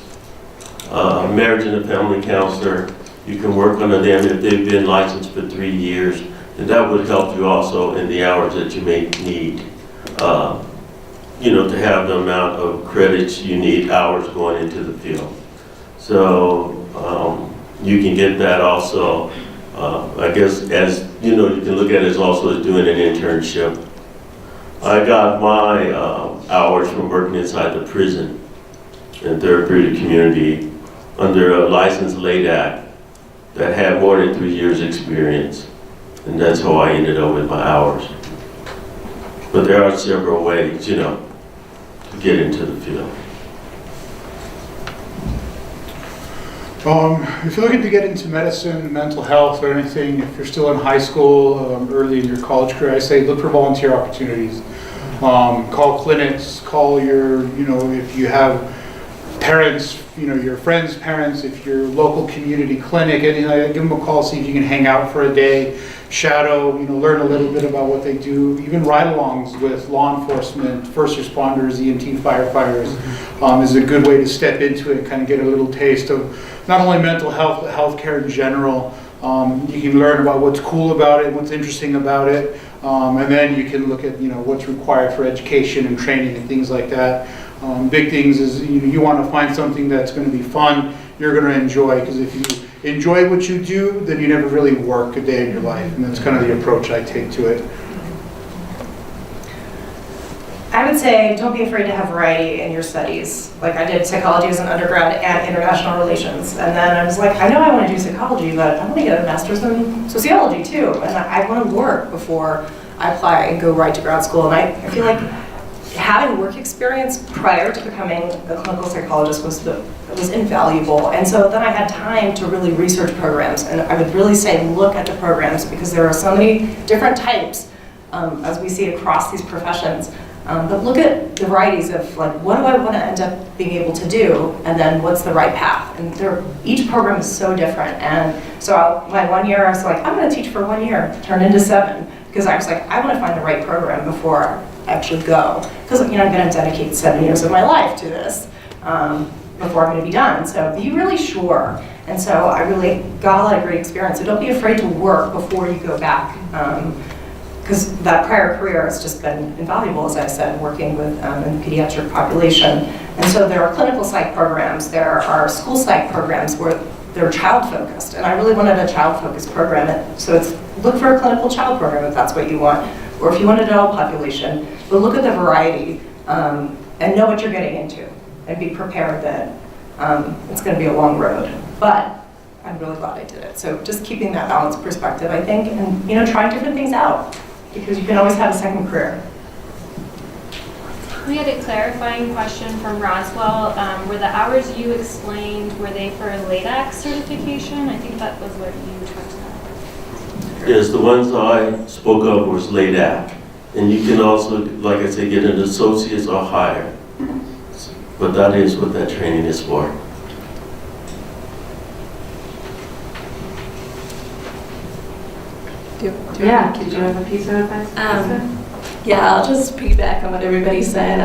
marriage and a family counselor. You can work under them if they've been licensed for 3 years, and that would help you also in the hours that you may need. To have the amount of credits you need, hours going into the field. So you can get that also. I guess as you can look at it as also as doing an internship. I got my hours from working inside the prison and therapeutic community under a licensed LADAC that had more than 3 years experience. And that's how I ended up with my hours. But there are several ways, to get into the field. If you're looking to get into medicine, mental health, or anything, if you're still in high school, early in your college career, I say look for volunteer opportunities. Call clinics, call your, if you have parents, your friends' parents, if your local community clinic, anything like that, give them a call, see if you can hang out for a day, shadow, learn a little bit about what they do. Even ride-alongs with law enforcement, first responders, EMT firefighters is a good way to step into it, kind of get a little taste of not only mental health, but healthcare in general. You can learn about what's cool about it, what's interesting about it, and then you can look at what's required for education and training and things like that. Big things is you want to find something that's going to be fun, you're going to enjoy, because if you enjoy what you do, then you never really work a day in your life, and that's kind of the approach I take to it. I would say don't be afraid to have variety in your studies. Like I did psychology as an undergrad and international relations. And then I was like, I know I want to do psychology, but I want to get a master's in sociology too. And I want to work before I apply and go right to grad school. And I feel like having work experience prior to becoming a clinical psychologist was invaluable. And so then I had time to really research programs. And I would really say look at the programs, because there are so many different types as we see across these professions. But look at the varieties of like, what do I want to end up being able to do, and then what's the right path? And each program is so different. And so my 1 year, I was like, I'm going to teach for 1 year, turned into 7, because I was like, I want to find the right program before I actually go. Because I'm going to dedicate 7 years of my life to this before I'm going to be done. So be really sure. And so I really got a lot of great experience. So don't be afraid to work before you go back. Because that prior career has just been invaluable, as I said, working with in the pediatric population. And so there are clinical psych programs, there are school psych programs where they're child-focused. And I really wanted a child-focused program. So it's look for a clinical child program if that's what you want, or if you want an adult population. But look at the variety and know what you're getting into, and be prepared that it's going to be a long road. But I'm really glad I did it. So just keeping that balanced perspective, I think, and trying different things out, because you can always have a second career. We had a clarifying question from Roswell. Were the hours you explained, were they for LADAC certification? I think that was what you talked about. Yes, the ones I spoke of was LADAC. And you can also, like I said, get an associate's or higher. But that is what that training is for. Yeah, did you have a piece of advice? Yeah, I'll just piggyback on what everybody said.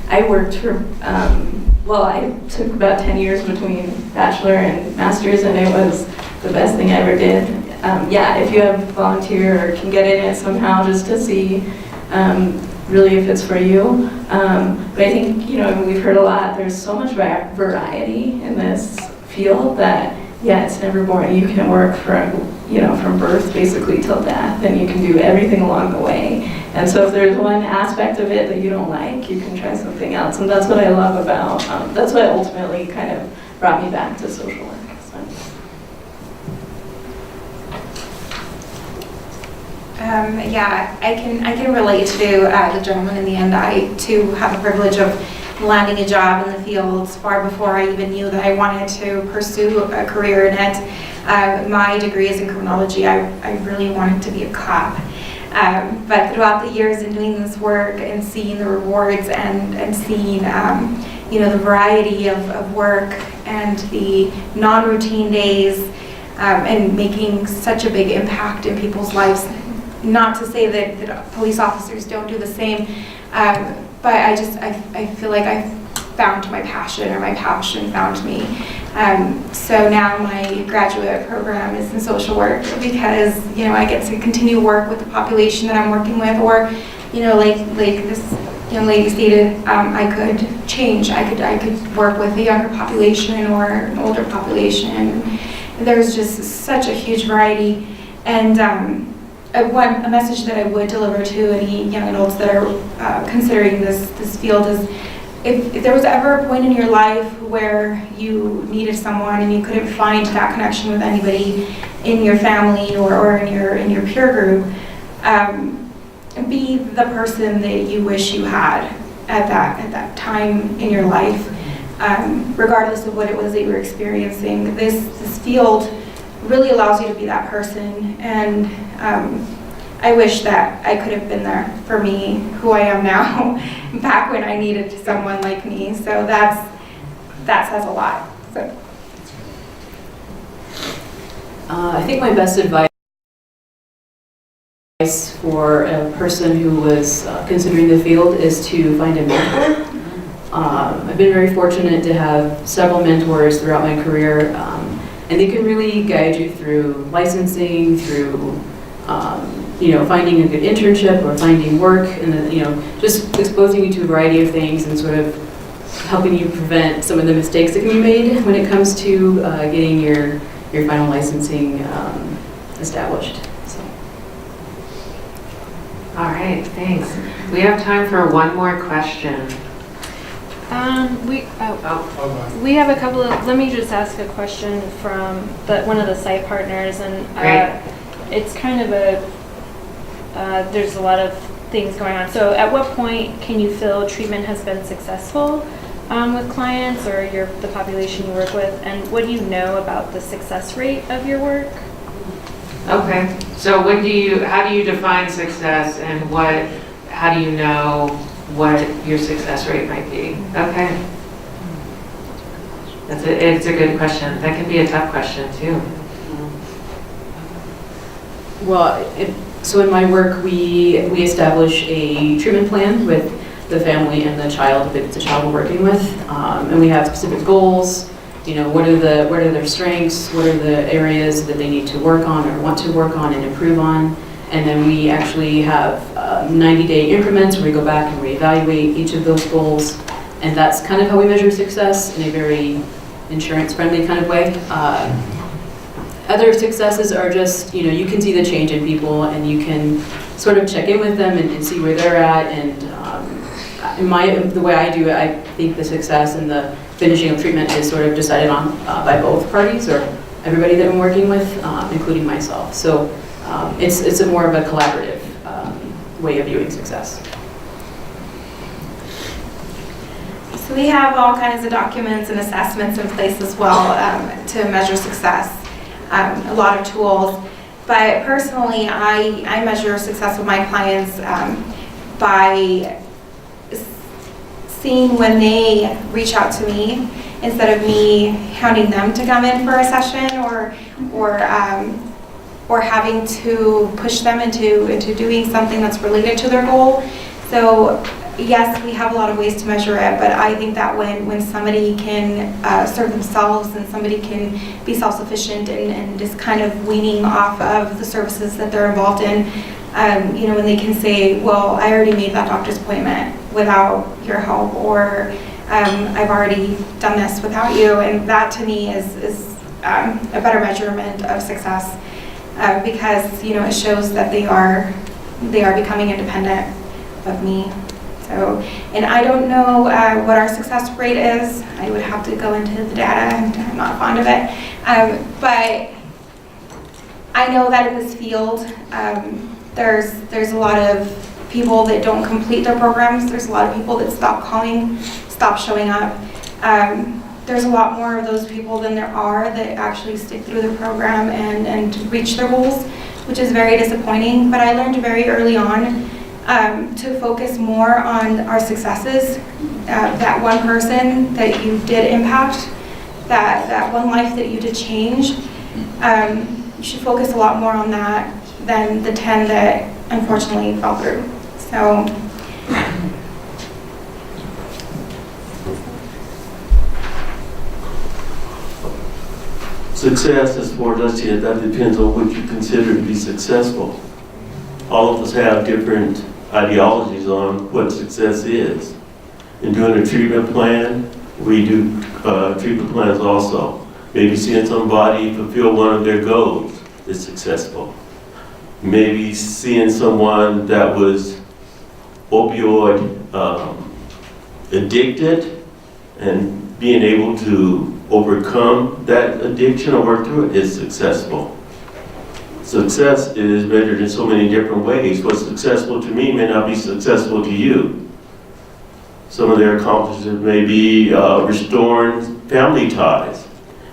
I worked for, I took about 10 years between bachelor and master's, and it was the best thing I ever did. Yeah, if you have volunteer or can get in it somehow just to see really if it's for you. But I think, we've heard a lot, there's so much variety in this field that, yeah, it's never boring. You can work from birth basically till death, and you can do everything along the way. And so if there's one aspect of it that you don't like, you can try something else. And that's what I love about, that's what ultimately kind of brought me back to social work. So. Yeah, I can relate to the gentleman in the end. I too have the privilege of landing a job in the fields far before I even knew that I wanted to pursue a career in it. My degree is in criminology. I really wanted to be a cop. But throughout the years in doing this work and seeing the rewards and seeing the variety of work and the non-routine days and making such a big impact in people's lives, not to say that police officers don't do the same, but I feel like I found my passion, or my passion found me. So now my graduate program is in social work because, I get to continue work with the population that I'm working with, or, like this young lady stated, I could change. I could work with a younger population or an older population. There's just such a huge variety. And a message that I would deliver to any young adults that are considering this field is, if there was ever a point in your life where you needed someone and you couldn't find that connection with anybody in your family or in your peer group, be the person that you wish you had at that time in your life, regardless of what it was that you were experiencing. This field really allows you to be that person, and I wish that I could have been there for me, who I am now, back when I needed someone like me. So that says a lot. So. I think my best advice for a person who was considering the field is to find a mentor. I've been very fortunate to have several mentors throughout my career, and they can really guide you through licensing, through finding a good internship or finding work, and then, just exposing you to a variety of things and sort of helping you prevent some of the mistakes that can be made when it comes to getting your final licensing established. So. All right, thanks. We have time for one more question. We have a couple of, let me just ask a question from one of the site partners, and it's kind of there's a lot of things going on. So at what point can you feel treatment has been successful with clients or the population you work with, and what do you know about the success rate of your work? Okay, so how do you define success, and how do you know what your success rate might be. Okay. It's a good question. That can be a tough question too. Well, so in my work, we establish a treatment plan with the family and the child, if it's a child we're working with, and we have specific goals. You know, what are their strengths? What are the areas that they need to work on or want to work on and improve on? And then we actually have 90-day increments where we go back and reevaluate each of those goals. And that's kind of how we measure success in a very insurance-friendly kind of way. Other successes are just, you know, you can see the change in people and you can sort of check in with them and see where they're at. And the way I do it, I think the success and the finishing of treatment is sort of decided on by both parties or everybody that I'm working with, including myself. So it's a more of a collaborative way of viewing success. So we have all kinds of documents and assessments in place as well to measure success. A lot of tools, but personally I measure success with my clients by seeing when they reach out to me instead of me hounding them to come in for a session or having to push them into doing something that's related to their goal. So yes, we have a lot of ways to measure it, but I think that when somebody can serve themselves and somebody can be self-sufficient and just kind of weaning off of the services that they're involved in, you know, when they can say, well, I already made that doctor's appointment without your help, or I've already done this without you, and that to me is a better measurement of success because, you know, it shows that they are becoming independent of me. So, and I don't know what our success rate is. I would have to go into the data, and I'm not fond of it. But I know that in this field, there's a lot of people that don't complete their programs. There's a lot of people that stop calling, stop showing up. There's a lot more of those people than there are that actually stick through the program and reach their goals, which is very disappointing. But I learned very early on to focus more on our successes, that one person that you did impact, that one life that you did change. You should focus a lot more on that than the 10 that unfortunately fell through. So. Success, as far as I see it, that depends on what you consider to be successful. All of us have different ideologies on what success is. In doing a treatment plan, we do treatment plans also. Maybe seeing somebody fulfill one of their goals is successful. Maybe seeing someone that was opioid addicted and being able to overcome that addiction or work through it is successful. Success is measured in so many different ways. What's successful to me may not be successful to you. Some of their accomplishments may be restoring family ties.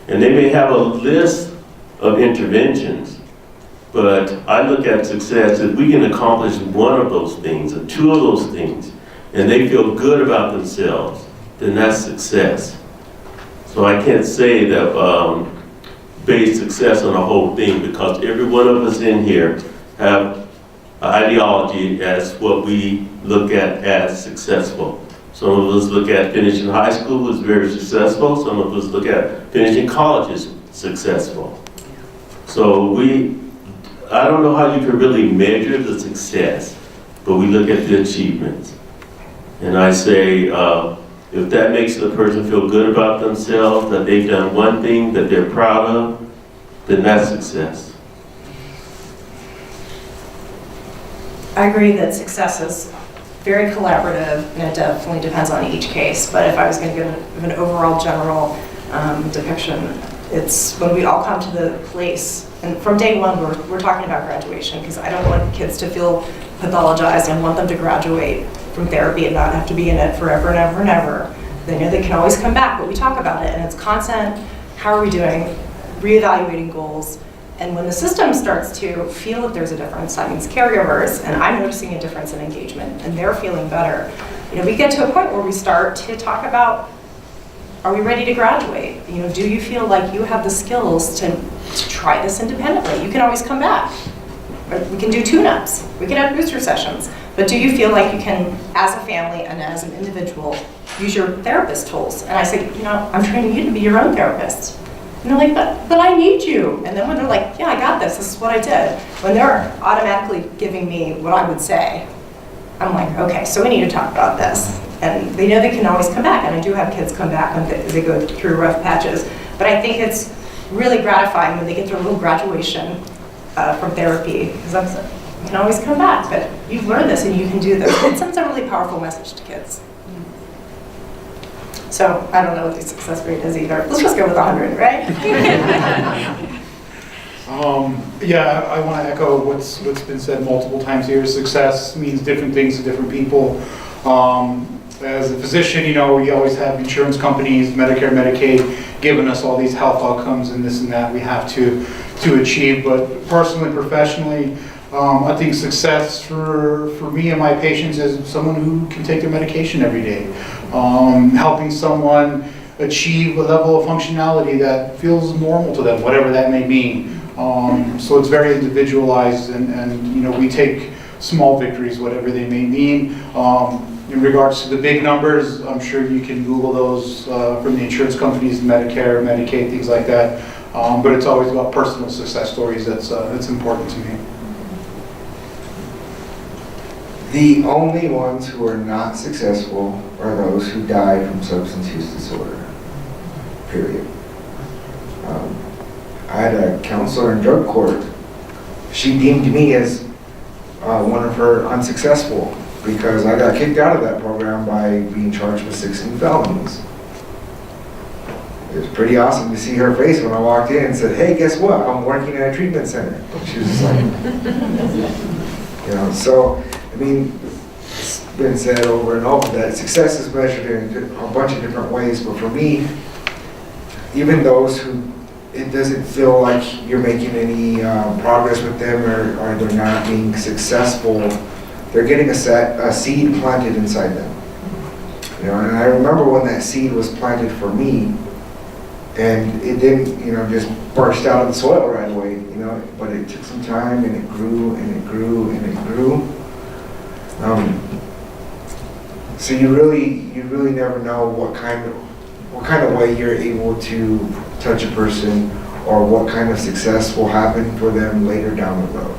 And they may have a list of interventions, but I look at success if we can accomplish one of those things or two of those things, and they feel good about themselves, then that's success. So I can't say that base success on the whole thing, because every one of us in here have an ideology as what we look at as successful. Some of us look at finishing high school as very successful. Some of us look at finishing college as successful. So I don't know how you can really measure the success, but we look at the achievements. And I say, if that makes the person feel good about themselves, that they've done one thing that they're proud of, then that's success. I agree that success is very collaborative, and it definitely depends on each case. But if I was going to give an overall general depiction, it's when we all come to the place, and from day one we're talking about graduation, because I don't want kids to feel pathologized. I want them to graduate from therapy and not have to be in it forever and ever and ever. They know they can always come back, but we talk about it, and it's constant. How are we doing? Reevaluating goals, And when the system starts to feel that there's a difference, that means caregivers, and I'm noticing a difference in engagement, and they're feeling better, we get to a point where we start to talk about, are we ready to graduate? Do you feel like you have the skills to try this independently? You can always come back. We can do tune-ups. We can have booster sessions. But do you feel like you can, as a family and as an individual, use your therapist tools? And I say, I'm training you to be your own therapist. And they're like, but I need you. And then when they're like, yeah, I got this. This is what I did. When they're automatically giving me what I would say, I'm like, okay, so we need to talk about this. And they know they can always come back. And I do have kids come back when they go through rough patches. But I think it's really gratifying when they get their little graduation from therapy. Because you can always come back, but you've learned this and you can do this. It sends a really powerful message to kids. So I don't know what the success rate is either. Let's just go with 100, right? Yeah, I want to echo what's been said multiple times here. Success means different things to different people. As a physician, we always have insurance companies, Medicare, Medicaid, giving us all these health outcomes and this and that we have to achieve. But personally, professionally, I think success for me and my patients is someone who can take their medication every day. Helping someone achieve a level of functionality that feels normal to them, whatever that may mean. So it's very individualized, and we take small victories, whatever they may mean. In regards to the big numbers, I'm sure you can Google those from the insurance companies, Medicare, Medicaid, things like that. But it's always about personal success stories that's important to me. The only ones who are not successful are those who die from substance use disorder, period. I had a counselor in drug court. She deemed me as one of her unsuccessful because I got kicked out of that program by being charged with 16 felonies. It was pretty awesome to see her face when I walked in and said, hey, guess what? I'm working at a treatment center. She was just like, so, it's been said over and over that success is measured in a bunch of different ways, but for me, even those who it doesn't feel like you're making any progress with them or they're not being successful, they're getting a seed planted inside them. And I remember when that seed was planted for me, and it didn't, just burst out of the soil right away, but it took some time and it grew and it grew and it grew. So you really never know what kind of way you're able to touch a person or what kind of success will happen for them later down the road.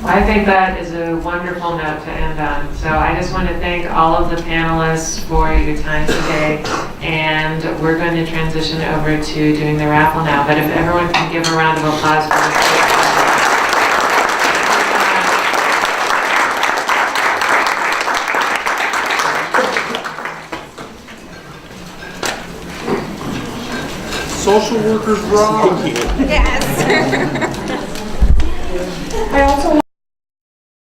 I think that is a wonderful note to end on. So I just want to thank all of the panelists for your time today. And we're going to transition over to doing the raffle now. But if everyone can give a round of applause for this. Social workers rock. Yes. I also